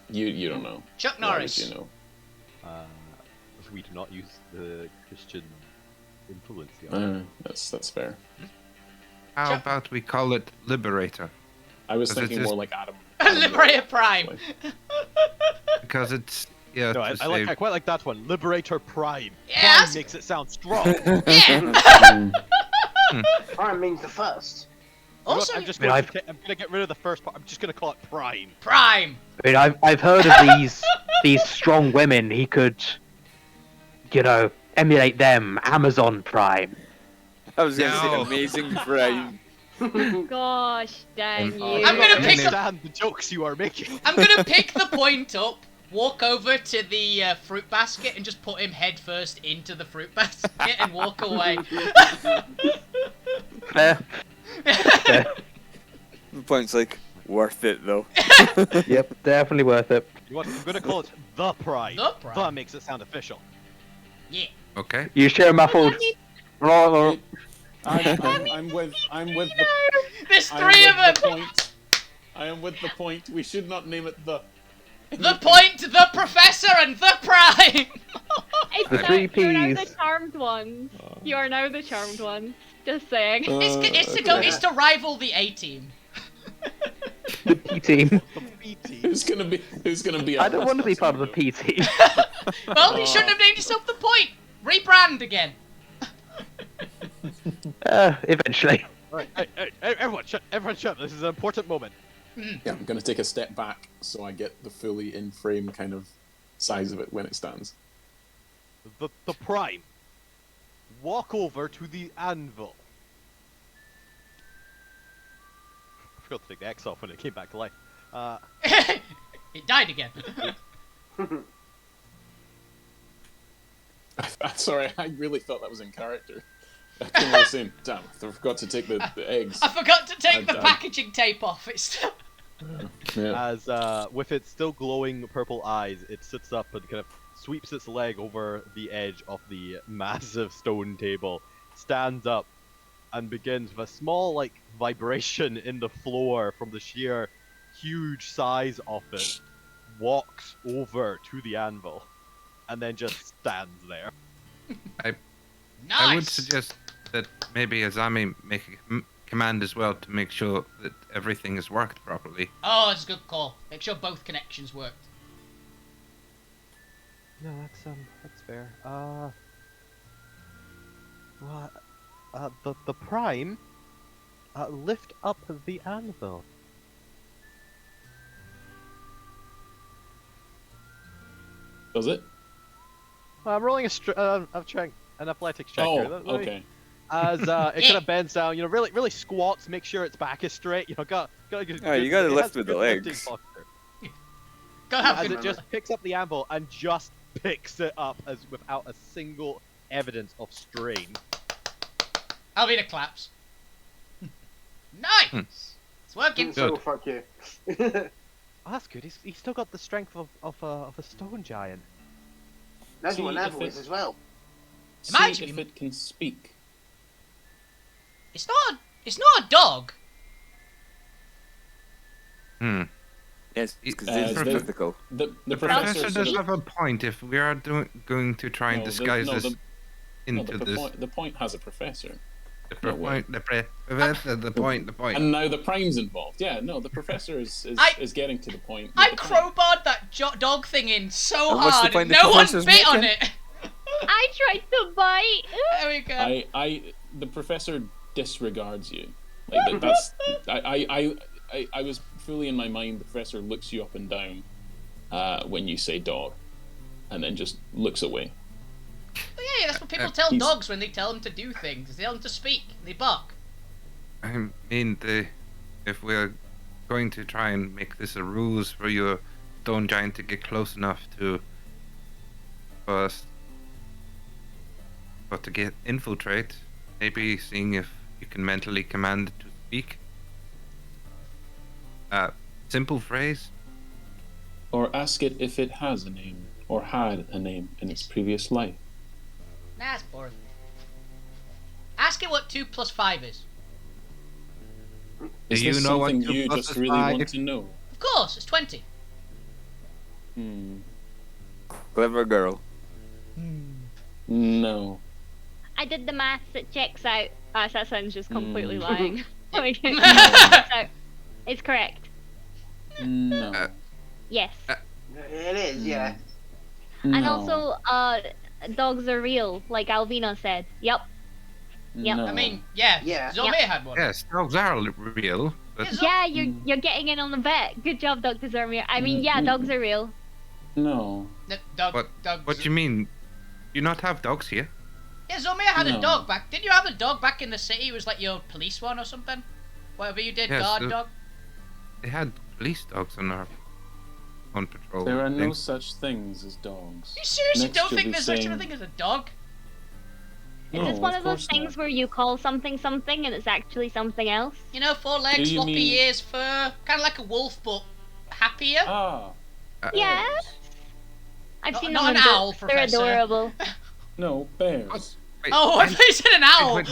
you don't know. Chuck Why would Norris. you know? We do not use the Christian influence here. That's fair. How about we call it Liberator? I was Because thinking it's more like Adam. Liberator Prime. Because it's yeah. No, to I say- quite like that one. Liberator Prime. Yeah, Prime that's- makes it sound strong. Yeah. Prime means the first. You know what? Also, I'm just I mean, going to get rid of the first part. I'm just going to call it Prime. Prime. I mean, I've heard of these strong women. He could, emulate them. Amazon Prime. I was gonna say No. amazing Prime. Gosh, dang you. I'm gonna pick up. understand the jokes you are making. I'm gonna pick the point up, walk over to the fruit basket, and just put him head first into the fruit basket and walk away. Fair. Fair. The point's like worth it though. Yep, definitely worth it. You know what? I'm going to call it the Prime. The Prime. The makes it sound official. Yeah. Okay. You share muffled. I'm with the There's I'm three of with them. the point. I am with the point. We should not name it the. The point, the professor, and the prime. The three You're now the Ps. charmed ones. You are now the charmed ones. Just saying. It's to rival the A team. The P team. Who's gonna be? I don't want to be part of the P team. Well, you shouldn't have named yourself the point. Rebrand again. Eventually. Right. Hey, everyone, shut up. This is an important moment. Yeah, I'm gonna take a step back so I get the fully in frame kind of size of it when it stands. The Prime. Walk over to the anvil. I forgot to take the X off when it came back to life. It died again. Sorry, I really thought that was in character. I came out saying, damn, I forgot to take the eggs. I forgot to take the I- packaging tape off. It's still. Yeah. As with its still glowing purple eyes, it sits up and kind of sweeps its leg over the edge of the massive stone table, stands up, and begins with a small vibration in the floor from the sheer huge size of it, walks over to the anvil, and then just stands there. Nice. I would suggest that maybe Azami make a command as well to make sure that everything has worked properly. Oh, that's a good call. Make sure both connections worked. No, that's fair. The Prime, lift up the anvil. Does it? I'm rolling an athletics check here. Oh, okay. As it kind of bends down, really squats, make sure its back is straight. Oh, you gotta lift with the legs. Go have As good. it just picks up the anvil and just picks it up as without a single evidence of strain. Alvina claps. Nice. It's working. So fuck you. Oh, that's good. He's still got the strength of a stone giant. That's See, what if Neville is it- as well. Mind See you- if it can speak. It's not a dog. Yes, because Uh, it's the- mythical. The The professor professor sort does of- have a point. If we are going to try and No, disguise this no, into this, the point has a professor. the no way. point, the point. And now the prime's involved. Yeah, no, the professor is I- getting to the point. with I the prime. crowbarred that dog thing in so And what's the hard, point the no one professor's bit on making? it. I tried to bite. There we go. The professor disregards you. Like that's I was fully in my mind. The professor looks you up and down, when you say dog, and then just looks away. Oh, yeah, that's what people tell he's- dogs when they tell them to do things. They tell them to speak. They bark. I mean, if we're going to try and make this a ruse for your stone giant to get close enough to us, but to get infiltrate, maybe seeing if you can mentally command it to speak. Simple phrase. Or ask it if it has a name, or had a name in its previous life. Nah, it's boring. Ask it what 2 + 5 is. Is Do you this know what something 2 you plus just is really 5? want to know? Of course, it's 20. Clever girl. No. I did the maths, it checks out. Assassin's just completely lying. Like, so, it's correct. No. Yes. It is, yeah. And No. also, dogs are real, like Alvina said. Yep. Yep. No. I mean, yeah, Yeah. Zomir had one. Yes, dogs are real, but Yeah, you're getting in on the bet. Good job, Dr. Zermir. I mean, yeah, dogs are real. No. what do you mean? You not have dogs here? Yeah, Zomir had a No. dog back. Didn't you have a dog back in the city? It was like your police one or something? Whatever you did, Yes, guard the- dog. They had police dogs on patrol. There are I no think. such things as dogs. You seriously Next don't you'll think be there's such a saying- thing as a dog? Is No, this one of those course things not. where you call something something and it's actually something else? You know, 4 legs, Do you floppy mean- ears, fur. Kind of like a wolf, but happier. Ah. Yeah. bears. I've Not- seen not them an in owl, books. They're Professor. adorable. No, bears. Wait, Oh, I thought you said an owl! wait.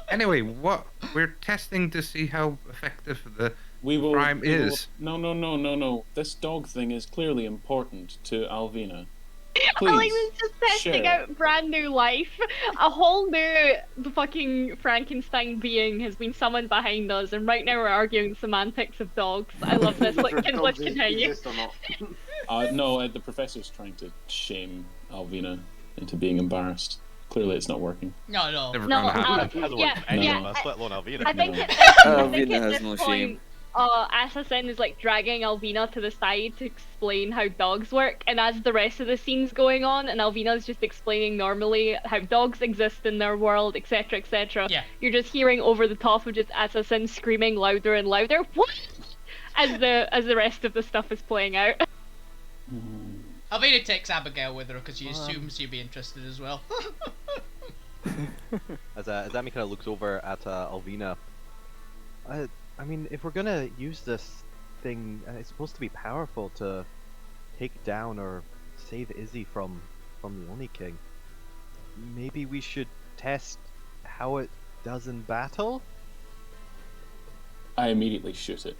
Anyway, what we're testing to see how effective the We will. Prime we will- is. No. This dog thing is clearly important to Alvina. Alex Please. is just testing share. out brand new life. A whole new fucking Frankenstein being has been summoned behind us, and right now we're arguing the semantics of dogs. I love this. Whether Let's dogs continue. exist or not. No, the professor's trying to shame Alvina into being embarrassed. Clearly, it's not working. No, no. never No, gonna happen. Hasn't yeah, worked for any yeah, of us, let alone Alvina. I think No. at I think Alvina at has this no point, shame. Assassin is like dragging Alvina to the side to explain how dogs work, and as the rest of the scene's going on, and Alvina's just explaining normally how dogs exist in their world, etc., etc. Yeah. You're just hearing over the top of just Assassin screaming louder and louder, "What?" as the rest of the stuff is playing out. Alvina takes Abigail with her because she assumes she'll be interested as well. As Amy kind of looks over at Alvina, I mean, if we're gonna use this thing, it's supposed to be powerful to take down or save Izzy from the Oni King. Maybe we should test how it does in battle. I immediately shoot it.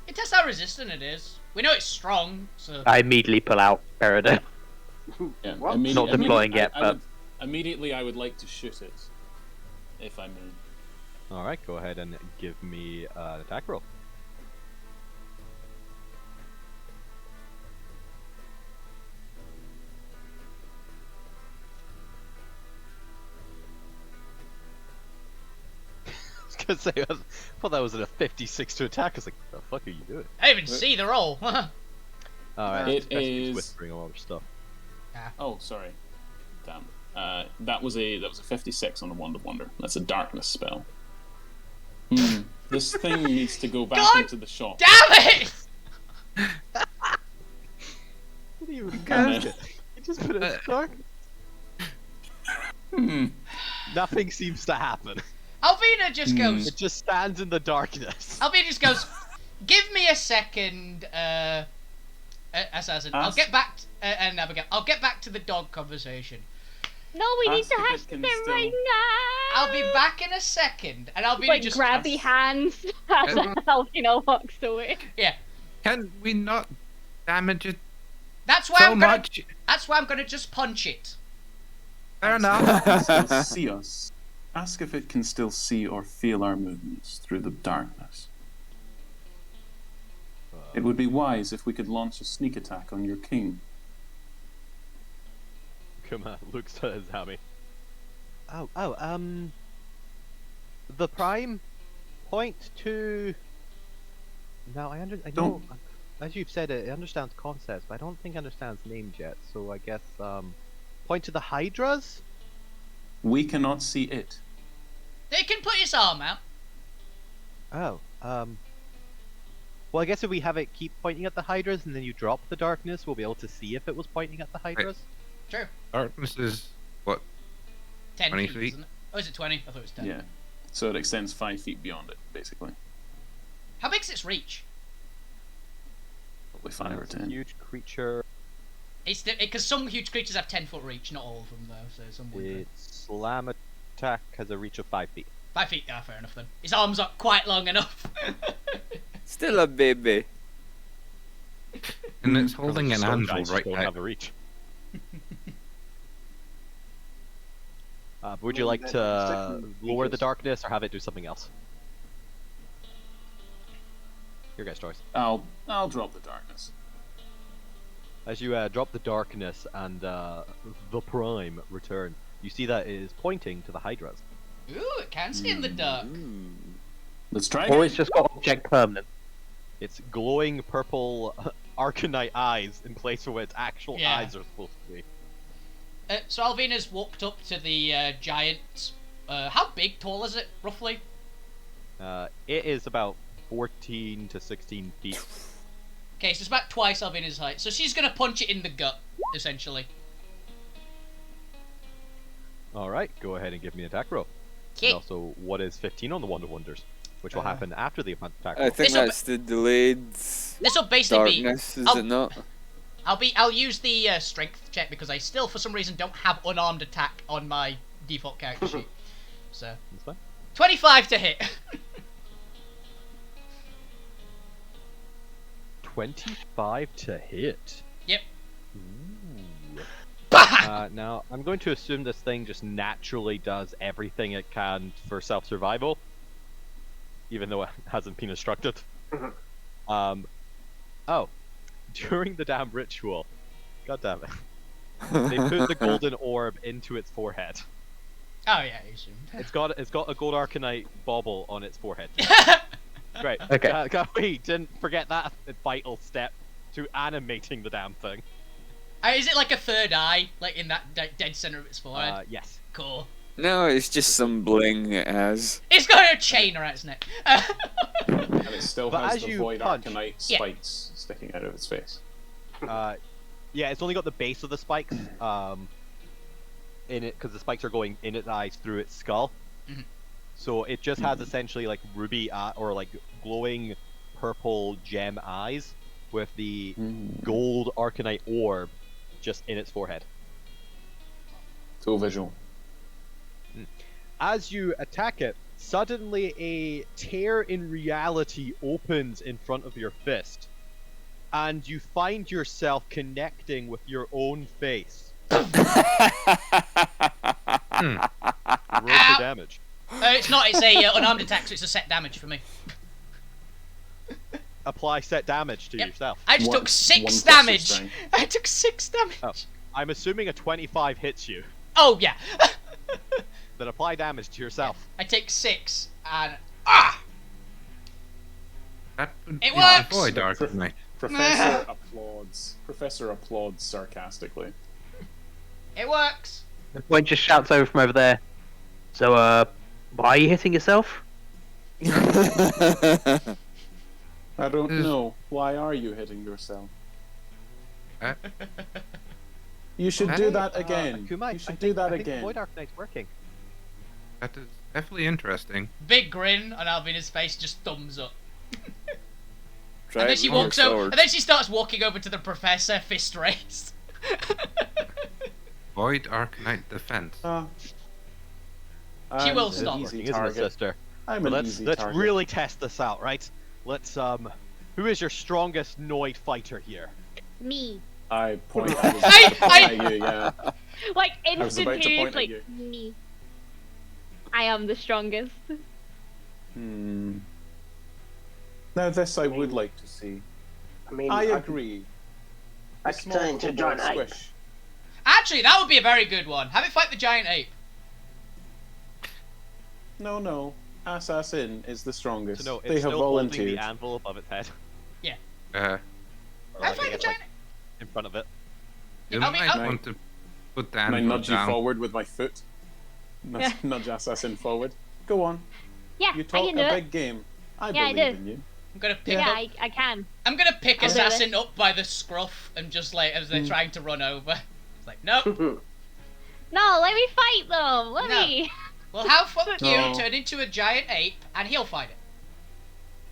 It tests how resistant it is. We know it's strong, so. I immediately pull out Peridot. Yeah, What? Not deploying yet, but- immediately I would like to shoot it, if I may. All right, go ahead and give me an attack roll. I was gonna say, I thought that was a 56 to attack. I was like, what the fuck are you doing? I didn't even see the roll. Alright, It Espe's is- whispering all other stuff. Oh, sorry. Damn. That was a 56 on a Wand of Wonder. That's a darkness spell. This thing needs to go back God into the shop. Damn it! What do you And then- You just put it dark. Nothing seems to happen. Alvina just goes. It just stands in the darkness. Alvina just goes. Give me a second, Assassin. I'll Ask- get back. And Abigail. I'll get back to the dog conversation. No, we need Ask to if it hash can it still- right now. I'll be back in a second. And Alvina Like just. grabby hands as Alvina walks away. Yeah. Can we not damage it That's why so I'm gonna. much? That's why I'm gonna just punch it. Fair Ask enough. if it can still see us. Ask if it can still see or feel our movements through the darkness. It would be wise if we could launch a sneak attack on your king. Kuma looks at Zami. The prime point to. No, I know. as you've said, it understands concepts, but I don't think it understands names yet. So I guess point to the hydras. We cannot see it. They can put his arm out. Oh, well, I guess if we have it keep pointing at the hydras and then you drop the darkness, we'll be able to see if it was pointing at the hydras. True. Darkness is what? 10 20 feet, feet? isn't it? Oh, is it 20? I thought it was 10. Yeah. So it extends 5 feet beyond it, basically. How big's its reach? Probably 5 or It's a 10. huge creature. It's because some huge creatures have 10-foot reach, not all of them though. So some would. Its slam attack has a reach of 5 feet. 5 feet. Ah, fair enough then. His arms are quite long enough. Still a baby. And it's holding an Stone anvil giants right don't now. have a reach. Would you like to lower the darkness or have it do something else? Your guys' choice. I'll drop the darkness. As you drop the darkness and the prime return, you see that it is pointing to the hydras. Ooh, it can see in the dark. Let's try Or it. it's just got object permanent. It's glowing purple arcanite eyes in place of where its actual Yeah. eyes are supposed to be. So Alvina's walked up to the giant. How big, tall is it, roughly? It is about 14 to 16 feet. Okay, so it's about twice Alvina's height. So she's gonna punch it in the gut, essentially. Alright, go ahead and give me an attack roll. Okay. And also, what is 15 on the Wonder Wonders? Which will happen after the attack I roll. think This'll that's the delayed This will basically darkness, is I'll- it not? I'll use the strength check because I still, for some reason, don't have unarmed attack on my default character sheet. So That's fine. 25 to hit. 25 to hit. Yep. Ooh. Bah! Now, I'm going to assume this thing just naturally does everything it can for self-survival, even though it hasn't been instructed. Oh, during the damn ritual, god damn it, they put the golden orb into its forehead. Oh yeah, you assumed. It's got a gold arcanite bauble on its forehead. Great. Okay. We didn't forget that vital step to animating the damn thing. Is it like a third eye, like in that dead center of its forehead? Yes. Cool. No, it's just some bling it has. It's got a chain around its neck. And it still But has as the you void punch- arcanite Yeah. spikes sticking out of its face. Yeah, it's only got the base of the spikes in it because the spikes are going in its eyes through its skull. Mhm. So it just has essentially like ruby or like glowing purple gem eyes with the gold arcanite orb just in its forehead. So visual. As you attack it, suddenly a tear in reality opens in front of your fist, and you find yourself connecting with your own face. Roll for damage. It's not. It's a unarmed attack, so it's a set damage for me. Apply set damage to Yep. yourself. I just One- took 6 one plus damage. your strength. I took 6 damage. Oh. I'm assuming a 25 hits you. Oh yeah. Then apply damage to yourself. I take 6 and That would It be works! the void arcanite. Professor applauds sarcastically. it works. The point just shouts over from over there. So, why are you hitting yourself? I don't Is- know. Why are you hitting yourself? Uh, You should Huh? do that again. Kumai, You should I do think, that I think again. Void Arcanite's working. that is definitely interesting. Big grin on Alvina's face, just thumbs up. Try And then it she with your walks over, sword. and then she starts walking over to the professor, fist raised. Void arcanite defense. She will I'm stop an Working, easy isn't it, target. sister? I'm But an let's easy let's target. really test this out, right? Let's who is your strongest Noid fighter here? Me. I point. I was about to point at you. Yeah. Like was about to point at instantaneous, like you. me. I am the strongest. Hmm. Now this I would like to see. I mean, I agree. I A could small turn into a kobold giant ape. squish. Actually, that would be a very good one. Have it fight the giant ape. No. Assassin is the strongest. So no, it's they have still holding volunteered. the anvil above its head. Uh, I think fight the it's, like, giant. in front of it. You I'll might be- want to put Can I Dan nudge you down. forward with my foot? Nudge Assassin forward. Go on. Yeah, You I talk can a do big it. game. I Yeah, I believe do. in you. I'm gonna pick Yeah, up. I can. I'm gonna pick I'll do it. Assassin up by the scruff and just like as they're trying to run over. It's like, no. No, let me fight them. Let No. me. Well, how fuck you No. turn into a giant ape and he'll fight it.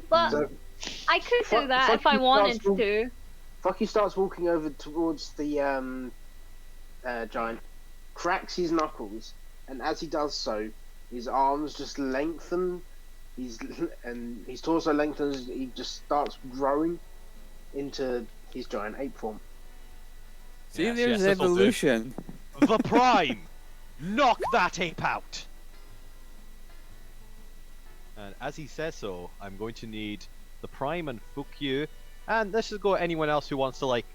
But So, I could do Fuck- that fuck if I you, wanted Charles. to. Fucky starts walking over towards the giant, cracks his knuckles, and as he does so, his arms just lengthen. And his torso lengthens. He just starts growing into his giant ape form. See, Yes, there's yes, this'll do. evolution. The Prime! Knock that ape out! And as he says so, I'm going to need the Prime and Fukyu, and let's just go anyone else who wants to, like,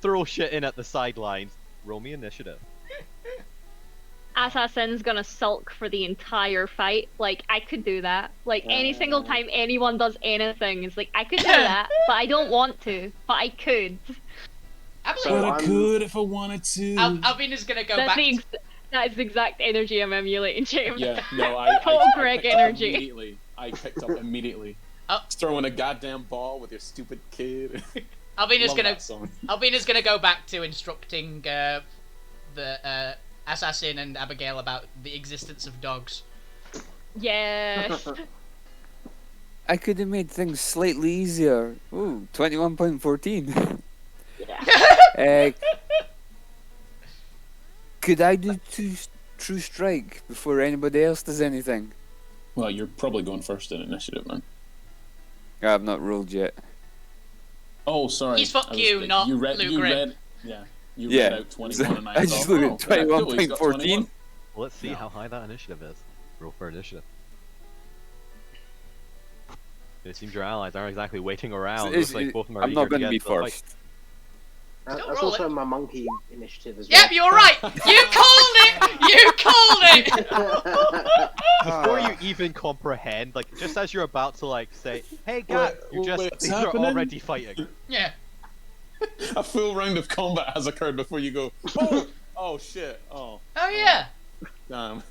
throw shit in at the sidelines. Roll me initiative. Assassin's gonna sulk for the entire fight. Like, I could do that. Like, any single time anyone does anything, it's like, I could do that, but I don't want to. But I could. I believe So I'm- could if I wanted to. Alvina's gonna go That's back. that is the exact energy I'm emulating, James. Yeah, no, I Total I Greg picked up energy. Immediately. I picked up immediately. Oh. Throwing a goddamn ball with your stupid kid. Alvina's Love gonna that song. Alvina's gonna go back to instructing the assassin and Abigail about the existence of dogs. Yes. I could have made things slightly easier. Ooh, 21.14. Yeah. Could I do True Strike before anybody else does anything? Well, you're probably going first in initiative, man. I've not rolled yet. Oh, sorry. He's fuck I was you, thinking- not you read, Lou you Grim. read, yeah. You Yeah. read out 21 and I I just thought, looked at oh, yeah, cool, he's got 21.14. 21. Well, let's see No. how high that initiative is. Roll for initiative. It seems your allies aren't exactly waiting around. It looks like both of them are I'm not eager going to get be into the fight. first. Still That's roll also it. my monkey initiative as well. Yep, you're right. You called it. You called it. Before you even comprehend, like just as you're about to like say, "Hey, Gat," you just what's these are happening? already fighting. Yeah. A full round of combat has occurred before you go, oh, oh shit, oh, Oh yeah. damn.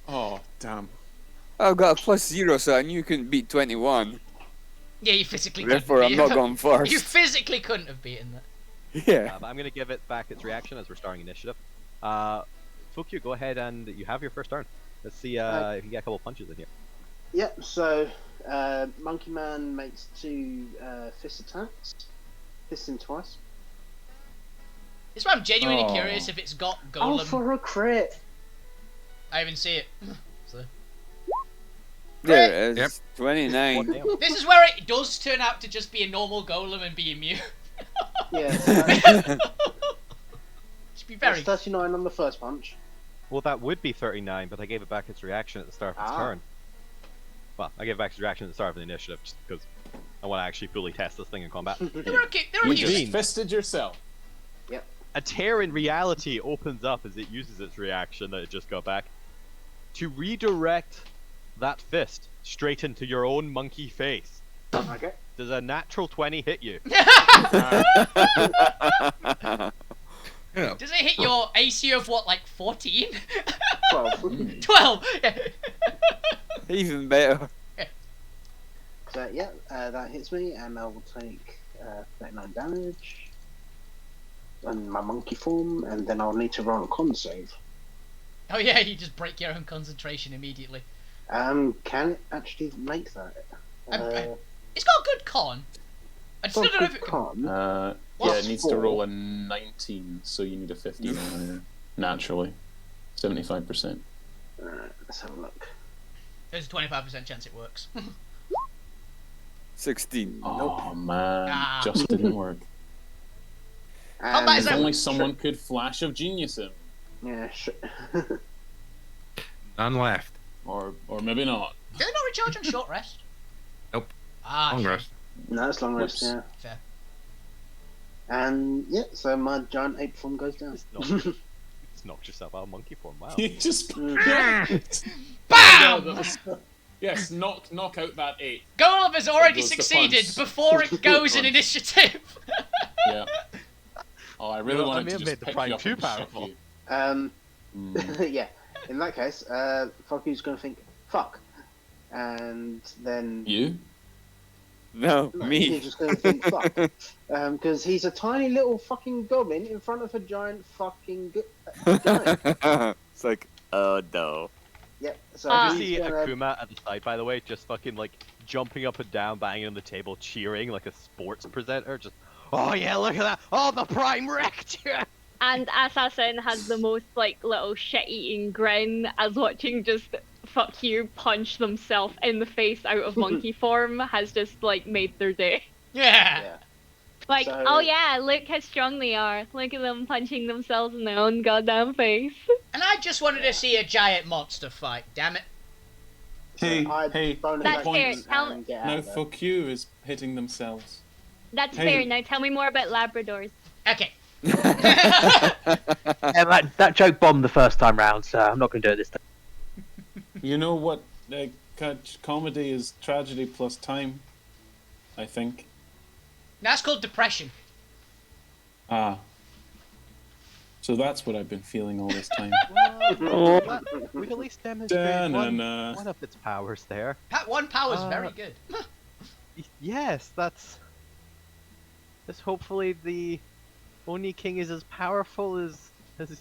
Oh, damn. I've got a +0, so I knew you couldn't beat 21. Yeah, you physically couldn't Therefore, I'm beat not it. going You first. physically couldn't have beaten that. Yeah. But I'm gonna give it back its reaction as we're starting initiative. Fukyu, go ahead and you have your first turn. Let's see if you get a couple punches in here. Yep, so Monkey Man makes 2 fist attacks. Fist him twice. It's why I'm genuinely Oh. curious if it's got Oh, golem. for a crit! I even see it. So. There it is. Yep. 29. Damn. This is where it does turn out to just be a normal golem and be immune. Yeah, Should be that's very. 39 on the first punch. Well, that would be 39, but I gave it back its reaction at the start of its Ah. turn. Well, I gave it back its reaction at the start of the initiative just because I want to actually fully test this thing in combat. They were okay. They were You Which used. means- just fisted yourself. A tear in reality opens up as it uses its reaction that it just got back to redirect that fist straight into your own monkey face. Okay. Does a natural 20 hit you? Yeah. Does it hit your AC of what, like 14? 12. 12. Even better. So, yeah, that hits me, and I will take 39 damage. And my monkey form, and then I'll need to roll a con save. Oh yeah, you just break your own concentration immediately. Can it actually make that? It's got a good con. I just Got don't know a if good it can. con. Yeah, What's it needs to 4? roll a 19, so you need a 15 or higher. Naturally. 75%. Alright, let's have a look. There's a 25% chance it works. 16. Oh man, Ah. just didn't work. And, that is If a- only someone could flash of genius him. Yeah, None left. Or maybe not. Do they not recharge on short rest? Nope. Ah, Long shit. rest. No, it's long rest, Whoops. yeah. Fair. And, yeah, so my giant ape form goes down. Just knocked yourself out of monkey form. Wow. You just BAM! Yes, knock out that 8. Golem has already Goes the succeeded punch. before it goes in initiative. Yeah. Oh, I really You know, I wanted may to have just made the pick Prime you up too and shove powerful. you. Yeah. In that case, Foggy's going to think, fuck. And then... You? No, No, me. he's just going to think, fuck. Because he's a tiny little fucking goblin in front of a giant fucking giant. It's like, oh no. Yep. So Ah. You he's see gonna... Akuma at the side, by the way, just fucking like jumping up and down, banging on the table, cheering like a sports presenter. Just, oh yeah, look at that! Oh, the Prime wrecked you! And Assassin has the most like little shit-eating grin as watching just fuck you punch themselves in the face out of monkey form has just like made their day. Yeah. Yeah. Like, So- oh yeah, look how strong they are. Look at them punching themselves in their own goddamn face. And I just wanted to see a giant monster fight. Damn it. Hey, I hey, bonus That's action fair. Tell- and get out No, of there. fuck you is hitting themselves. That's Hey. fair. Now tell me more about Labradors. Okay. Yeah, that joke bombed the first time round, so I'm not going to do it this time. You know what? Comedy is tragedy plus time, I think. That's called depression. Ah. So that's what I've been feeling all this time. Well, we've at least demonstrated Da-na-na. one of its powers there. That one power's very good. Yes, that's hopefully the Oni King is as powerful as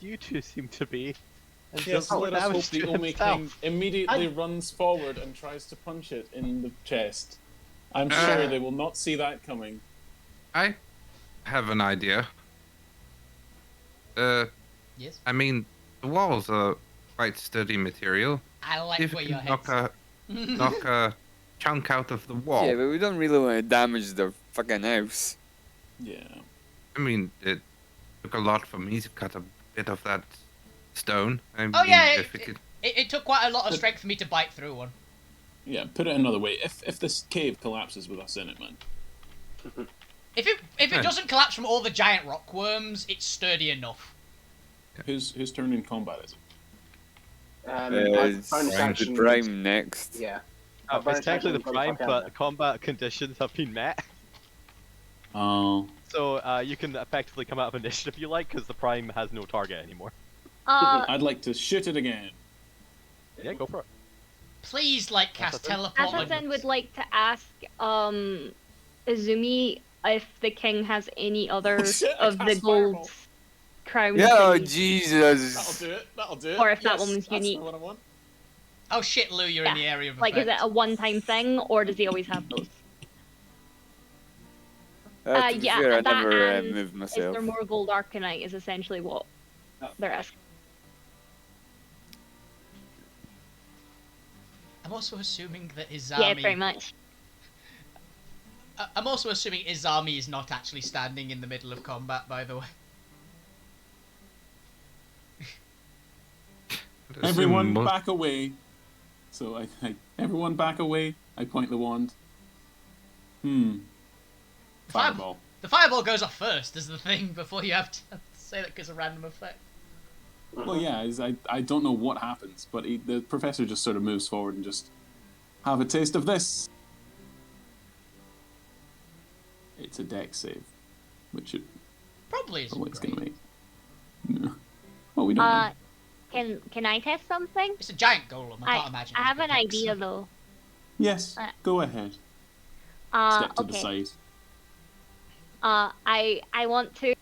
you two seem to be. And Yes, does let us hope damage the to Ome himself. King immediately runs forward and tries to punch it in the chest. I'm sure they will not see that coming. I have an idea. Yes. I mean, the walls are quite sturdy material. I like If where you your can head's. knock a chunk out of the wall. Yeah, but we don't really want to damage their fucking house. Yeah. I mean, it took a lot for me to cut a bit of that stone. I mean, Oh yeah, if it could... it took quite a lot of strength for me to bite through one. Yeah, put it another way. If this cave collapses with us in it, man. If it doesn't collapse from all the giant rock worms, it's sturdy enough. Whose turn in combat is it? Bonus It's action. the Prime next. Yeah. Oh, bonus it's technically the action, Prime, fuck out of but combat conditions have been met. Oh. So you can effectively come out of initiative if you like, because the Prime has no target anymore. I'd like to shoot it again. Yeah, go for it. Please, like, cast Assassin? teleport. Assassin would like to ask Izumi if the king has any other Shit, I of the cast gold Fireball. crown Yeah, oh, things. Jesus. That'll do it. That'll do it. Or if that Yes, one was that's unique. the one I want. Oh shit, Lou, you're in Yeah. the area of Like, is it effect. a one-time thing, or does he always have those? To be Yeah, fair, I that never and moved Is myself. there more gold arcanite? Is essentially what they're asking. I'm also assuming that Izami. Yeah, pretty much. I'm also assuming Izami is not actually standing in the middle of combat, by the way. I'd assume Everyone most- back away. So everyone back away. I point the wand. Fireball. The fireball goes off first, is the thing, before you have to say that because of random effect. Well, yeah, I don't know what happens, but the professor just sort of moves forward and just have a taste of this. It's a dex save, which it Probably is. always great. going to make. No. Well, we don't know. Can I test something? It's a giant golem. I can't imagine. I have it's an complex. idea though. Yes, go ahead. Step to the Okay. side. I want to,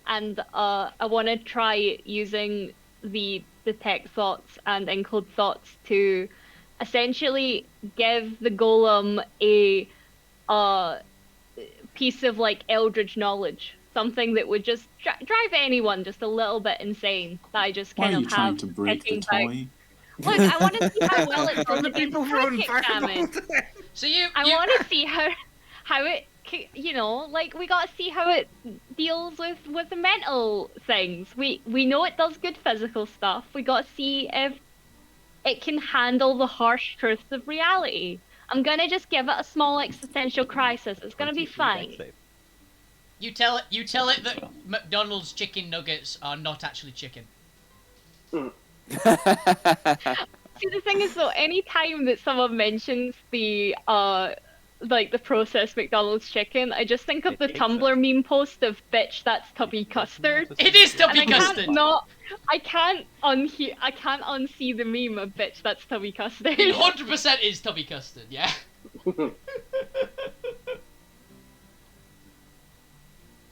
and I want to try using the detect thoughts and include thoughts to essentially give the golem a piece of like eldritch knowledge, something that would just drive anyone just a little bit insane. That I just Why kind are of you trying have to break the sitting back. toy? Look, I want to see how well it does against psychic damage. So you. I want to see how it, you know, like we got to see how it deals with the mental things. We know it does good physical stuff. We got to see if it can handle the harsh truths of reality. I'm gonna just give it a small existential crisis. It's gonna be fine. You tell it that McDonald's chicken nuggets are not actually chicken. See, the thing is though, any time that someone mentions the like the processed McDonald's chicken, I just think of It the takes Tumblr meme post of "bitch, that's tubby custard." It is And tubby custard. I can't unsee the meme of "bitch, that's tubby custard." It 100% is tubby custard. Yeah.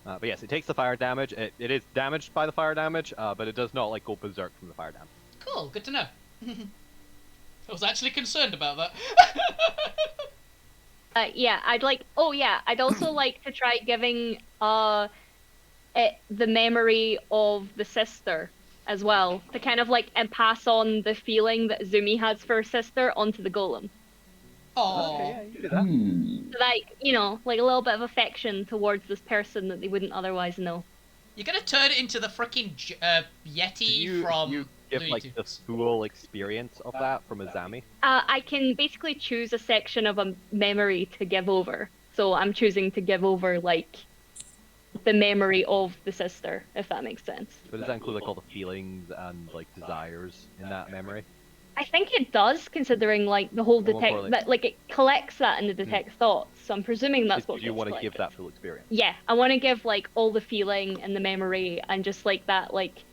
But yes, it takes the fire damage. It is damaged by the fire damage, but it does not like go berserk from the fire damage. Cool. Good to know. I was actually concerned about that. Yeah, I'd like. Oh yeah, I'd also like to try giving it the memory of the sister as well, to kind of like and pass on the feeling that Zumi has for her sister onto the golem. Oh. Okay, yeah, you can do that. So, like, you know, like a little bit of affection towards this person that they wouldn't otherwise know. You're gonna turn it into the freaking Yeti from You give Looney like the Tunes. full experience of that from Azami. I can basically choose a section of a memory to give over. So I'm choosing to give over like the memory of the sister, if that makes sense. But does that include like all the feelings and like desires in that memory? I think it does, considering like the whole Well, detect probably. that like it collects that in the detect thoughts. So I'm presuming that's what you gets want to collected. give that full experience. Yeah, I want to give like all the feeling and the memory and just like that like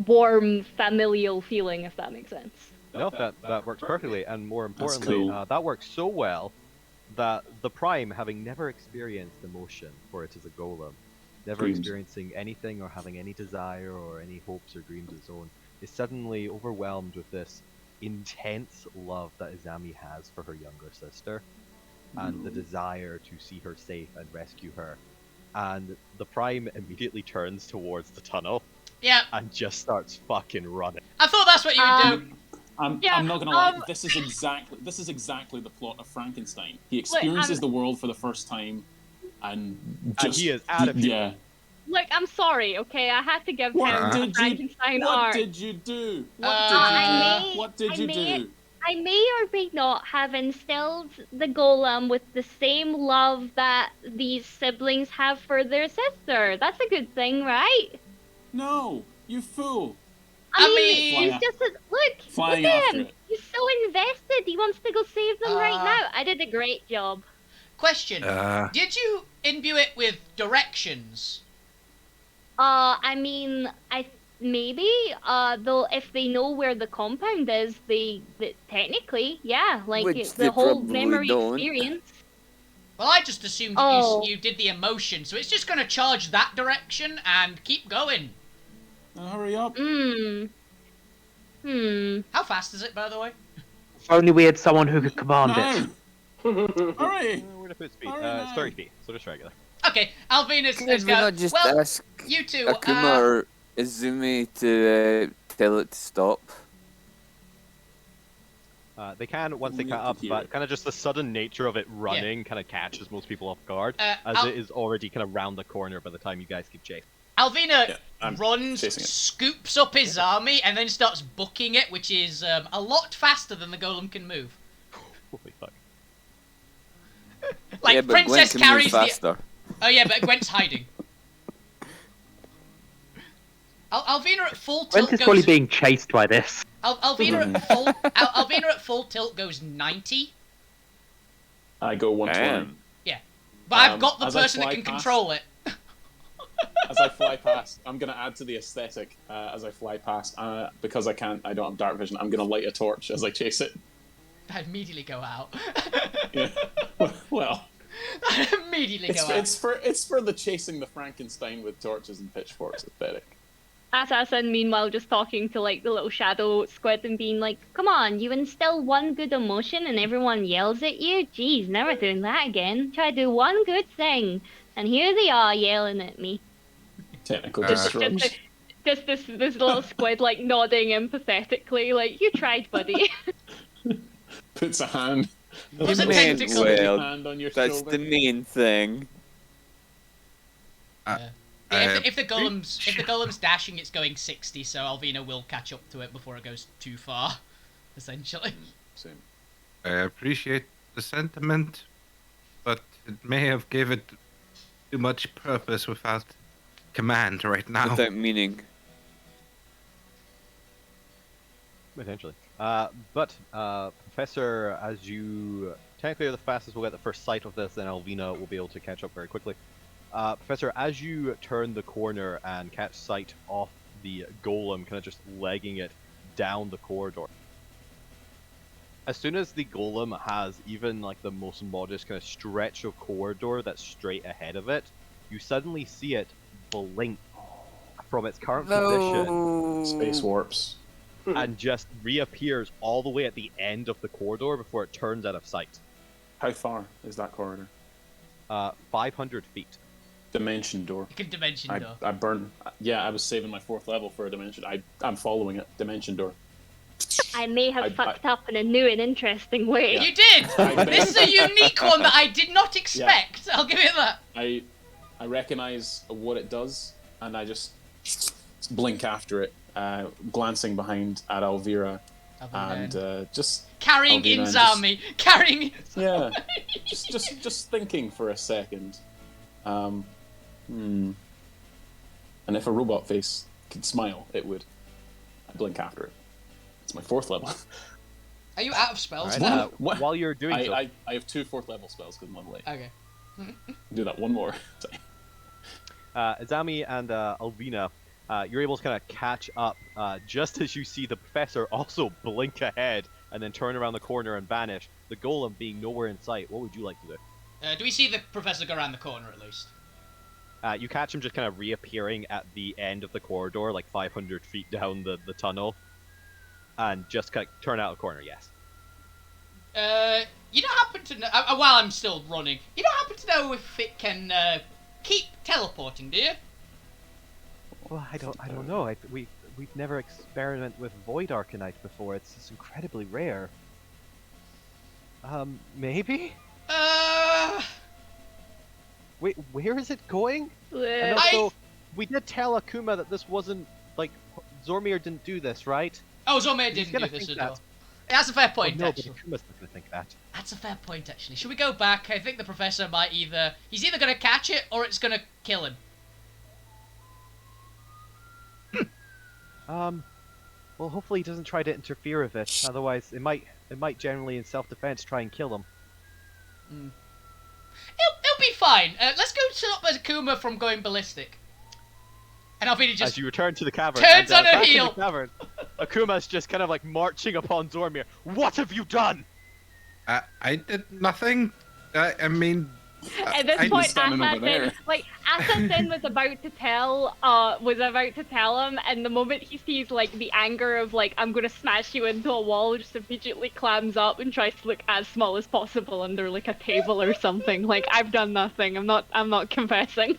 warm familial feeling, if that makes sense. No, that works perfectly, and more importantly, cool. that works so well that the Prime, having never experienced emotion, for it is a golem, never Dreams. experiencing anything or having any desire or any hopes or dreams of its own, is suddenly overwhelmed with this intense love that Izami has for her younger sister, and the desire to see her safe and rescue her. And the Prime immediately turns towards the tunnel Yeah, and just starts fucking running. I thought that's what you would do. Yeah, I'm not gonna lie. This is exactly the plot of Frankenstein. He experiences the world for the first time, and just he is out of here. yeah. Look, I'm sorry, okay? I had to give What him did you? Frankenstein What art. did you do? What I did you do? may- What did I you may- do? I may or may not have instilled the golem with the same love that these siblings have for their sister. That's a good thing, right? No, you fool! I I mean- mean, he's just look Flying at after him. it. He's so invested. He wants to go save them right now. I did a great job. Question: Uh, Did you imbue it with directions? I mean, maybe, though, if they know where the compound is, they technically, yeah, like Which it's they the whole probably memory don't. experience. Well, I just assumed that Oh. you did the emotion, so it's just gonna charge that direction and keep going. Now hurry up! How fast is it, by the way? If only we had someone who could command it. No! Hurry! Where to put speed? Alright, It's now. 30 feet, so just regular. Okay, Alvina's Could we not just well, ask you two, Akuma or Izumi to tell it to stop? They can once they Only cut I up, could hear but it. kind of just the sudden nature of it running kind of catches most people off guard, as Al- it is already kind of round the corner by the time you guys keep chasing. Alvina Yeah, I'm runs, chasing it. scoops up his army, and then starts booking it, which is a lot faster than the golem can move. Holy fuck. Like yeah, but Gwen Princess can carries move the. faster. Oh yeah, but Gwen's hiding. Alvina at full tilt Gwent is goes. probably being chased by this. Alvina at full. Alvina at full tilt goes 90. I go 120. Damn. But I've got the as I person that fly can past- control it. As I fly past, I'm gonna add to the aesthetic. As I fly past, because I don't have dark vision. I'm gonna light a torch as I chase it. I immediately go out. Yeah. Well, I immediately go out. it's for the chasing the Frankenstein with torches and pitchforks aesthetic. Assassin, meanwhile, just talking to like the little shadow squid and being like, "Come on, you instill one good emotion and everyone yells at you. Geez, never doing that again. Try to do one good thing, and here they are yelling at me." Technical Just- shrugs. Just this little squid like nodding empathetically, like, "You tried, buddy." Puts a hand. Was it Man, tentacle? well, hand on your that's shoulder. the main thing. Yeah, if the golem's dashing, it's going 60, so Alvina will catch up to it before it goes too far, essentially. Same. I appreciate the sentiment, but it may have gave it too much purpose without command right now. Without meaning. Potentially. But Professor, as you technically the fastest will get the first sight of this, then Alvina will be able to catch up very quickly. Professor, as you turn the corner and catch sight of the golem, kind of just legging it down the corridor. As soon as the golem has even like the most modest kind of stretch of corridor that's straight ahead of it, you suddenly see it blink from its current position Space warps. and just reappears all the way at the end of the corridor before it turns out of sight. How far is that corridor? 500 feet. Dimension door. You can dimension door. I burn. Yeah, I was saving my 4th level for a dimension. I'm following it. Dimension door. I may have fucked up in a new and interesting way. Yeah. You did! This is a unique one that I did not expect. I'll give it that. I recognize what it does, and I just blink after it, glancing behind at Alvira, and just carrying Alvina and Inzami, carrying. yeah, just thinking for a second. And if a robot face could smile, it would. I blink after it. It's my 4th level. Are you out of spells Alright, now? while you're doing so, I have 2 4th level spells because I'm level 8. Okay. Do that one more. Izami and Alvina, you're able to kind of catch up just as you see the professor also blink ahead and then turn around the corner and vanish. The golem being nowhere in sight. What would you like to do? Do we see the professor go around the corner at least? You catch him just kind of reappearing at the end of the corridor, like 500 feet down the tunnel, and just kind of turn out the corner. Yes. You don't happen to know, while I'm still running, you don't happen to know if it can keep teleporting, do you? Well, I don't know. We've never experimented with Void Arcanite before. It's incredibly rare. Maybe. Wait, where is it going? And also, we did tell Akuma that this wasn't like Zormir didn't do this, right? Oh, Zormir He's didn't gonna do this think at all. that. That's a fair point, no, but actually. Akuma's not gonna think that. That's a fair point, actually. Should we go back? I think the professor might he's either gonna catch it or it's gonna kill him. Well, hopefully he doesn't try to interfere with it. Otherwise, it might generally, in self-defense, try and kill him. It'll be fine. Let's go stop Akuma from going ballistic. And Alvina As just you return to the cavern, turns on her back in heel. the cavern, Akuma's just kind of like marching upon Zormir. What have you done? I did nothing. I mean, At this I point, standing over there. Assassin was about to tell him, and the moment he sees like the anger of like I'm gonna smash you into a wall, just immediately clams up and tries to look as small as possible under like a table or something. Like I've done nothing. I'm not confessing.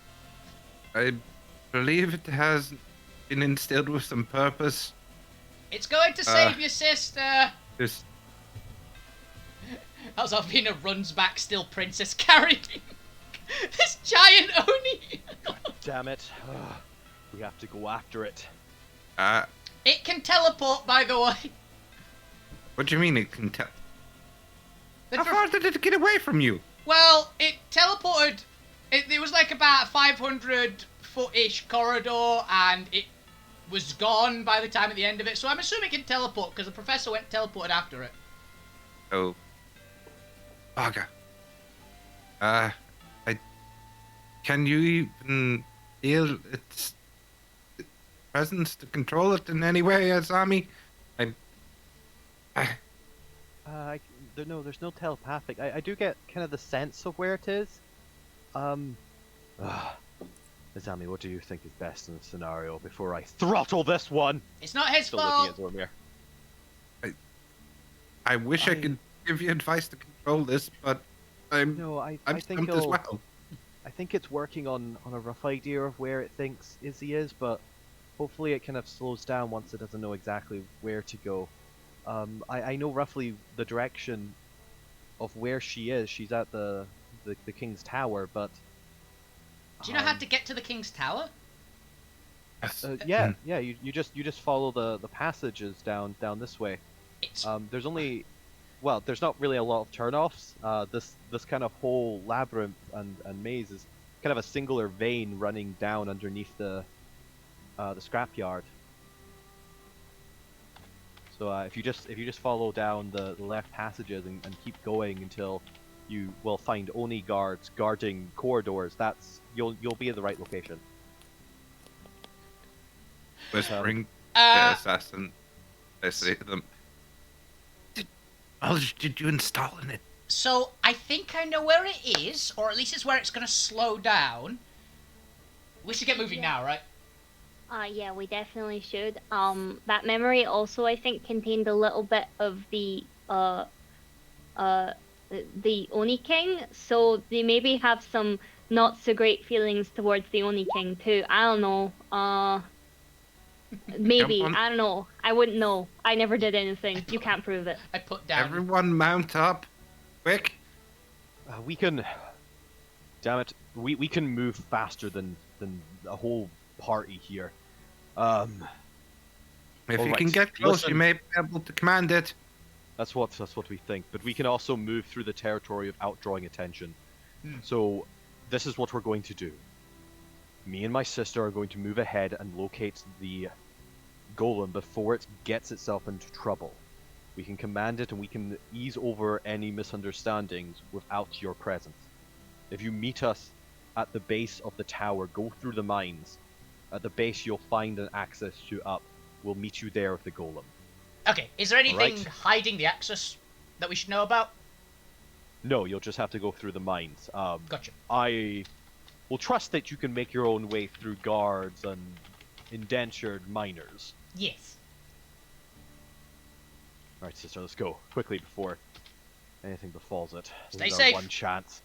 I believe it has been instilled with some purpose. It's going to save your sister. Just As Alvina runs back, still princess carrying this giant Oni. Damn it! We have to go after it. It can teleport, by the way. What do you mean it can tell? The How dr- far did it get away from you? Well, it teleported. It was like about 500-foot-ish corridor, and it was gone by the time at the end of it. So I'm assuming it can teleport because the professor went teleported after it. Oh. Bugger. Can you even feel its presence to control it in any way, Azami? There's no telepathic. I do get kind of the sense of where it is. Izami, what do you think is best in the scenario before I throttle this one? It's not his Still fault. looking at Zormir. I wish I could give you advice to control this, but I'm I think stumped as well. I think it's working on a rough idea of where it thinks Izzy is, but hopefully it kind of slows down once it doesn't know exactly where to go. I know roughly the direction of where she is. She's at the King's Tower, but Do you know how to get to the King's Tower? yeah. You just follow the passages down this way. It's There's only, well, there's not really a lot of turnoffs. This kind of whole labyrinth and maze is kind of a singular vein running down underneath the scrapyard. So if you just follow down the left passages and keep going until you will find Oni guards guarding corridors, you'll be in the right location. Whispering Uh, assassin. I say to them, did you install in it? So I think I know where it is, or at least it's where it's going to slow down. We should get moving now, right? Yeah, we definitely should. That memory also, I think, contained a little bit of the Oni King, so they maybe have some not so great feelings towards the Oni King too. I don't know. Maybe. I don't know. I wouldn't know. I never did anything. You can't prove it. I put down. Everyone mount up, quick! We can. Damn it! We can move faster than a whole party here. If you alright, can get close, listen. you may be able to command it. That's what we think. But we can also move through the territory without drawing attention. So, this is what we're going to do. Me and my sister are going to move ahead and locate the golem before it gets itself into trouble. We can command it and we can ease over any misunderstandings without your presence. If you meet us at the base of the tower, go through the mines. At the base you'll find an access to up. We'll meet you there with the golem. Okay, is there anything Alright. hiding the access that we should know about? No, you'll just have to go through the mines. Gotcha. I will trust that you can make your own way through guards and indentured miners. Yes. Alright, sister, let's go. Quickly before anything befalls it. This Stay is safe. Our one chance.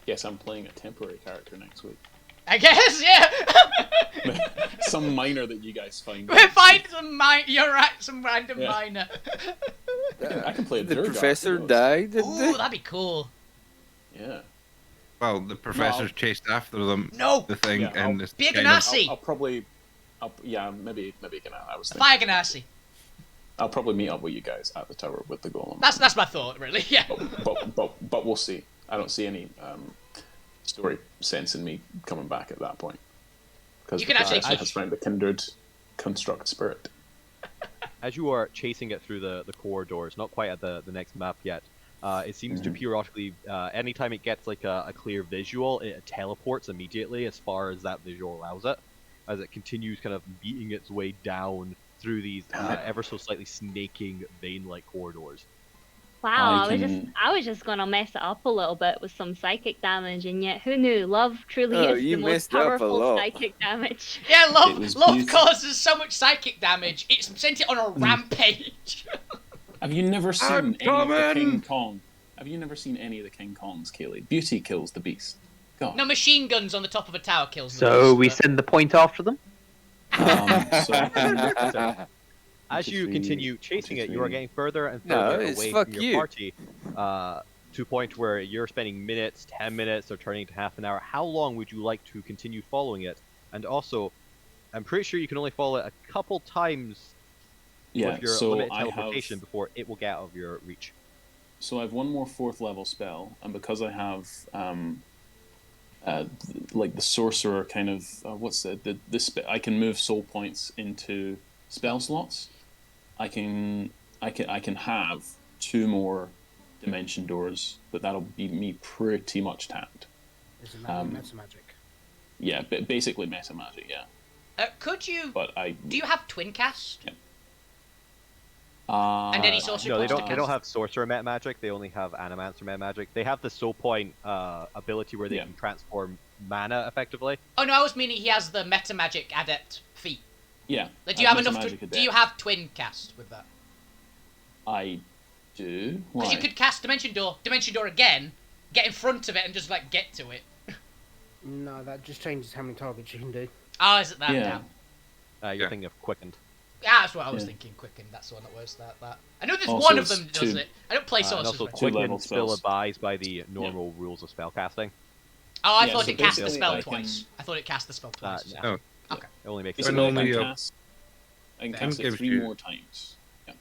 Yes, I'm playing a temporary character next week. I guess, yeah. Some miner that you guys find. We find some You're right, some random Yeah. miner. I can play a The Durgar, professor who knows? died, did Ooh, they? that'd be cool. Yeah. Well, the professors chased after them. No. The thing Yeah, and I'll- this Be a kind of- Ganassi. I'll probably, yeah, maybe can I was The thinking. Fire Ganassi. I'll probably meet up with you guys at the tower with the golem. That's my thought, really. Yeah. But we'll see. I don't see any story sense in me coming back at that point. Because You can actually I has found the kindred construct spirit. As you are chasing it through the corridors, not quite at the next map yet, it seems to periodically, anytime it gets like a clear visual, it teleports immediately as far as that visual allows it, as it continues kind of beating its way down through these ever so slightly snaking vein-like corridors. Wow, I I was just gonna mess it up a little bit with some psychic damage, and yet who knew? Love truly Oh, is the you most messed it up a powerful lot. psychic damage. Yeah, It love was love beautiful. causes so much psychic damage. It's sent it on a rampage. Have you never seen I'm any of the coming! King Kong? Have you never seen any of the King Kongs, Kaylee? Beauty kills the beast. God. No machine guns on the top of a tower kills them. So we send the point after them? So, As you 1, 2, 3, continue chasing 1, it, 2, you are 3. getting further and No, further it's away fuck from your you. party, to a point where you're spending minutes, 10 minutes, or turning to half an hour. How long would you like to continue following it? And also, I'm pretty sure you can only follow it a couple times yeah, with your so limited I teleportation have, before it will get out of your reach. so I have one more 4th level spell, and because I have like the sorcerer kind of what's the I can move soul points into spell slots. I can have 2 more dimension doors, but that'll be me pretty much tapped. Is it meta magic? Yeah, basically meta magic. Yeah, Could you? but I Do you have twin cast? and any sorcery No, they points don't. to They don't cast? have sorcerer met magic. They only have animancer met magic. They have the soul point ability where they Yeah. can transform mana effectively. Oh no, I was meaning he has the meta magic adept feat. Yeah. Like, do you have Meta enough? magic Do adept. you have twin cast with that? I do. Because Why? you could cast Dimension Door again, get in front of it, and just like get to it. No, that just changes how many targets you can do. Oh, is it that? Yeah. Damn. You're Yeah. thinking of quickened. Yeah, that's what I was Yeah. thinking. Quicken. That's the one that was that. I know there's Also, one of it's them that does 2. it. I don't play And sorcerers. also, right? 2 level quicken still spells. abides by the normal rules of spellcasting. Oh, I Yeah, thought so it cast the basically spell I can- twice. I thought it cast the spell twice. no. No. Okay. It only makes Basically, only, I can cast gives it 3 you- more times. Yeah.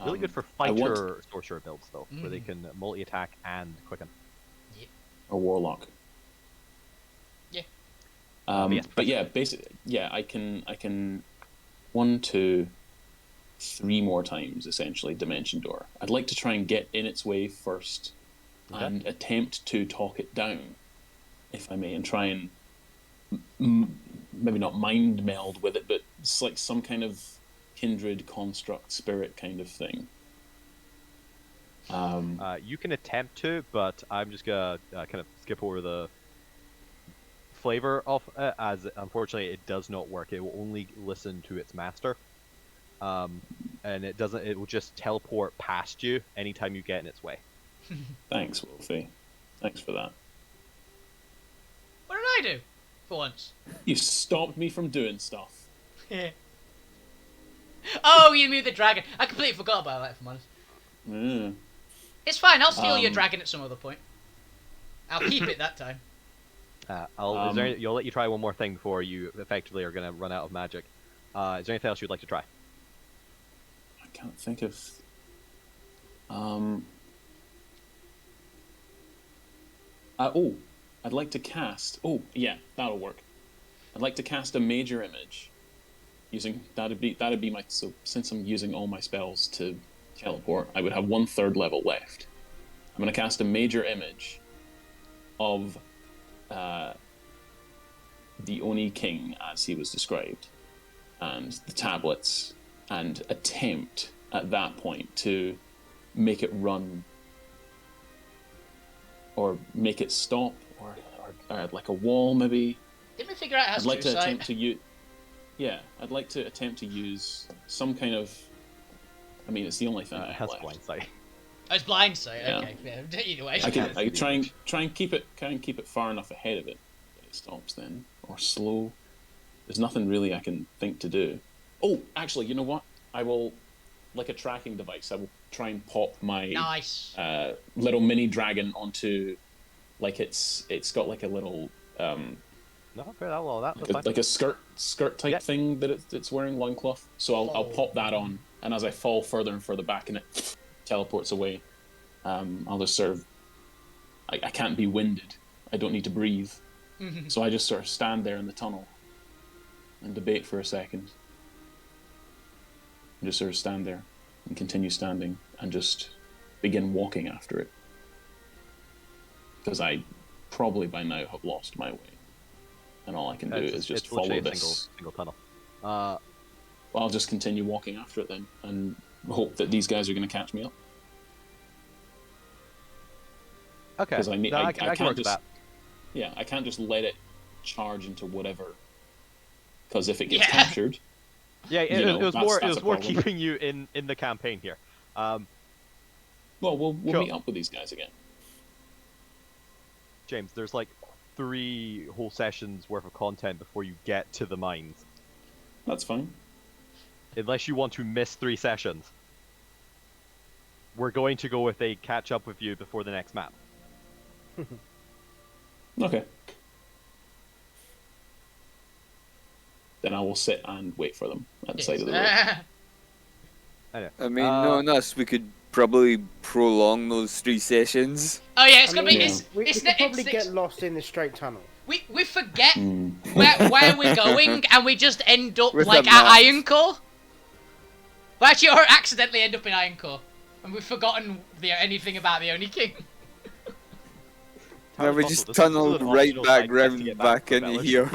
really good for I want- fighter sorcerer builds though, where they can multi-attack and quicken. a warlock. Yes, But yeah, I can 1, 2, 3 more times essentially Dimension Door. I'd like to try and get in its way first, and attempt to talk it down, if I may, and try and maybe not mind meld with it, but it's like some kind of kindred construct spirit kind of thing. You can attempt to, but I'm just gonna kind of skip over the flavor of it, as unfortunately it does not work. It will only listen to its master, and it doesn't. It will just teleport past you anytime you get in its way. Thanks, Wolfie. Thanks for that. What did I do? For once. You stopped me from doing stuff. Oh, you moved the dragon. I completely forgot about that, if I'm honest. Mm. It's fine, I'll steal your dragon at some other point. I'll keep it that time. I'll let you try one more thing before you effectively are going to run out of magic. Is there anything else you'd like to try? I can't think of... I'd like to cast... Oh, yeah, that'll work. I'd like to cast a major image. That'd be my... So, since I'm using all my spells to teleport, I would have 1/3 level left. I'm going to cast a major image of the Oni King as he was described, and the tablets, and attempt at that point to make it run, or make it stop, or like a wall maybe. Didn't we figure out how I'd like to suicide? attempt to use. Yeah, I'd like to attempt to use some kind of. I mean, it's the only thing I have That's left. blind sight. Oh, it's blind sight. Yeah. Okay, yeah. Either way. I can try and keep it far enough ahead of it that it stops then, or slow. There's nothing really I can think to do. Oh, actually, you know what? I will, like a tracking device. I will try and pop my Nice. little mini dragon onto, like it's got like a little No, fair, that's fine. like a skirt type thing that it's wearing, loincloth. So I'll pop that on, and as I fall further and further back, and it teleports away. I'll just sort of. I can't be winded. I don't need to breathe. So I just sort of stand there in the tunnel and debate for a second. And just sort of stand there and continue standing and just begin walking after it. Because I probably by now have lost my way. And all I can do is just follow literally this. a single tunnel. Well, I'll just continue walking after it then and hope that these guys are going to catch me up. Okay. Because I can can't work with just. that. Yeah, I can't just let it charge into whatever. Because if it gets captured, Yeah, you know, it was that's more a problem. keeping you in the campaign here. well, we'll Sure. meet up with these guys again. James, there's like 3 whole sessions worth of content before you get to the mines. That's fine. Unless you want to miss 3 sessions. We're going to go with a catch up with you before the next map. Okay. Then I will sit and wait for them at the side of the road. Anyway, I mean, knowing us, we could probably prolong those 3 sessions. Oh yeah, it's I gonna mean, be. yeah. we It's could probably it's- get lost in the straight tunnel. We forget where we're going, and we just end up With like a at map. Iron Core. We actually or accidentally end up in Iron Core, and we've forgotten anything about the Oni King. Now we just tunnel right back round back into here.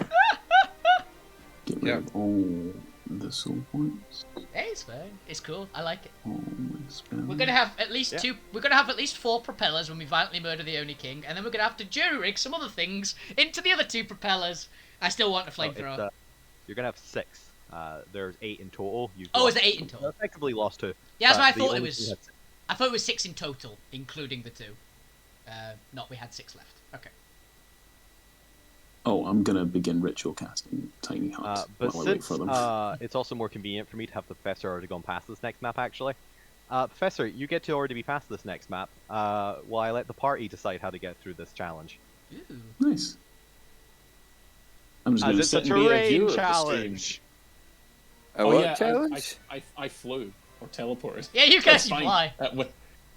Get rid Yeah. of all the soul points. Hey, it's fine. It's cool. I like it. All my spells. We're gonna have at least 2. We're gonna have at least 4 propellers when we violently murder the Oni King, and then we're gonna have to jury rig some other things into the other 2 propellers. I still want a flamethrower. You're gonna have 6. There's 8 in total. Oh, is it 8 in total? Effectively lost 2. Yeah, that's what I The thought it only was. thing that's- I thought it was 6 in total, including the 2. Not we had 6 left. Okay. Oh, I'm gonna begin ritual casting Tiny Hut But while I wait since for them. it's also more convenient for me to have the professor already gone past this next map, actually. Professor, you get to already be past this next map, while I let the party decide how to get through this challenge. Ooh. Nice. I'm just As gonna it's sit a and be a terrain viewer of the stream. challenge. A Oh what yeah, challenge? I flew or teleported. Yeah, you can That's actually fine. fly.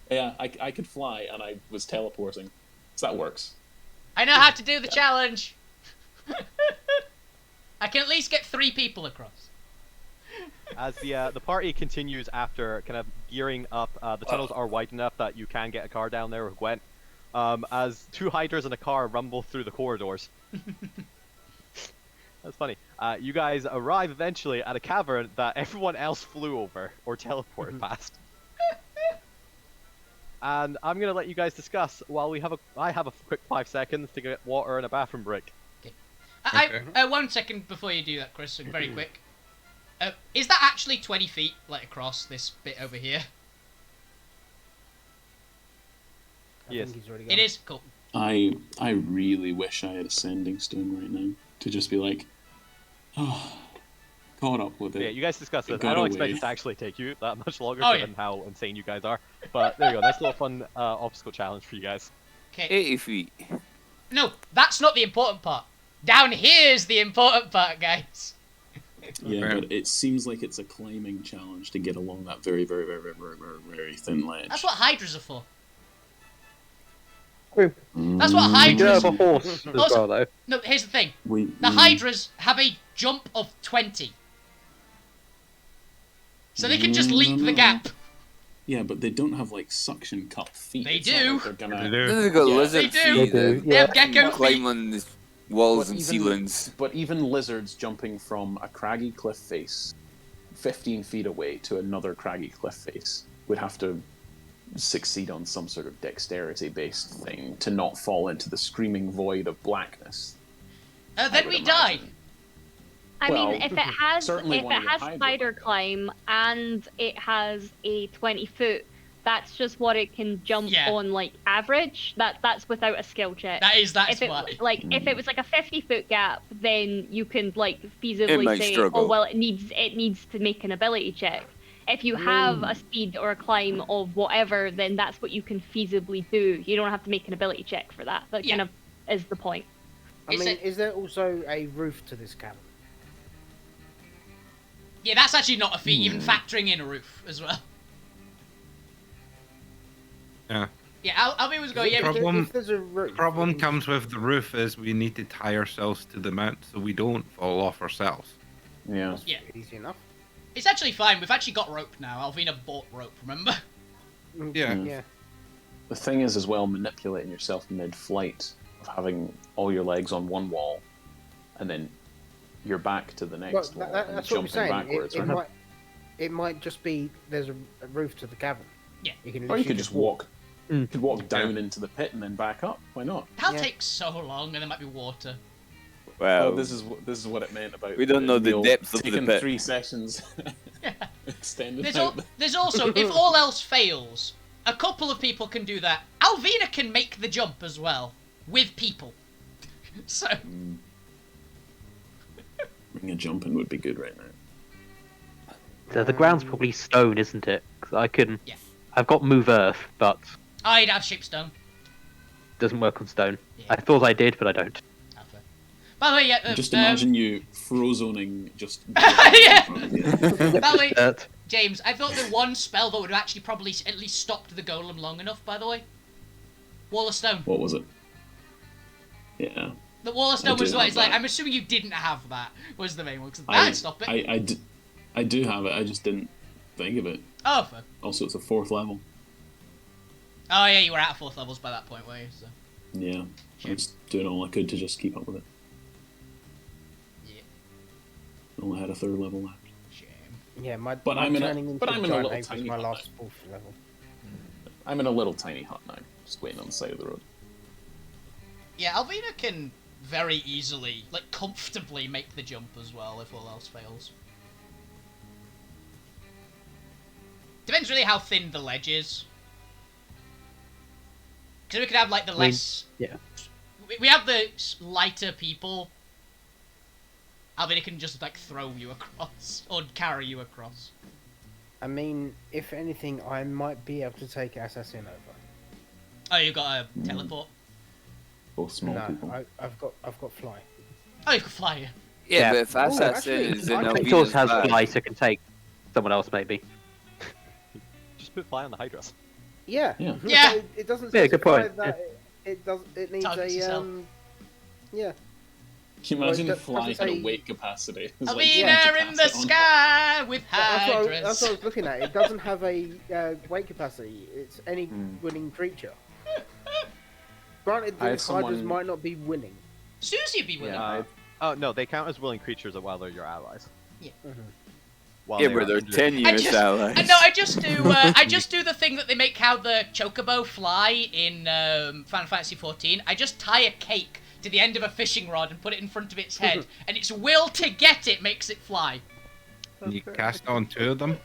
Yeah, I could fly and I was teleporting, so that works. I know how to do the challenge. I can at least get 3 people across. As the party continues after kind of gearing up, the tunnels are wide enough that you can get a car down there with Gwent. As 2 hydras and a car rumble through the corridors. That's funny. You guys arrive eventually at a cavern that everyone else flew over or teleported past. And I'm gonna let you guys discuss while I have a quick 5 seconds to get water and a bathroom break. Okay. 1 second before you do that, Chris, very quick. Is that actually 20 feet, like, across this bit over here? Yes. It is? Cool. I really wish I had a sending stone right now to just be like, oh, caught up with it. Yeah, you guys discuss It this. got I don't away. expect it to actually take you that much longer Oh, given how insane you guys are. But there you go. Nice little fun obstacle challenge for you guys. Okay. 80 feet. No, that's not the important part. Down here's the important part, guys. Yeah, but it seems like it's a climbing challenge to get along that very, very, very, very, very, very, very thin ledge. That's what hydras are for. True. That's what You do hydras... have a horse as Also- well, though. No, here's the thing. We, The hydras have a jump of 20. So they can just leap the gap. Yeah, but they don't have like suction cup feet. They It's not do. like they're gonna... They've got Yeah. lizard They do. feet They do, that They have yeah. gecko climb feet. on the walls But and even- ceilings. But even lizards jumping from a craggy cliff face 15 feet away to another craggy cliff face would have to succeed on some sort of dexterity-based thing to not fall into the screaming void of blackness. Then would we die. imagine. I Well, mean, if it has certainly one of your hydra spider might. climb and it has a 20-foot, that's just what it can jump Yeah. on, like average. That's without a skill check. That's if it why. if it was like a 50-foot gap, then you can like It feasibly might say, struggle. oh well, it needs to make an ability check. If you have a speed or a climb of whatever, then that's what you can feasibly do. You don't have to make an ability check for that. That Yeah. kind of is the point. I Is mean, it- is there also a roof to this cavern? Yeah, that's actually not a feat, even factoring in a roof as well. Yeah. Yeah, Albie was going, yeah, Problem- If there's a roof, Problem then- comes with the roof is we need to tie ourselves to the mount so we don't fall off ourselves. Yeah. That's Yeah. easy enough. it's actually fine. We've actually got rope now. Alvina bought rope, remember? Yeah. Yeah. The thing is, as well, manipulating yourself mid-flight, of having all your legs on one wall, and then your back to the Well, next wall, and that's what I'm jumping saying. backwards. It it might just be there's a roof to the cavern. Yeah. You can Or you literally could just walk. Mm. You could walk down into the pit and then back up. Why not? That'll Yeah. take so long, and there might be water. Well, Oh, this is what it meant about. We don't know the Neil depth of the taking pit. 3 sessions. Yeah. Extended There's, out. there's also, if all else fails, a couple of people can do that. Alvina can make the jump as well, with people. So, Ring a jumping would be good right now. So the ground's probably stone, isn't it? 'Cause I can. Yeah. I've got move earth, but I'd have shipstone. doesn't work on stone. Yeah. I thought I did, but I don't. By the way, yeah. Just imagine you frozoning just. Yeah. By the way, Dirt. James, I thought the one spell that would have actually probably at least stopped the golem long enough, by the way. Wall of Stone. What was it? Yeah. The Wall of I Stone do was what have it's like. that. I'm assuming you didn't have that, was the main one. 'Cause I- that'd stop it. I do have it. I just didn't think of it. Oh, fair. Also, it's a 4th level. Oh, yeah, you were at 4th levels by that point, were you? So. Yeah. I was doing all I could to just keep up with it. Yeah. Only had a 3rd level left. Shame. Yeah, my But my I'm in a- turning into but I'm in a giant little ape was tiny my hut. last 4th level. I'm in a little tiny hut now, just waiting on the side of the road. Yeah, Alvina can very easily, like, comfortably make the jump as well if all else fails. Depends really how thin the ledge is. Because we could have, like, the less... yeah. We have the lighter people. Alvina can just, like, throw you across. Or carry you across. I mean, if anything, I might be able to take Assassin over. Oh, you've got a teleport. Both small No, people. I've got fly. Oh, you can fly here. Yeah, Yeah. but if Oh, Assassin actually, is in I think It also Alvina's has bag, fly, so it can take someone else maybe. Just put fly on the Hydras. Yeah. Yeah. Yeah. It doesn't Yeah, good specify point, that it does. It needs Targets yourself. Yeah. Can you imagine Well, flying doesn't at a say- weight capacity? It's like Alvina trying to in cast the it on. sky with That's what, hydras. that's what I was looking at. It doesn't have a weight capacity. It's any winning creature. Granted, I the had hydras someone- might not be winning. Susie be willing. Yeah. Oh no, they count as willing creatures while they're your allies. Mhm. While Yeah, they but are they're injured. tenuous just- allies. No, I just do. I just do the thing that they make how the chocobo fly in Final Fantasy XIV. I just tie a cake to the end of a fishing rod and put it in front of its head, and its will to get it makes it fly. Can you cast on 2 of them?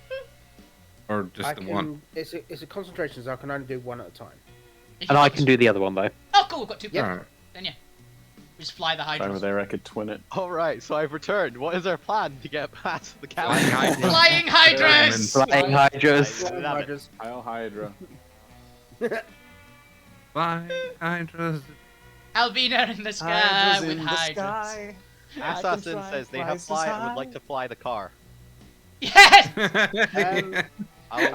Or just I the can. one? It's a concentration, so I can only do one at a time. If And you I want can to- do the other one though. Oh, cool. We've got 2 Yeah. people. Then yeah, we just fly the If I were hydras. there, I could twin it. All right, so I've returned. What is our plan to get past the cow? Flying hydra. Flying hydras. Flying hydras. I love it. Hydras. I'll Hydra. Flying hydras. Alvina in the sky with hydras. Assassin says they have fly and would like to fly the car. Yes. Genie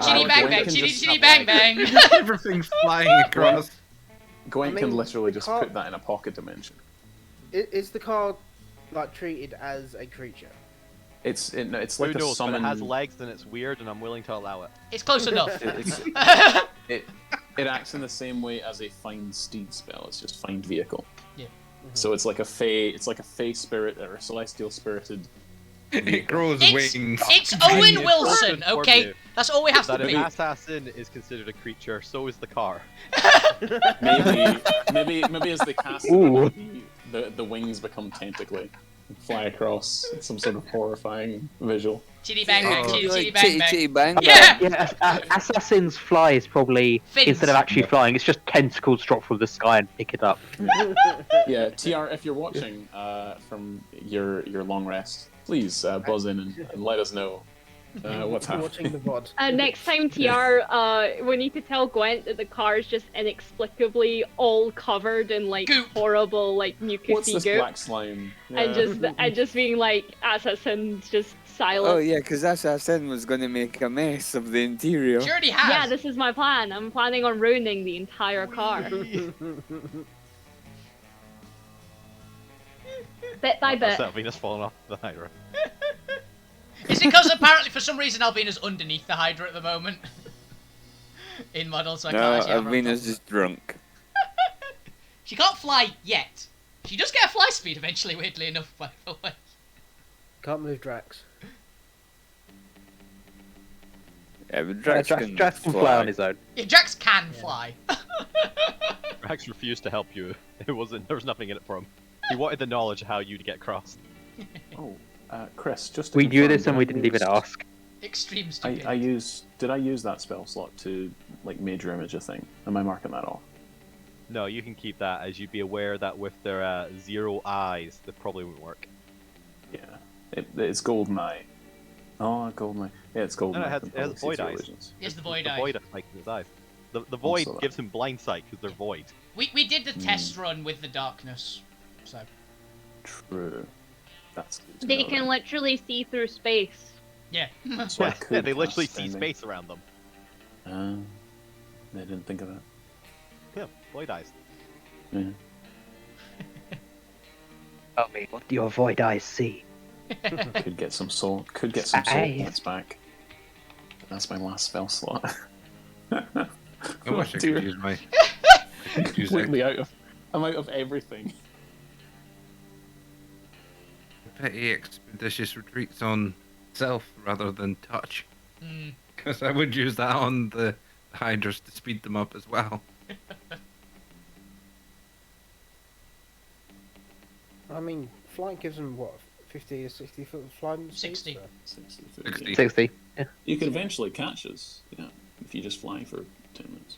Chitty bang bang. can Chitty just chitty stop bang lying. bang. Everything's flying across. Gwent I mean, can literally you just can't- put that in a pocket dimension. Is the card like treated as a creature? It's Who like a knows? But summon. it has legs and it's weird, and I'm willing to allow it. It's close enough. It acts in the same way as a find steed spell. It's just find vehicle. Yeah. So it's like a fey. It's like a fey spirit or a celestial spirited. It grows It's- wings. It's Owen It's Wilson, important for okay? you That's all we have to That be. an assassin is considered a creature, so is the car. Maybe as they cast Ooh. it, the wings become tentacly and fly across. It's some sort of horrifying visual. Chitty bang bang. Oh. Chitty chitty Like bang bang. chitty bang. Yeah. Yeah, Assassin's Fly is probably, Fins. instead of actually flying, it's just tentacles drop from the sky and pick it up. Yeah, TR, if you're watching from your long rest, please buzz in and let us know what's Watching happening. the VOD. Next time, TR, we need to tell Gwent that the car is just inexplicably all covered in like Goop. horrible like What's mucusy this goop, black slime? and just being like assassin just silent. Oh yeah, because Assassin was gonna make a mess of the interior. She already Yeah, has. this is my plan. I'm planning on ruining the entire car, bit by bit. That's Venus falling off the Hydra. It's because apparently for some reason Alvina's underneath the Hydra at the moment. In model, so I can't No, actually have her on Avena's top. just drunk. She can't fly yet. She does get a fly speed eventually, weirdly enough, by the way. Can't move Drax. Yeah, but Drax can Drax can fly on his own. Yeah, Drax can fly. Rex refused to help you. There was nothing in it for him. He wanted the knowledge of how you'd get crossed. Oh, Chris, just to We knew confirm, this and we didn't even ask. Extreme stupidity. Did I use that spell slot to like major image a thing? Am I marking that off? No, you can keep that, as you'd be aware that with their 0 eyes, that probably wouldn't work. Yeah, it's golden eye. Oh, golden eye. Yeah, it's golden No, eye. it has- from it has Prophecy void to eyes. Religions. Yes, the void The eye. void like in his eyes. The void that. gives him blind sight because they're void. We did the test run with the darkness, so True. That's good to They know can then. literally see through space. yeah. So I Yeah, could they literally cast see Sending. space around them. I didn't think of that. Yeah, void eyes. Yeah. Tell me, what do your void eyes see? Could get some soul. Could get some soul Aye. points back. That's my last spell slot. I wish I Dear. could use my. I could use Completely out of. I'm out of everything. petty expeditious retreats on self rather than touch. Mm. Because I would use that on the Hydras to speed them up as well. I mean, flying gives them what, 50 or 60 foot flying speed? 60. So- 60. 60. Yeah. You could eventually catch us, if you just fly for 10 minutes.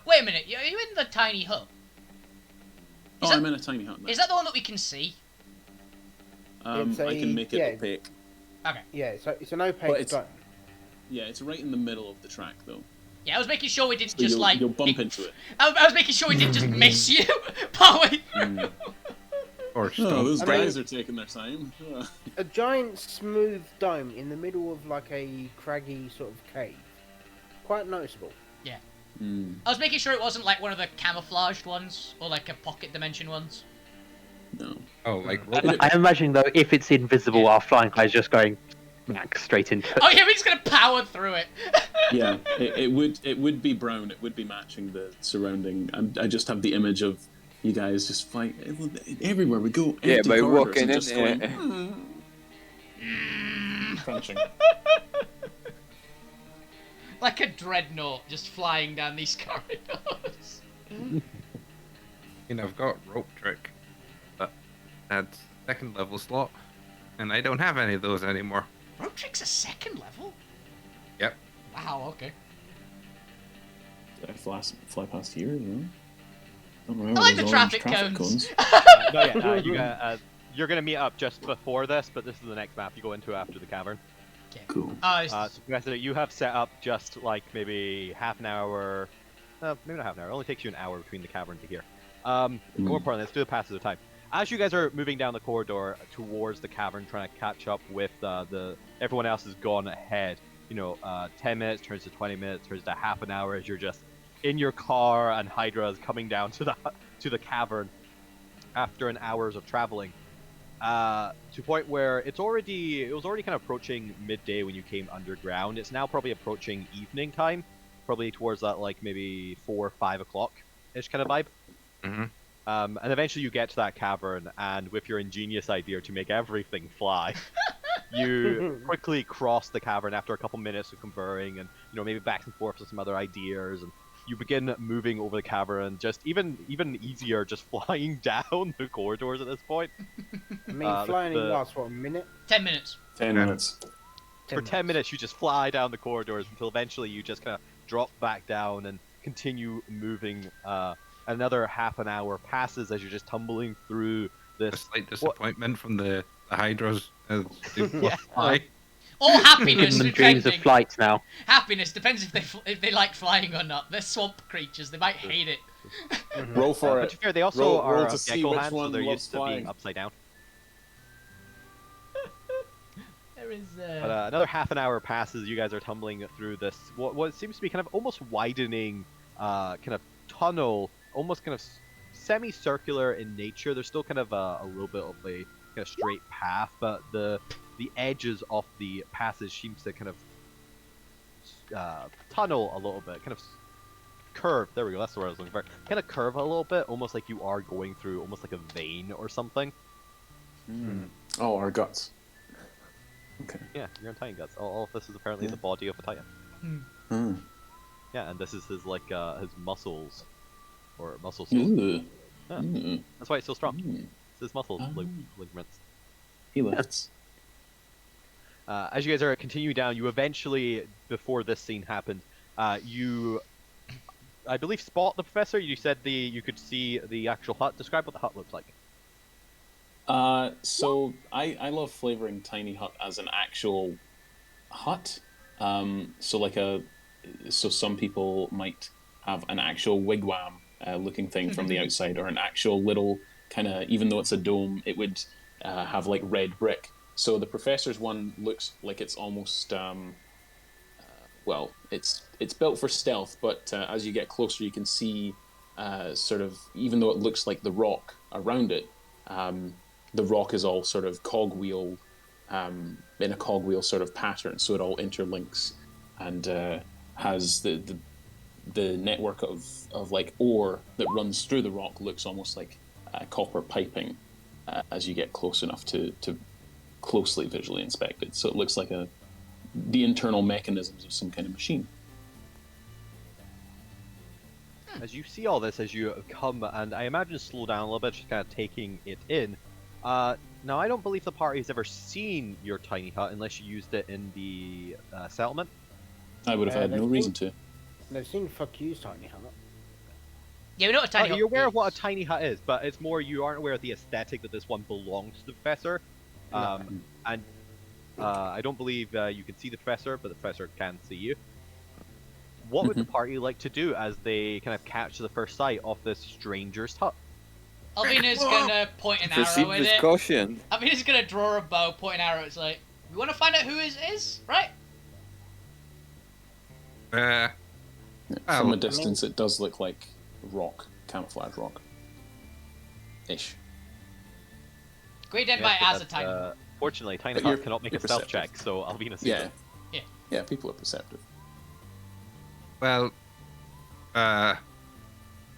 Wait a minute, are you in the tiny hut? Oh, that- I'm in a tiny hut. Now. Is that the one that we can see? It's I can make it yeah. opaque. Yeah, so it's an opaque But it's- dome. Yeah, it's right in the middle of the track, though. Yeah, I was making sure we didn't So just you'll bump into it. I was making sure we didn't just miss you partway through. Or Oh, stop. those I mean- guys are taking their time. A giant smooth dome in the middle of like a craggy sort of cave. Quite noticeable. I was making sure it wasn't like one of the camouflaged ones or like a pocket dimension ones. No. Oh, like I'm imagining though, if it's invisible, our flying guy is just going smack straight into it. Oh yeah, we're just gonna power through it. Yeah, it would be brown. It would be matching the surrounding. I just have the image of you guys just flying everywhere we go. Yeah, empty by corridors walking and in, just going, yeah. crunching. Like a dreadnought just flying down these corridors. I've got rope trick, but that's second level slot, and I don't have any of those anymore. Rope trick's a second level? Yep. Wow, okay. Did I fly past here? No. I like the traffic cones. No, yeah, you're gonna meet up just before this, but this is the next map you go into after the cavern. Cool. So Professor, you have set up just like maybe half an hour, maybe not half an hour. It only takes you an hour between the cavern to here. More importantly, let's do the passage of time. As you guys are moving down the corridor towards the cavern, trying to catch up with everyone else has gone ahead. 10 minutes turns to 20 minutes, turns to half an hour as you're just in your car and Hydra is coming down to the cavern after an hours of traveling. To a point where it was already kind of approaching midday when you came underground. It's now probably approaching evening time, probably towards that like maybe 4 or 5 o'clock ish kind of vibe. Mm-hmm. And eventually you get to that cavern, and with your ingenious idea to make everything fly, you quickly cross the cavern after a couple minutes of conferring and maybe back and forth with some other ideas, and you begin moving over the cavern, just even easier, just flying down the corridors at this point. I mean, flying lasts, what, a minute? 10 minutes. 10 minutes. For 10 minutes, you just fly down the corridors until eventually you just kind of drop back down and continue moving. Another half an hour passes as you're just tumbling through this. A slight disappointment from the Hydras as they fly. Or happiness, Giving them dreams of depending. flight now. Happiness depends if they like flying or not. They're swamp creatures. They might hate it. Roll for But it. to be fair, they also Roll are to see gecko which hands, so one they're loves used to being flying. upside down. There is. But another half an hour passes. You guys are tumbling through this what seems to be kind of almost widening kind of tunnel, almost kind of semicircular in nature. There's still kind of a little bit of a kind of straight path, but the edges of the passage seems to kind of tunnel a little bit, kind of curve. There we go. That's the word I was looking for. Kind of curve a little bit, almost like you are going through almost like a vein or something. Oh, our guts. Okay. Yeah, you're in Titan Guts. All of this is apparently the body of a Titan. Yeah, and this is his like his muscles or muscle cells. Yeah. That's why it's so strong. It's his muscle ligaments. He lifts. As you guys are continuing down, you eventually, before this scene happened, you, I believe, spot the professor. You said you could see the actual hut. Describe what the hut looks like. So I love flavoring tiny hut as an actual hut. So some people might have an actual wigwam looking thing from the outside, or an actual little kind of, even though it's a dome, it would have like red brick. So the professor's one looks like it's almost it's built for stealth, but as you get closer, you can see sort of, even though it looks like the rock around it, the rock is all sort of cogwheel in a cogwheel sort of pattern, so it all interlinks and has the network of like ore that runs through the rock looks almost like copper piping as you get close enough to closely visually inspect it. So it looks like the internal mechanisms of some kind of machine. As you see all this, as you come, and I imagine slow down a little bit, just kind of taking it in. Now, I don't believe the party has ever seen your tiny hut unless you used it in the settlement. I would have had no reason to. They've seen fuck you's tiny hut. Yeah, we know what a tiny hut You're aware is. of what a tiny hut is, but it's more you aren't aware of the aesthetic that this one belongs to the professor. And I don't believe you can see the professor, but the professor can see you. What would the party like to do as they kind of catch the first sight of this stranger's hut? Alvina's gonna point an Proceed arrow at with it. caution. Alvina's gonna draw a bow, point an arrow. It's like, we want to find out who it is, right? From a distance, it does look like rock, camouflage rock. Ish. Great Dead Yes, by but as a tiny hut. Fortunately, Tiny But Hut you're- cannot make you're a stealth perceptive. check, so Alvina sees Yeah. it. Yeah, people are perceptive. Well, how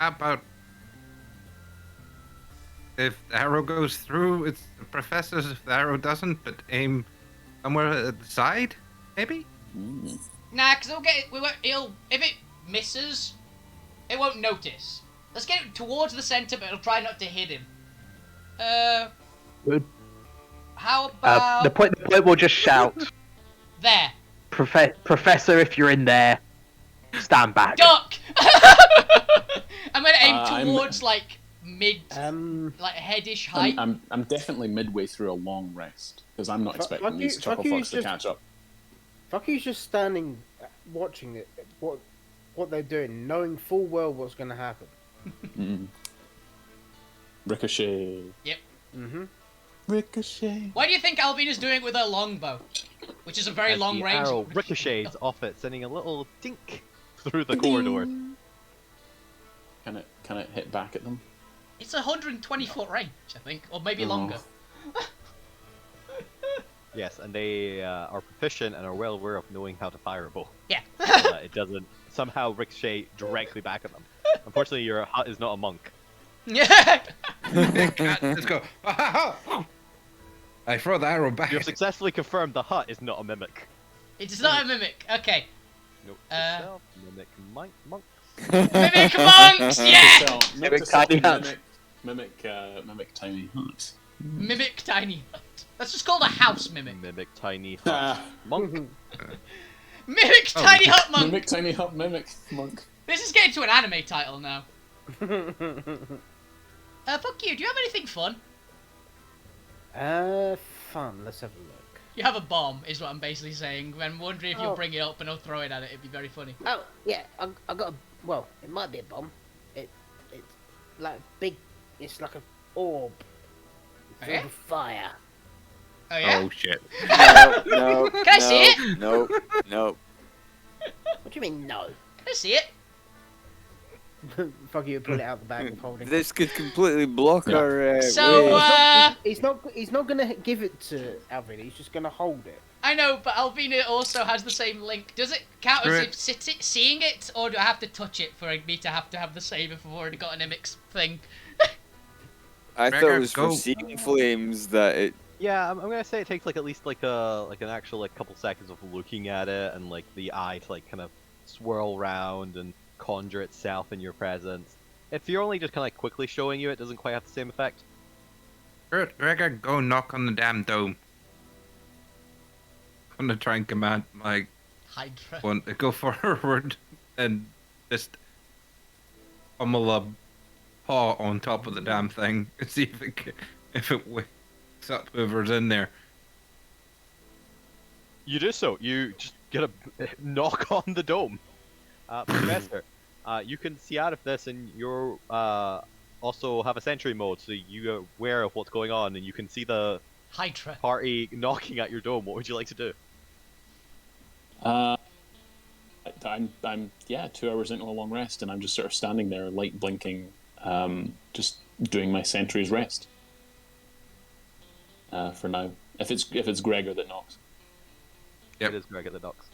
about if the arrow goes through, it's the professor's. If the arrow doesn't, but aim somewhere at the side, maybe. Mm. Nah, because it'll get. If it misses, it won't notice. Let's get it towards the center, but it'll try not to hit him. Good. How about The point will just shout, there? Professor, if you're in there, stand back. Duck! I'm gonna aim I'm- towards like mid, Like headish height. I'm definitely midway through a long rest because I'm not expecting these chuckle fucks to catch up. Fucky's just standing, watching it. What they're doing, knowing full well what's going to happen. Mm. Ricochet. Mm-hmm. Ricochet. Why do you think Alvina's doing it with her longbow? Which is a very As long the range. arrow ricochets off it, sending a little dink through the corridor. Can it hit back at them? It's a 120-foot range, I think, or maybe Oh. longer. Yes, and they are proficient and are well aware of knowing how to fire a bow. Yeah. So that it doesn't somehow ricochet directly back at them. Unfortunately, your hut is not a monk. Yeah. Let's go. I throw the arrow back. You have successfully confirmed the hut is not a mimic. It's not a mimic. Okay. Note to self, mimic monks. Mimic monks. Yeah. So, note Mimic to self, tiny hut. mimic tiny hut. Mimic tiny hut. That's just called a house mimic. Mimic tiny hut. Ah, Monk. Mimic tiny hut monk. mimic tiny hut, mimic monk. This is getting to an anime title now. Fuck you. Do you have anything fun? Fun. Let's have a look. You have a bomb, is what I'm basically saying. I'm wondering if you'll Oh. bring it up and I'll throw it at it. It'd be very funny. Oh yeah, I got a. Well, it might be a bomb. It's like big. It's like a orb filled Okay. with fire. Oh yeah. Oh shit. No. Can I see it? No. No. What do you mean no? Can I see it? Fuck you! Pull it out the bag of holding. This could completely block Yeah. our. So, way. He's not gonna give it to Alvin. He's just gonna hold it. I know, but Alvina also has the same link. Does it count as Right. if seeing it, or do I have to touch it for me to have the save if I've already got an Imix thing? I thought Gregor, it was for go. seeing flames that it. Yeah, I'm gonna say it takes like at least like an actual like couple seconds of looking at it and like the eye to like kind of swirl round and conjure itself in your presence. If you're only just kind of like quickly showing you, it doesn't quite have the same effect. Gregor, go knock on the damn dome. I'm gonna try and command my Hydra. one to go forward and just pummel a paw on top of the damn thing and see if it wakes up whoever's in there. You do so. You just get a knock on the dome. Professor, you can see out of this, and you're also have a sentry mode, so you're aware of what's going on, and you can see the Hydra. party knocking at your dome. What would you like to do? I'm 2 hours into a long rest, and I'm just sort of standing there, light blinking, just doing my sentry's rest. For now, if it's Gregor that knocks, Yep. It is Greg at the docks.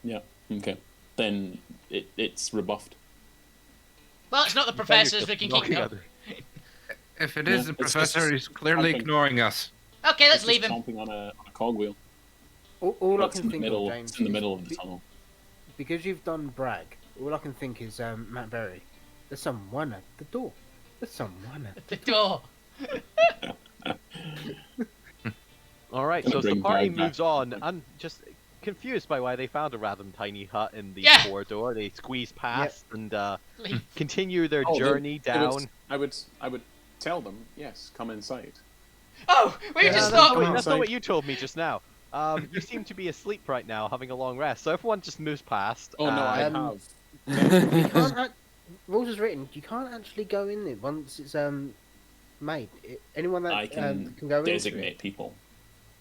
yeah, okay, then it's rebuffed. Well, it's not the professors. We can keep Knocking going. at the- If it is Yeah, the it's professor, just he's clearly something. ignoring us. Okay, let's It's leave just him. Chomping on a cogwheel. All I It's in can the think middle. of, James, It's in the is middle of the tunnel. because you've done brag. All I can think is Matt Berry. There's someone at the door. There's someone at The door. All right, Gonna so as the bring party Brad back. moves on, and just confused by why they found a random tiny hut in the Yeah. corridor, they squeeze past and Leave. continue their Oh, journey down. I would tell them, yes, come inside. Oh, we Yeah, just that's, thought. not, that's not Inside. what you told me just now. You seem to be asleep right now, having a long rest. So everyone just moves past. Oh no, I Um, have. You can't. Rules is written. You can't actually go in there once it's made. Anyone that I can go into designate it. people.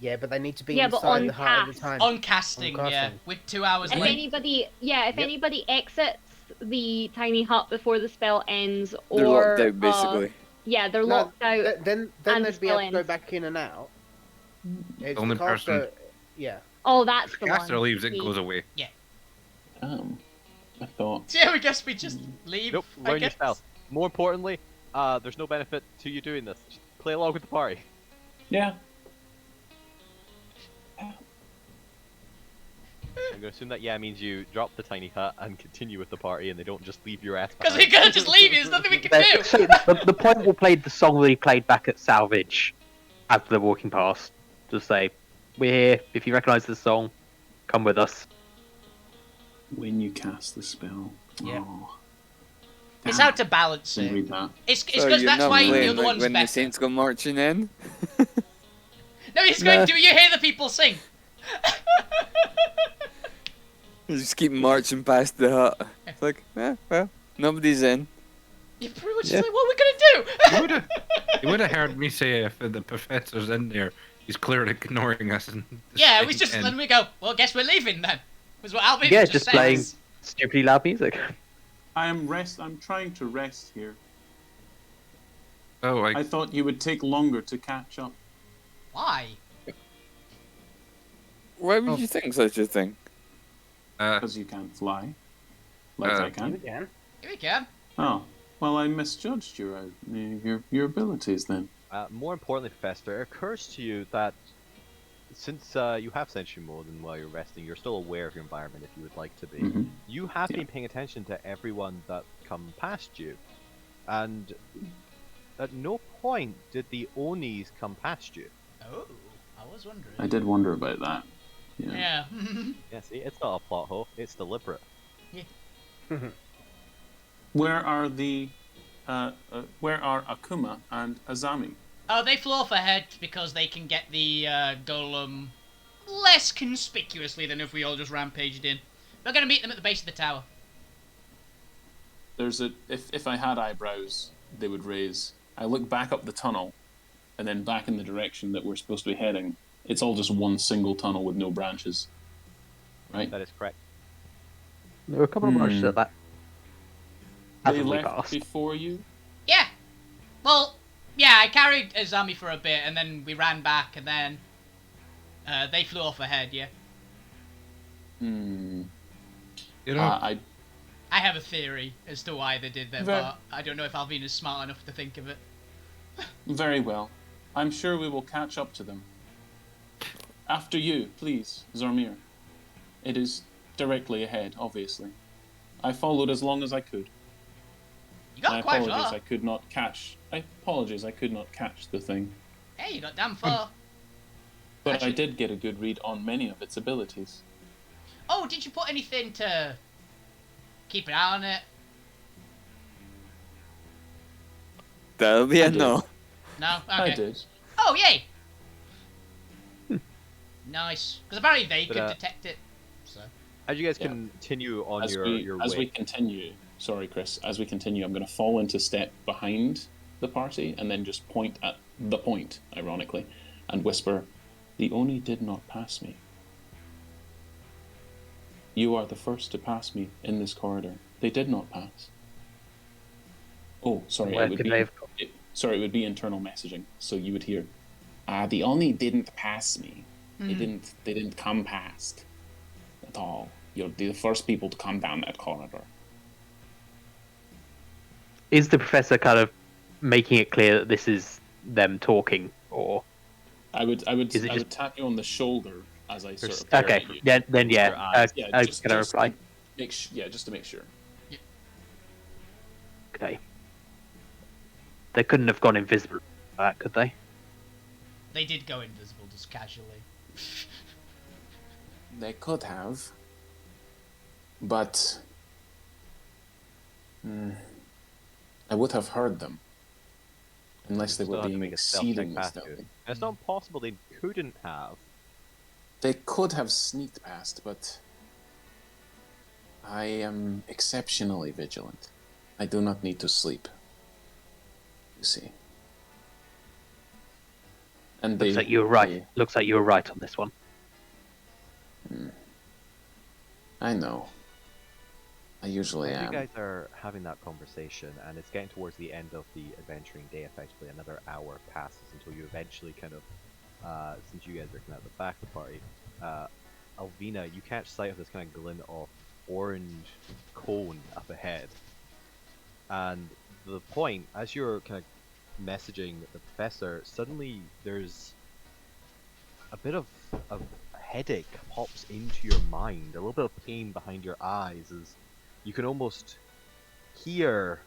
Yeah, but they need to be Yeah, but inside on the hut at the task. time. On casting, On yeah, casting. with 2 hours If left. anybody, if Yep. anybody exits the tiny hut before the spell ends, They're or locked out, basically. Yeah, they're No, locked out. then and they'd be able to go still back in and out. It's Only the caster. person- Yeah. Oh, that's If the the caster one. leaves, it See. goes away. I thought. Yeah, we guess we just leave. Nope, I learn your guess. spells. More importantly, there's no benefit to you doing this. Just play along with the party. Yeah. I'm going to assume that means you drop the tiny hut and continue with the party, and they don't just leave your ass Because behind. we can't just leave you. There's nothing we can do. So the point will play the song that he played back at Salvage as they're walking past. Just say, "We're here. If you recognise this song, come with us." When you cast the spell. Yeah. Oh. It's Damn. how to balance Didn't it. read that. It's So because you're that's not why playing the other like one's when the better. Saints go marching in? No, he's going. Do you hear the people sing? You just keep marching past the hut. It's like, well, nobody's in. You're pretty much Yeah. just like, what are we gonna do? You would have heard me say if the professor's in there, he's clearly ignoring us. And Yeah, we just let me go. Well, guess we're leaving then. Was what Alvin Yeah, just just said. playing stupidly loud music. I'm trying to rest here. Oh, I thought you would take longer to catch up. Why? Why would you think such a thing? Because you can't fly. Like I You can. can. Here we go. Oh. Well, I misjudged your abilities then. More importantly, Professor, it occurs to you that since you have Sentry Mode and while you're resting, you're still aware of your environment if you would like to be. Mhm. You have been paying attention to everyone that come past you, and at no point did the Onis come past you. Oh, I was wondering. I did wonder about that. Yeah. Yeah, see, it's not a plot hole, it's deliberate. Where are Akuma and Azami? Oh, they flew off ahead because they can get the golem less conspicuously than if we all just rampaged in. We're gonna meet them at the base of the tower. If I had eyebrows, they would raise. I look back up the tunnel, and then back in the direction that we're supposed to be heading. It's all just one single tunnel with no branches. Right? That is correct. There were a couple of rushes at that. They As we left passed. before you? Yeah. Well, yeah, I carried Azami for a bit, and then we ran back, and then they flew off ahead. Yeah. Hmm. You know, I I have a theory as to why they did that, Ver- but I don't know if Alvina's smart enough to think of it. Very well. I'm sure we will catch up to them. After you, please, Zormir. It is directly ahead, obviously. I followed as long as I could. You got quite far. I could not catch. I apologize, I could not catch the thing. Hey, you got damn far. But Actually- I did get a good read on many of its abilities. Oh, did you put anything to keep an eye on it? That'll be I a did. no. No? Okay. I did. Oh, yay! Nice. Because apparently they But, could detect it. So. As you guys Yeah. continue on As your we way, continue, sorry, Chris. As we continue, I'm going to fall into step behind the party and then just point at the point, ironically, and whisper, "The Oni did not pass me. You are the first to pass me in this corridor. They did not pass." Oh, sorry. Where It would could be. they have Sorry, it would be internal messaging. So you would hear, "The Oni didn't pass me. They didn't come past at all. You're the first people to come down that corridor." Is the professor kind of making it clear that this is them talking, or I would Is it I just- would tap you on the shoulder as I sort of Stare okay? at you. Yeah, then Your yeah. eyes. Yeah, I'm just- gonna just reply. just to make sure. Okay. They couldn't have gone invisible, like that, could they? They did go invisible just casually. They could have, but I would have heard them, unless they still were have to being make a stealth check exceedingly past you. stealthy. And it's not possible they couldn't have. They could have sneaked past, but I am exceptionally vigilant. I do not need to sleep. You see. And Looks like you were right. Looks like you were right on this one. I know. I usually As you am. guys are having that conversation, and it's getting towards the end of the adventuring day, effectively, another hour passes until you eventually kind of, since you guys are kind of at the back of the party, Alvina, you catch sight of this kind of glint of orange cone up ahead. And the point, as you're kind of messaging the professor, suddenly there's a bit of a headache pops into your mind, a little bit of pain behind your eyes as you can almost hear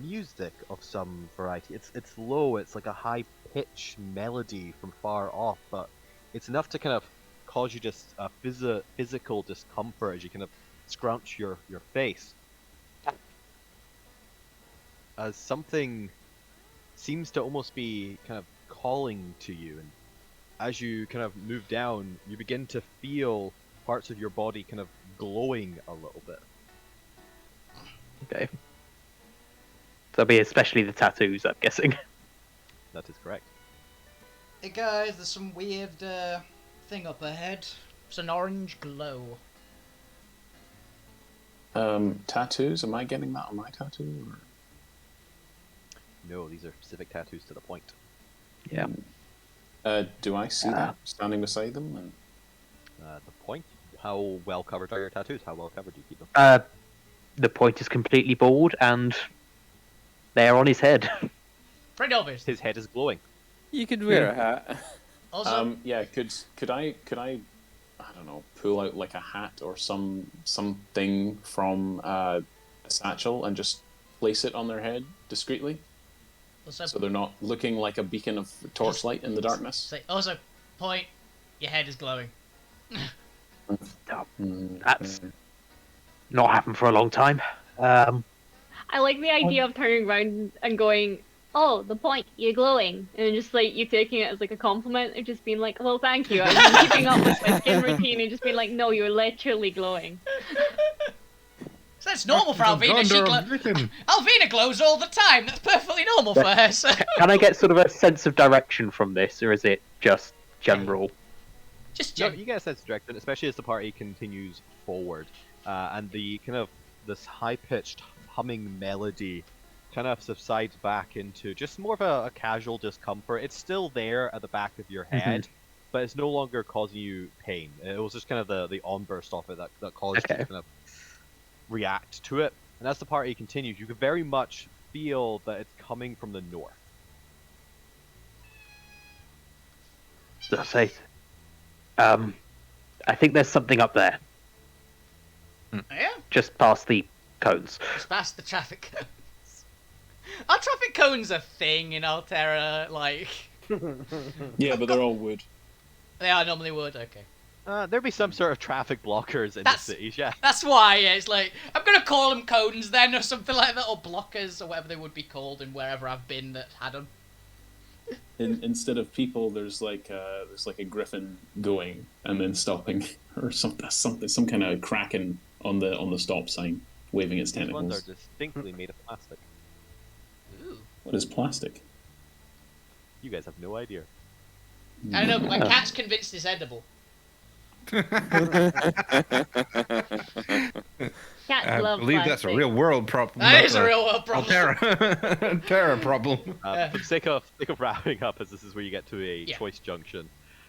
music of some variety. It's low, it's like a high pitched melody from far off, but it's enough to kind of cause you just a physical discomfort as you kind of scrunch your face. As something seems to almost be kind of calling to you, and as you kind of move down, you begin to feel parts of your body kind of glowing a little bit. Okay. So it'll be especially the tattoos, I'm guessing. That is correct. Hey guys, there's some weird thing up ahead. It's an orange glow. Tattoos? Am I getting that on my tattoo? Or? No, these are specific tattoos to the point. Yeah. Do I see that standing beside them? And... The point? How well covered are your tattoos? How well covered do you keep them? The point is completely bald, and they're on his head. Pretty obvious. His head is glowing. You could wear a hat. Also, yeah. Could I don't know, pull out like a hat or something from a satchel and just place it on their head discreetly, so they're not looking like a beacon of torchlight in the darkness. Also, point. Your head is glowing. That's not happened for a long time. I like the idea of turning around and going, "Oh, the point, you're glowing," and just like you taking it as like a compliment and just being like, "Well, thank you." And then keeping up with my skin routine and just being like, "No, you're literally glowing." So that's normal for Alvina. Alvina glows all the time. That's perfectly normal for her. So. Can I get sort of a sense of direction from this, or is it just general? Just No, you get a sense of direction, especially as the party continues forward, and the kind of this high-pitched humming melody kind of subsides back into just more of a casual discomfort. It's still there at the back of your head, but it's no longer causing you pain. It was just kind of the onburst of it that caused you to kind of react to it. And as the party continues, you can very much feel that it's coming from the north. That's it. I think there's something up there. Yeah? Just past the cones. Just past the traffic cones. Are traffic cones a thing in Alterra? Like... Yeah, but they're all wood. They are normally wood, okay. There'd be some sort of traffic blockers in the cities, yeah. That's why, yeah, it's like, I'm gonna call them cones then, or something like that, or blockers, or whatever they would be called in wherever I've been that had them. Instead of people, there's like a griffin going and then stopping, or some kind of kraken on the stop sign, waving its These tentacles. ones are distinctly made of plastic. Ooh. What is plastic? You guys have no idea. I don't know, but my cat's convinced it's edible. Cats love believe that's a plastic. real world problem. That is a real world problem. Terra problem. For the sake of wrapping up, as this is where you get to a choice junction,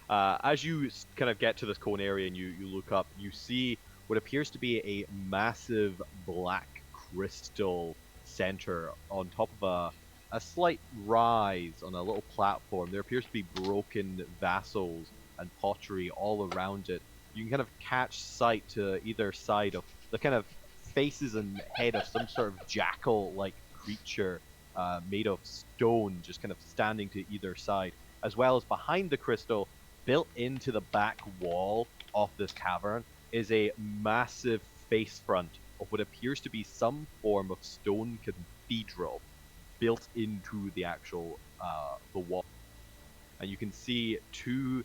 as you kind of get to this cone area and you look up, you see what appears to be a massive black crystal center on top of a slight rise on a little platform. There appears to be broken vassals and pottery all around it. You can kind of catch sight to either side of the kind of faces and head of some sort of jackal-like creature made of stone, just kind of standing to either side, as well as behind the crystal, built into the back wall of this cavern, is a massive face front of what appears to be some form of stone cathedral built into the actual the wall. And you can see two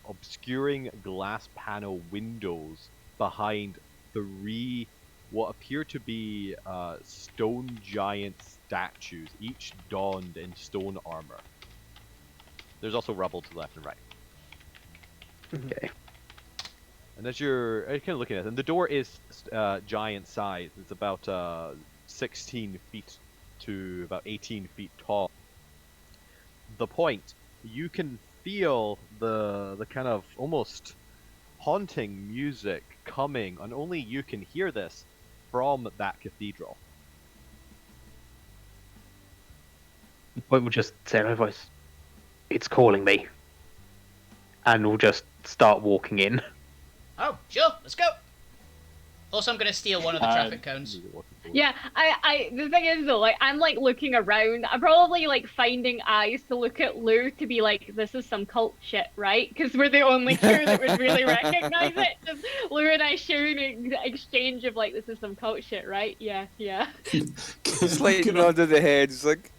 obscuring glass panel windows behind three what appear to be stone giant statues, each donned in stone armor. There's also rubble to the left and right. Okay. And as you're kind of looking at it, and the door is giant size. It's about 16 feet to about 18 feet tall. The point, you can feel the kind of almost haunting music coming, and only you can hear this from that cathedral. The point will just say in her voice, "It's calling me," and we'll just start walking in. Oh, sure, let's go. Also, I'm gonna steal one of the traffic cones. Yeah, the thing is though, like, I'm like looking around. I'm probably like finding eyes to look at Lou to be like, this is some cult shit, right? Because we're the only two that would really recognize it. Just Lou and I sharing an exchange of like, this is some cult shit, right? Yeah, yeah. It's like nod of the head. It's like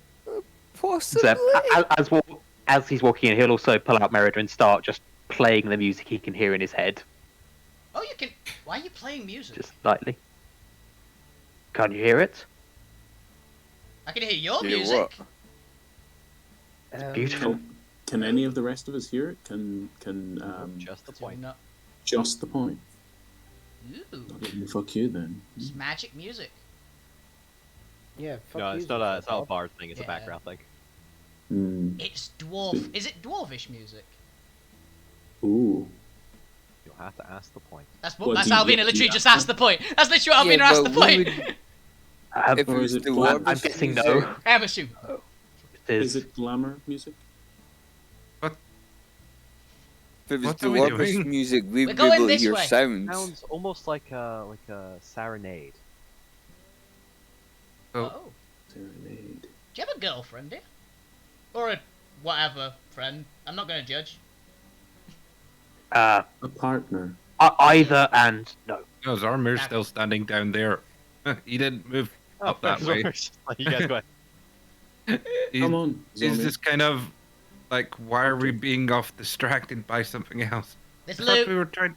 possibly. So, as he's walking in, he'll also pull out Merida and start just playing the music he can hear in his head, Oh, you can. Why are you playing music? just slightly. Can't you hear it? I can hear your Hear music. what? Beautiful. Can any of the rest of us hear it? Can Just the Do point. not. just the point? Ooh, Fuck you then. it's magic music. Yeah, fuck No, you, it's not a Bob. bard thing. It's a Yeah. background thing. It's dwarf. Is it dwarvish music? Ooh. You'll have to ask the point. That's Well, that's do you Alvina get literally the just answer? asked the point. That's literally what Alvina Yeah, asked but the we point. would- If it Or was is it the dwarf? I'm dwarvish guessing music, no. I'm assuming. Is it glamour music? If it was What are we dwarvish doing? music, we'd We're be going able to this hear way. sounds. Sounds almost like a serenade. Oh. Serenade. Do you have a girlfriend, dear? Or a whatever friend? I'm not gonna judge. Ah. A partner. Either and no. No, Zarmir's still standing down there. He didn't move up that way. You guys go ahead. He's, Come on. he's Zombie. just kind of like, why are we being off distracted by something else? This I thought we Luke. were trying.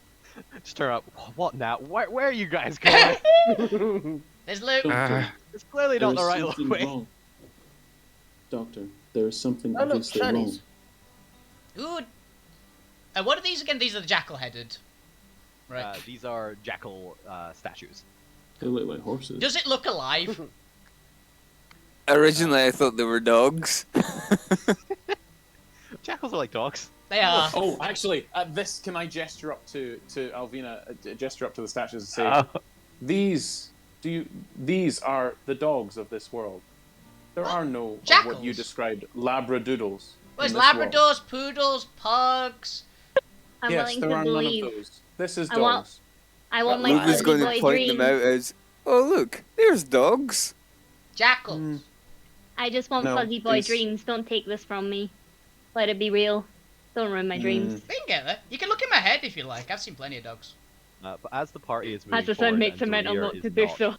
Just turn up. What now? Where are you guys going? There's Luke. Doctor, It's clearly there not the is right something way. wrong. Doctor, there is something Oh, look, obviously wrong. shinies. Ooh. What are these again? These are the jackal-headed. Right. These are jackal statues. They look like horses. Does it look alive? Originally, I thought they were dogs. Jackals are like dogs. They are. Oh, actually, this can I gesture up to Alvina? Gesture up to the statues and say, Uh, these are the dogs of this world. There are no of what you Jackals? described labradoodles. There's in this world. Labradors, poodles, pugs. I'm Yes, willing there to are believe. none of those. This is I want- dogs. I want Luke my Luke was fuzzy going to boy point them dreams. out as, oh look, there's dogs. Jackals. I just want No, fuzzy boy these- dreams. Don't take this from me. Let it be real. Don't ruin my dreams. We can get there. You can look in my head if you like. I've seen plenty of dogs. But as the party is moving As the forward, sun makes a and mental Zorir note is to do not, so.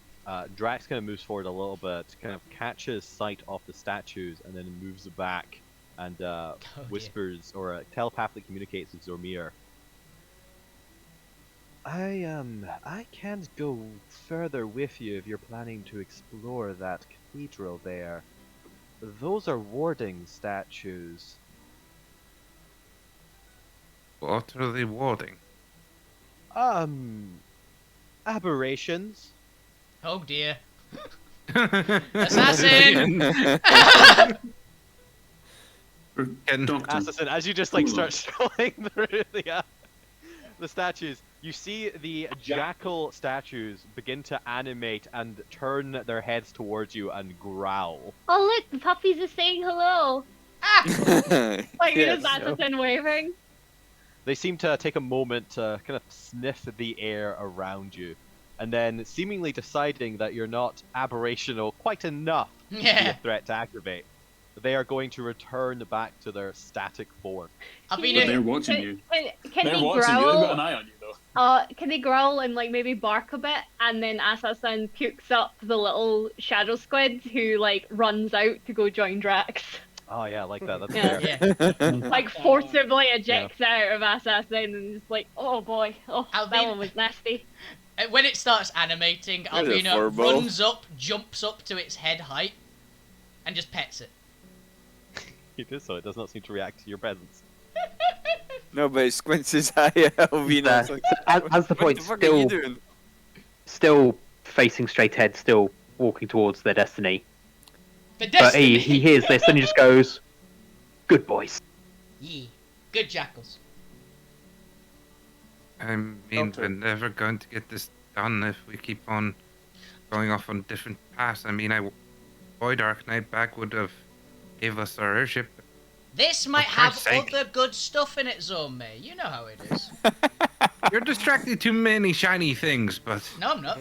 Drax kind of moves forward a little bit, kind of catches sight of the statues, and then moves back and dear. whispers or telepathically communicates with Zormir. I can't go further with you if you're planning to explore that cathedral there. Those are warding statues. What are they warding? Aberrations. Oh dear. Assassin! Can- Doctor, Assassin, as you just like start strolling through the statues, you see the jackal statues begin to animate and turn their heads towards you and growl. Oh look, the puppies are saying hello. Like Yes. it is Assassin waving. They seem to take a moment to kind of sniff the air around you, and then seemingly deciding that you're not aberrational quite enough to be Yeah. a threat to activate. They are going to return back to their static form. I've been but in. they're watching you. Can They're they watching you. They've got growl? an eye on you, though. Can they growl and like maybe bark a bit, and then Assassin pukes up the little shadow squid who like runs out to go join Drax. Oh yeah, I like that. That's Yeah. fair. Yeah. Like forcibly ejects out of Assassin and just like, oh boy, oh I'll that be- one was nasty. When it starts animating, There's a Alvina furball. runs up, jumps up to its head height, and just pets it. You do so. It does not seem to react to your presence. No, but he squints his eye at Alvina. It's like, As the what point the fuck are you still doing? still facing straight ahead, still walking towards their destiny. The But destiny. he hears this and he just goes, "Good boys." Yeah. Good jackals. I mean, Doctor. we're never going to get this done if we keep on going off on different paths. I mean, Void Arc Knight back would have gave us our airship. This might For have Christ's sake. other good stuff in it, Zone May. You know how it is. You're distracted too many shiny things, but No, I'm not.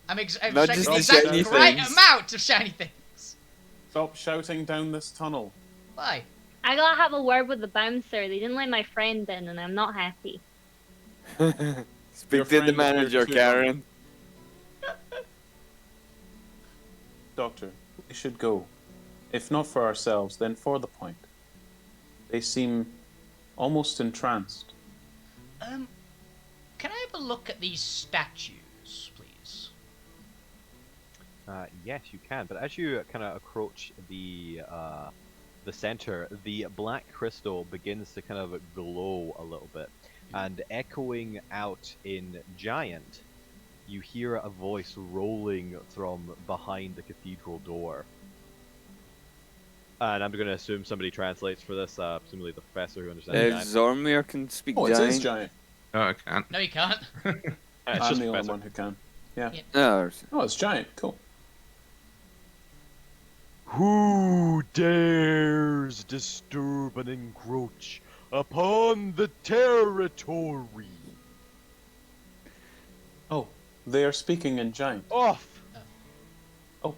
I'm Not extracting just the the exact shiny right things. amount of shiny things. Stop shouting down this tunnel. Why? I gotta have a word with the bouncer. They didn't let my friend in, and I'm not happy. Speak Your to the friend manager, appears to be Karen. Doctor, we should go. If not for ourselves, then for the point. They seem almost entranced. Can I have a look at these statues, please? Yes, you can. But as you kind of approach the center, the black crystal begins to kind of glow a little bit, and echoing out in Giant, you hear a voice rolling from behind the cathedral door. And I'm going to assume somebody translates for this, presumably the professor who understands Giant. Zormir can speak Oh, it giant. is giant. no, I can't. No, you can't. It's I'm just the only professor. one who can. Yeah. No, Oh, it's giant. Cool. Who dares disturb and encroach upon the territory? Oh, they are speaking in giant. Off! Oh.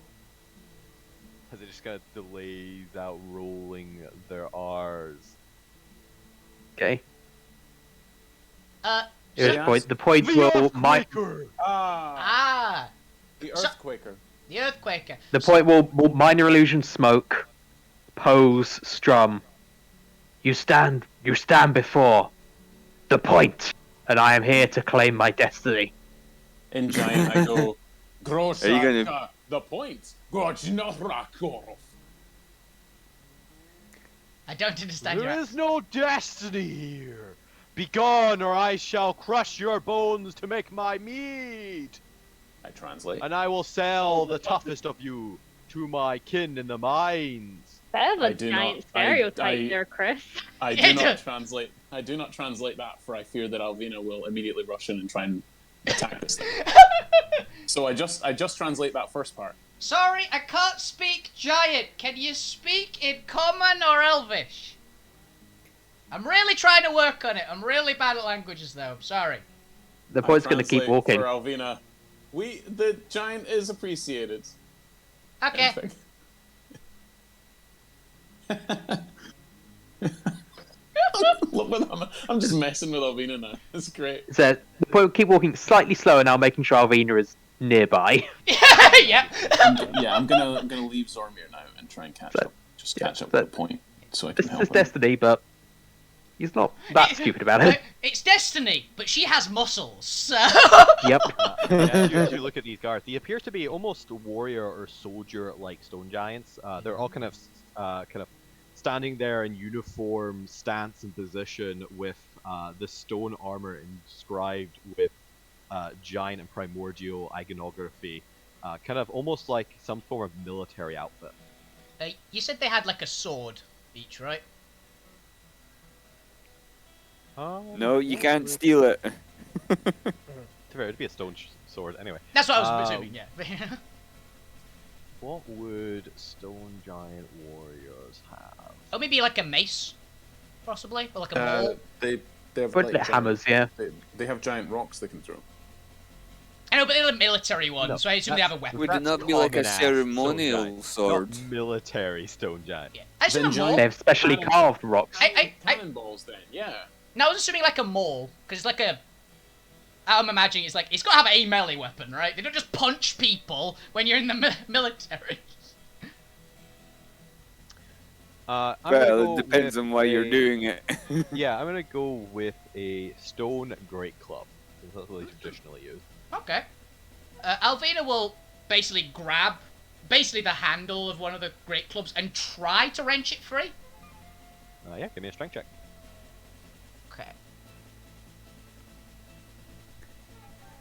As it just kind of delays out rolling their R's. Okay. Uh, Here's Yes. the point. The point The will Earthquaker! Ah, the the Earthquaker. Earthquaker. the point will minor illusion smoke, pose strum. You stand before the point, and I am here to claim my destiny. In giant, I go, Are you gonna- Groshaka, the point. Gojnorakorov. I don't understand your There is no destiny here! Begone, or I shall crush your bones to make my meat! I translate. And I will sell the toughest of you to my kin in the mines. Bit of I a do giant not- stereotype I- there, Chris. I Yeah, do not do- translate. I do not translate that, for I fear that Alvina will immediately rush in and try and attack this thing. So I just translate that first part. Sorry, I can't speak giant. Can you speak in common or elvish? I'm really trying to work on it. I'm really bad at languages, though. I'm sorry. The point's going to keep translate walking. For Alvina, the giant is appreciated. Okay. Anything. Look what I'm just messing with Alvina now. It's great. So the point will keep walking slightly slower now, making sure Alvina is nearby. Yeah. I'm gonna leave Zormir now and try and catch So- up. Just catch up so- with the point, so I can This help is him. destiny, but he's not that stupid about it. It's destiny, but she has muscles, so... Yep. As you look at these guards, they appear to be almost warrior or soldier-like stone giants. They're all kind of standing there in uniform, stance, and position with the stone armor inscribed with giant and primordial iconography, kind of almost like some form of military outfit. You said they had like a sword each, right? No, you can't steal it. It'd be a stone sword anyway. That's what I was presuming, yeah. What would stone giant warriors have? Oh, maybe like a mace, possibly, or like a maul. They have But the hammers, yeah. They have giant rocks they can throw. I know, but they're a military one, No, so I assume they have a weapon. Would it That's not be like a common ass ceremonial stone giant, sword? Not military stone giant. Yeah. I assume Then a giant- maul. They have specially Cannon. carved rocks. I- Cannonballs then, yeah. No, I was assuming like a maul, because it's like a... I'm imagining it's like, it's got to have a melee weapon, right? They don't just punch people when you're in the military. I'm gonna Well, go it depends with on why you're a- doing it. Yeah, I'm gonna go with a stone great club. That's what they traditionally use. Okay. Alvina will basically grab the handle of one of the great clubs and try to wrench it free. Yeah, give me a strength check. Okay.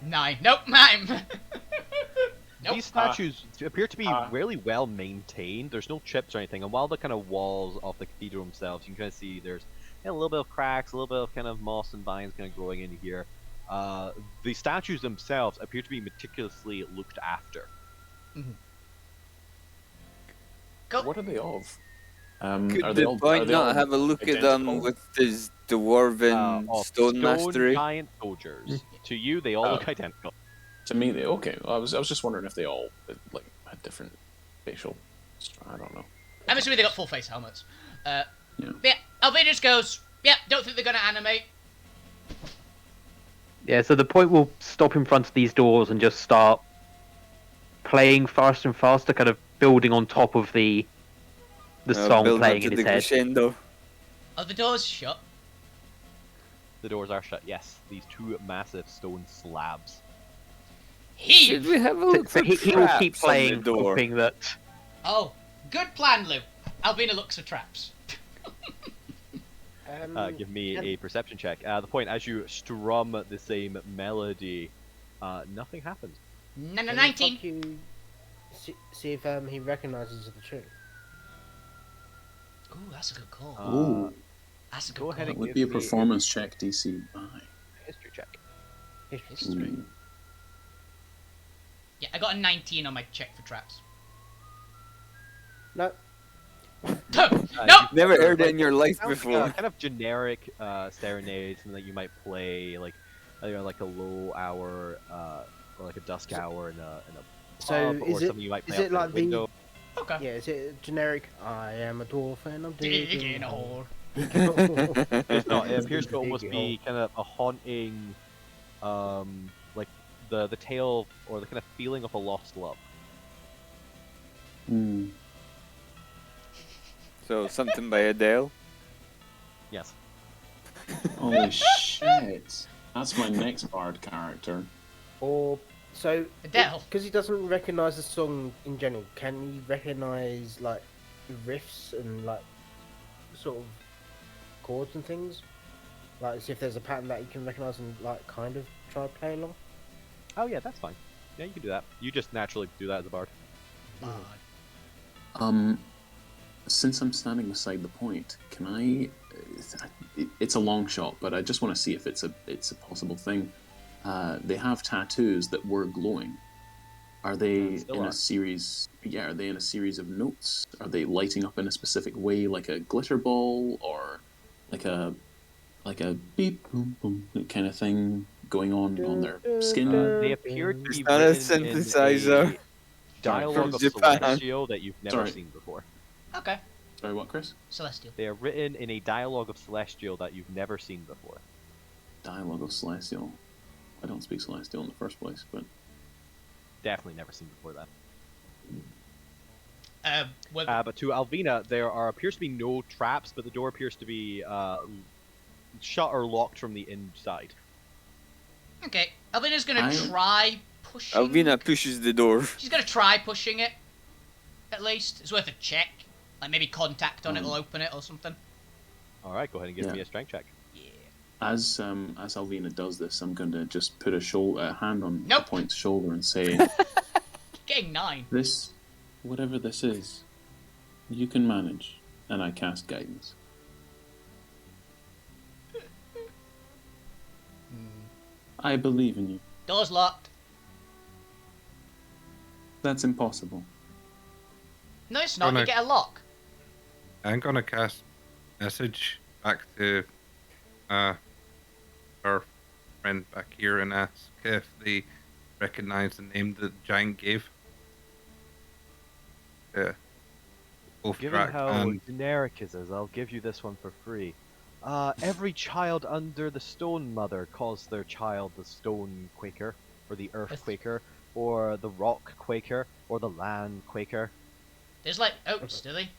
9. Nope, 9. Nope. These statues appear to be really well maintained. There's no chips or anything, and while the kind of walls of the cathedral themselves, you can kind of see there's a little bit of cracks, a little bit of kind of moss and vines kind of growing in here. The statues themselves appear to be meticulously looked after. Go. What are they of? Could are the they all, point are they all not have a look at them identical? with his dwarven Of stone mastery? giant soldiers. To you, they all look identical. To me, they okay. I was just wondering if they all like had different facial. I don't know. I'm assuming they got full face helmets. Yeah. Alvina just goes, yeah, don't think they're going to animate. Yeah, so the point will stop in front of these doors and just start playing faster and faster, kind of building on top of the song build playing up to in his the head. crescendo. Are the doors shut? The doors are shut, yes. These two massive stone slabs. Heave! Should we have a look So for he will keep traps on the playing, door? hoping that. Oh, good plan, Lou. Albina looks for traps. Give me a perception check. The point, as you strum the same melody, nothing happens. 19. You see if he recognises the tune. Ooh, that's a good call. Ooh, That's a good go ahead call. that and would give be a me performance check DC by. history check. History. Ooh. Yeah, I got a 19 on my check for traps. No. No! You've Never heard it in your life sounds like before. a kind of generic serenade, something that you might play like like a low hour or like a dusk hour in a So pub, is or it- something you might play is it out the like the- window. Okay. Yeah, is it generic? I am a dwarf and I'm Digging digging a a hole. It's not. It appears to almost Big be kind of a haunting, like the tale or the kind of feeling of a lost love. Hmm. So something by Adele. Yes. Holy shit! That's my next bard character. Or so Adele. because he doesn't recognise the song in general. Can he recognise like riffs and like sort of chords and things? Like, see if there's a pattern that you can recognise and like kind of try to play along. Oh yeah, that's fine. Yeah, you can do that. You just naturally do that as a bard. Since I'm standing beside the point, can I? It's a long shot, but I just want to see if it's a possible thing. They have tattoos that were glowing. Are they Still in are. a series? Yeah, are they in a series of notes? Are they lighting up in a specific way, like a glitter ball, or like a beep boom boom kind of thing going on their skin? They appear to It's be not a written in synthesizer a dialogue from of Japan. Celestial that you've never Sorry. seen before. Okay. Sorry, what, Chris? Celestial. They are written in a dialogue of Celestial that you've never seen before. Dialogue of Celestial. I don't speak Celestial in the first place, but Definitely never seen before that. Well, But to Alvina, there appears to be no traps, but the door appears to be shut or locked from the inside. okay. Alvina's gonna I- try pushing. Alvina pushes the door. She's gonna try pushing it. At least it's worth a check. Like maybe contact on it will open it or something. All right, go ahead and give Yeah. me a strength check. Yeah. as Alvina does this, I'm going to just put a hand on Nope. the point's shoulder and say, Getting 9. "This, whatever this is, you can manage." And I cast guidance. I believe in you. Door's locked. That's impossible. No, it's not. You Gonna- get a lock. I'm gonna cast message back to our friend back here and ask if they recognize the name that the giant gave. Yeah. Both Given track how and generic it is, I'll give you this one for free. Every child under the Stone Mother calls their child the Stone Quaker, or the Earth Quaker, or the Rock Quaker, or the Land Quaker. There's like oats, do they?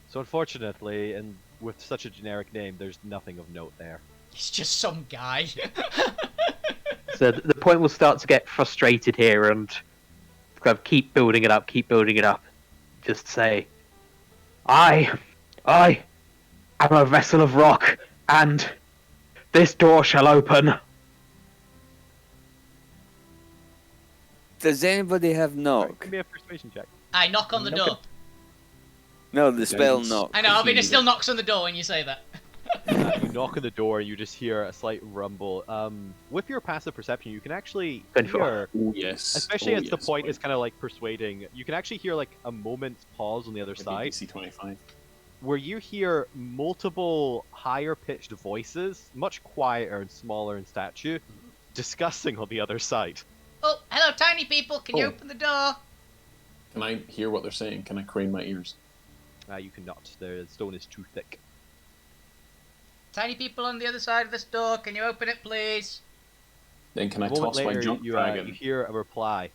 So unfortunately, and with such a generic name, there's nothing of note there. It's just some guy. So the point will start to get frustrated here and kind of keep building it up, Just say, I am a vessel of rock, and this door shall open Does anybody have Alright, knock? give me a persuasion check. I knock on the Knock door. No, the spell Guidance. knock. I know, Alvina still knocks on the door when you say that. You knock on the door and you just hear a slight rumble. With your passive perception, you can actually 24. hear, Oh, yes. especially Oh, as the yes, point boy. is kind of like persuading, you can actually hear like a moment's pause on the other Maybe side DC 25. where you hear multiple higher pitched voices, much quieter and smaller in stature, discussing on the other side. Oh, hello, tiny people. Can you Oh. open the door? Can I hear what they're saying? Can I crane my ears? You cannot. The stone is too thick. Tiny people on the other side of this door. Can you open it, please? Then can I A moment toss my later, junk you dragon? hear a reply.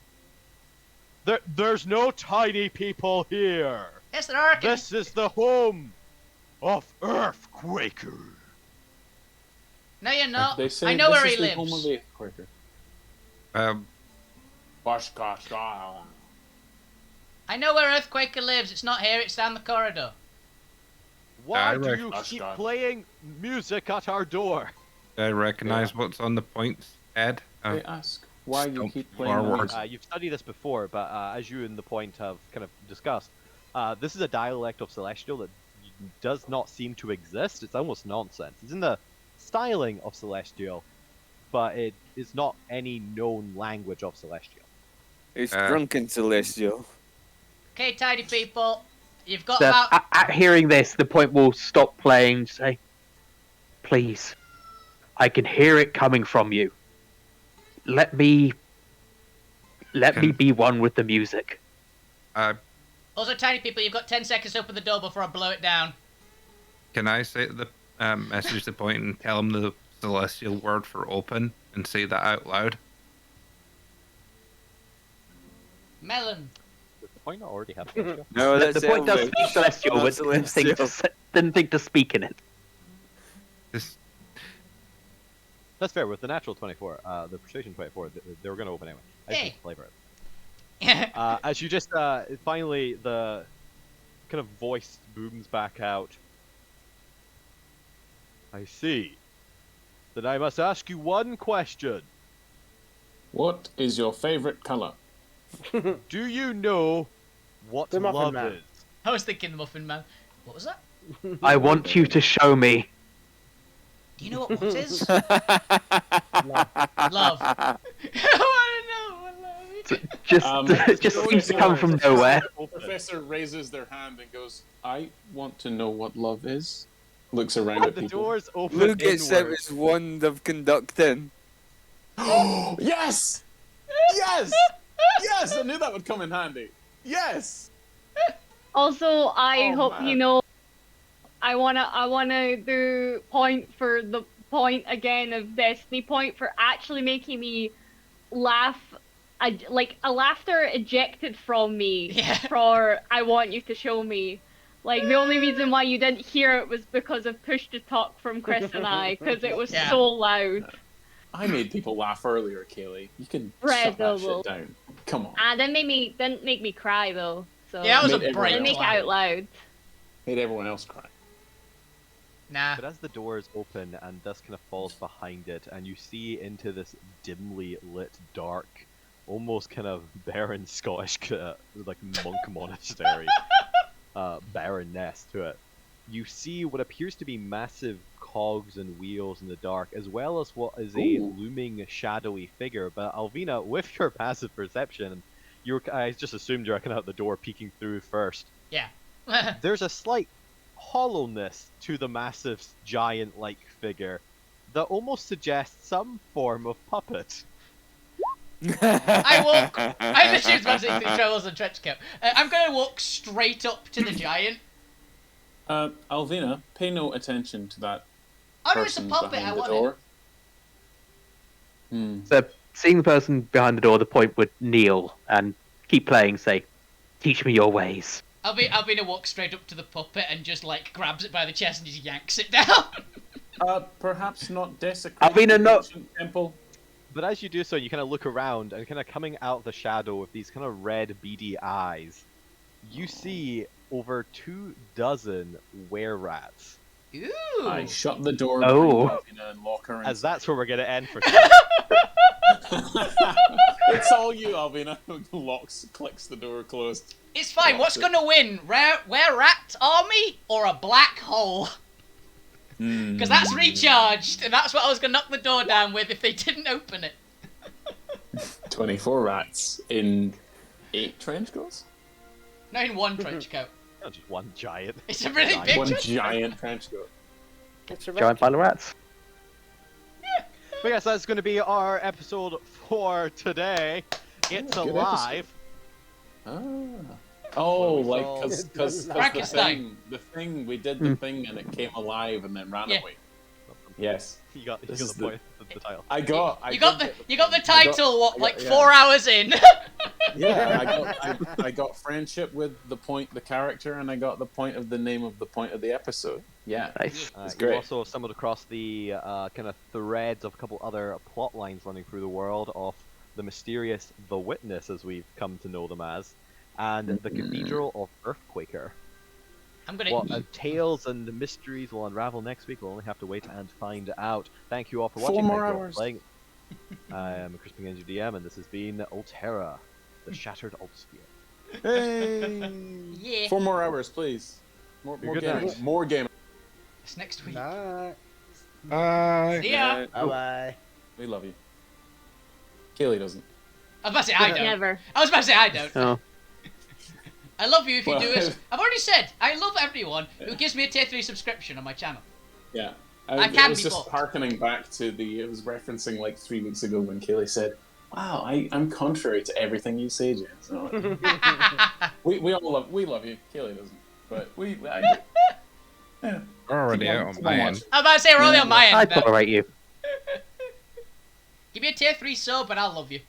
There's no tiny people here. Yes, there are. This is the home of Earthquaker. No, you're not. They say I know this where is he the home lives. of the Earthquaker. I know where Earthquaker lives. It's not here. It's down the corridor. Why I do rec- you Gosh, keep God. playing music at our door? I recognize what's on the points, Ed. They ask why you Stomp keep playing forward. music. You've studied this before, but as you and the point have kind of discussed, this is a dialect of Celestial that does not seem to exist. It's almost nonsense. It's in the styling of Celestial, but it is not any known language of Celestial. It's drunken celestial. Okay, tiny people. You've got So, about. at hearing this, the point will stop playing. Say, please, I can hear it coming from you. Let me be one with the music. Also, tiny people, you've got 10 seconds to open the door before I blow it down. Can I say the message the point and tell him the celestial word for open and say that out loud? Melon. Does the point not already have Celestial? No, The that's point does Elvish. speak celestial, Not but didn't think to speak in it. This That's fair. With the natural 24, the persuasion 24, they were going to open anyway. I just Hey. need to flavor it. As you just finally the kind of voice booms back out. I see. Then I must ask you one question. What is your favorite color? Do you know what The Muffin love Man. is? I was thinking the Muffin Man. What was that? I want you to show me. Do you know what is? Love. Love. I want to know what love is. Just seems to come from nowhere. The professor raises their hand and goes, I want to know what love is. Looks around at The people. doors open Luke gets out inward. his wand of conducting. Yes! Yes! Yes! I knew that would come in handy. Yes! Also, I Oh, hope man. you know. I wanna do point for the point again of Destiny point for actually making me laugh, like a laughter ejected from me. Yeah. For I want you to show me. Like the only reason why you didn't hear it was because of push to talk from Chris and I, because it was Yeah. so loud. I made people laugh earlier, Kaylee. You can shut that Incredible. shit down. Come on. And didn't make me cry though. So Yeah, that was Made a everyone break. didn't make it laugh. out loud. Made everyone else cry. Nah. But as the doors open and dusk kind of falls behind it, and you see into this dimly lit, dark, almost kind of barren Scottish, like monk monastery, barren nest to it, you see what appears to be massive cogs and wheels in the dark, as well as what is a Ooh. looming, shadowy figure. But Alvina, with your passive perception, I just assumed you're kind of out the door peeking through first. Yeah. There's a slight hollowness to the massive giant-like figure that almost suggests some form of puppet. I walk. I literally was about to say through travels and trench coat. I'm going to walk straight up to the giant. Alvina, pay no attention to that Oh no, it's a person puppet. behind I the want door. it. So, seeing the person behind the door, the point would kneel and keep playing. Say, "Teach me your ways." I'll be to walk straight up to the puppet and just like grabs it by the chest and just yanks it down. Perhaps not desecrate Alvina, the no. ancient temple. But as you do so, you kind of look around, and kind of coming out of the shadow with these kind of red, beady eyes, you see over 24 were-rats. Ooh. I shut the door Oh. behind Alvina and lock her As inside. that's where we're going to end for It's all you, Alvina. Clicks the door closed. It's fine. What's gonna win? Rare rat army or a black hole? Because that's recharged, and that's what I was gonna knock the door down with if they didn't open it. 24 rats in 8 trench coats? Not in one trench coat. Not just one giant. It's a really big One trench coat. giant trench coat. It's a Giant pile of rats. But yes, that's going to be our episode for today. It's good alive. Oh, we like saw- because Frankenstein. the thing we did the thing and it came alive and then ran Yeah. away. Yes, You got This the is point of the title. I got. You got the title. What, I got- like yeah. 4 hours in? Yeah, I got friendship with the point, the character, and I got the point of the name of the point of the episode. Yeah, Nice. it's You great. also stumbled across the kind of threads of a couple other plot lines running through the world of the mysterious The Witness, as we've come to know them as, and the Cathedral of Earthquaker. I'm gonna. What tales and mysteries will unravel next week, we'll only have to wait and find out. Thank you all for 4 watching. more Thank you all for hours. playing. I am Chris McGinty DM, and this has been Alterra, the Shattered Altsphere. Hey, Yeah. 4 more hours, please. More Good gaming. night. More gaming. It's next week. Night. Bye. See ya. Bye bye. We love you. Kaylee doesn't. I was about to say I don't. Never. I was about to say I don't. Oh. I love you if you Well, do it. I've already said I love everyone who gives me a tier 3 subscription on my channel. Yeah. I It can was be just bought. harkening back to it was referencing like 3 weeks ago when Kaylee said, "Wow, I'm contrary to everything you say, James." And I'm like, we love you. Kaylee doesn't, but I do. Yeah. We're already Keep out on- on keep my on end. watching. I'm about to say we're only on my I end. But tolerate you. give me a tier 3 sub and I'll love you.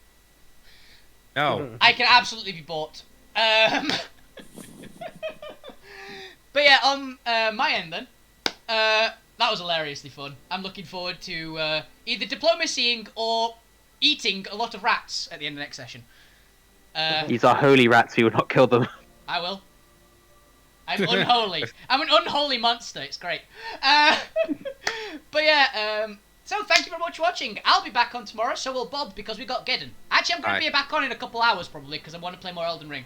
No. I can absolutely be bought. But yeah, on my end then, that was hilariously fun. I'm looking forward to either diplomacying or eating a lot of rats at the end of the next session. These are holy rats. You will not kill them. I will. I'm unholy. I'm an unholy monster. It's great. But yeah, so thank you very much for watching. I'll be back on tomorrow, so will Bob, because we got Geddon. Actually, I'm going to be back on in a couple hours, probably, because I want to play more Elden Ring.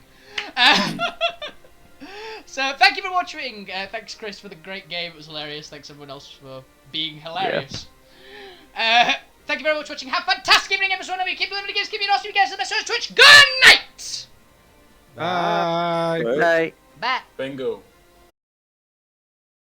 So thank you for watching. Thanks, Chris, for the great game. It was hilarious. Thanks, everyone else, for being hilarious. Thank you very much for watching. Have a fantastic evening, everyone. Keep living the games, keep it awesome. You guys, the best on Twitch. Good night! Bye. Night. Bye. Bingo.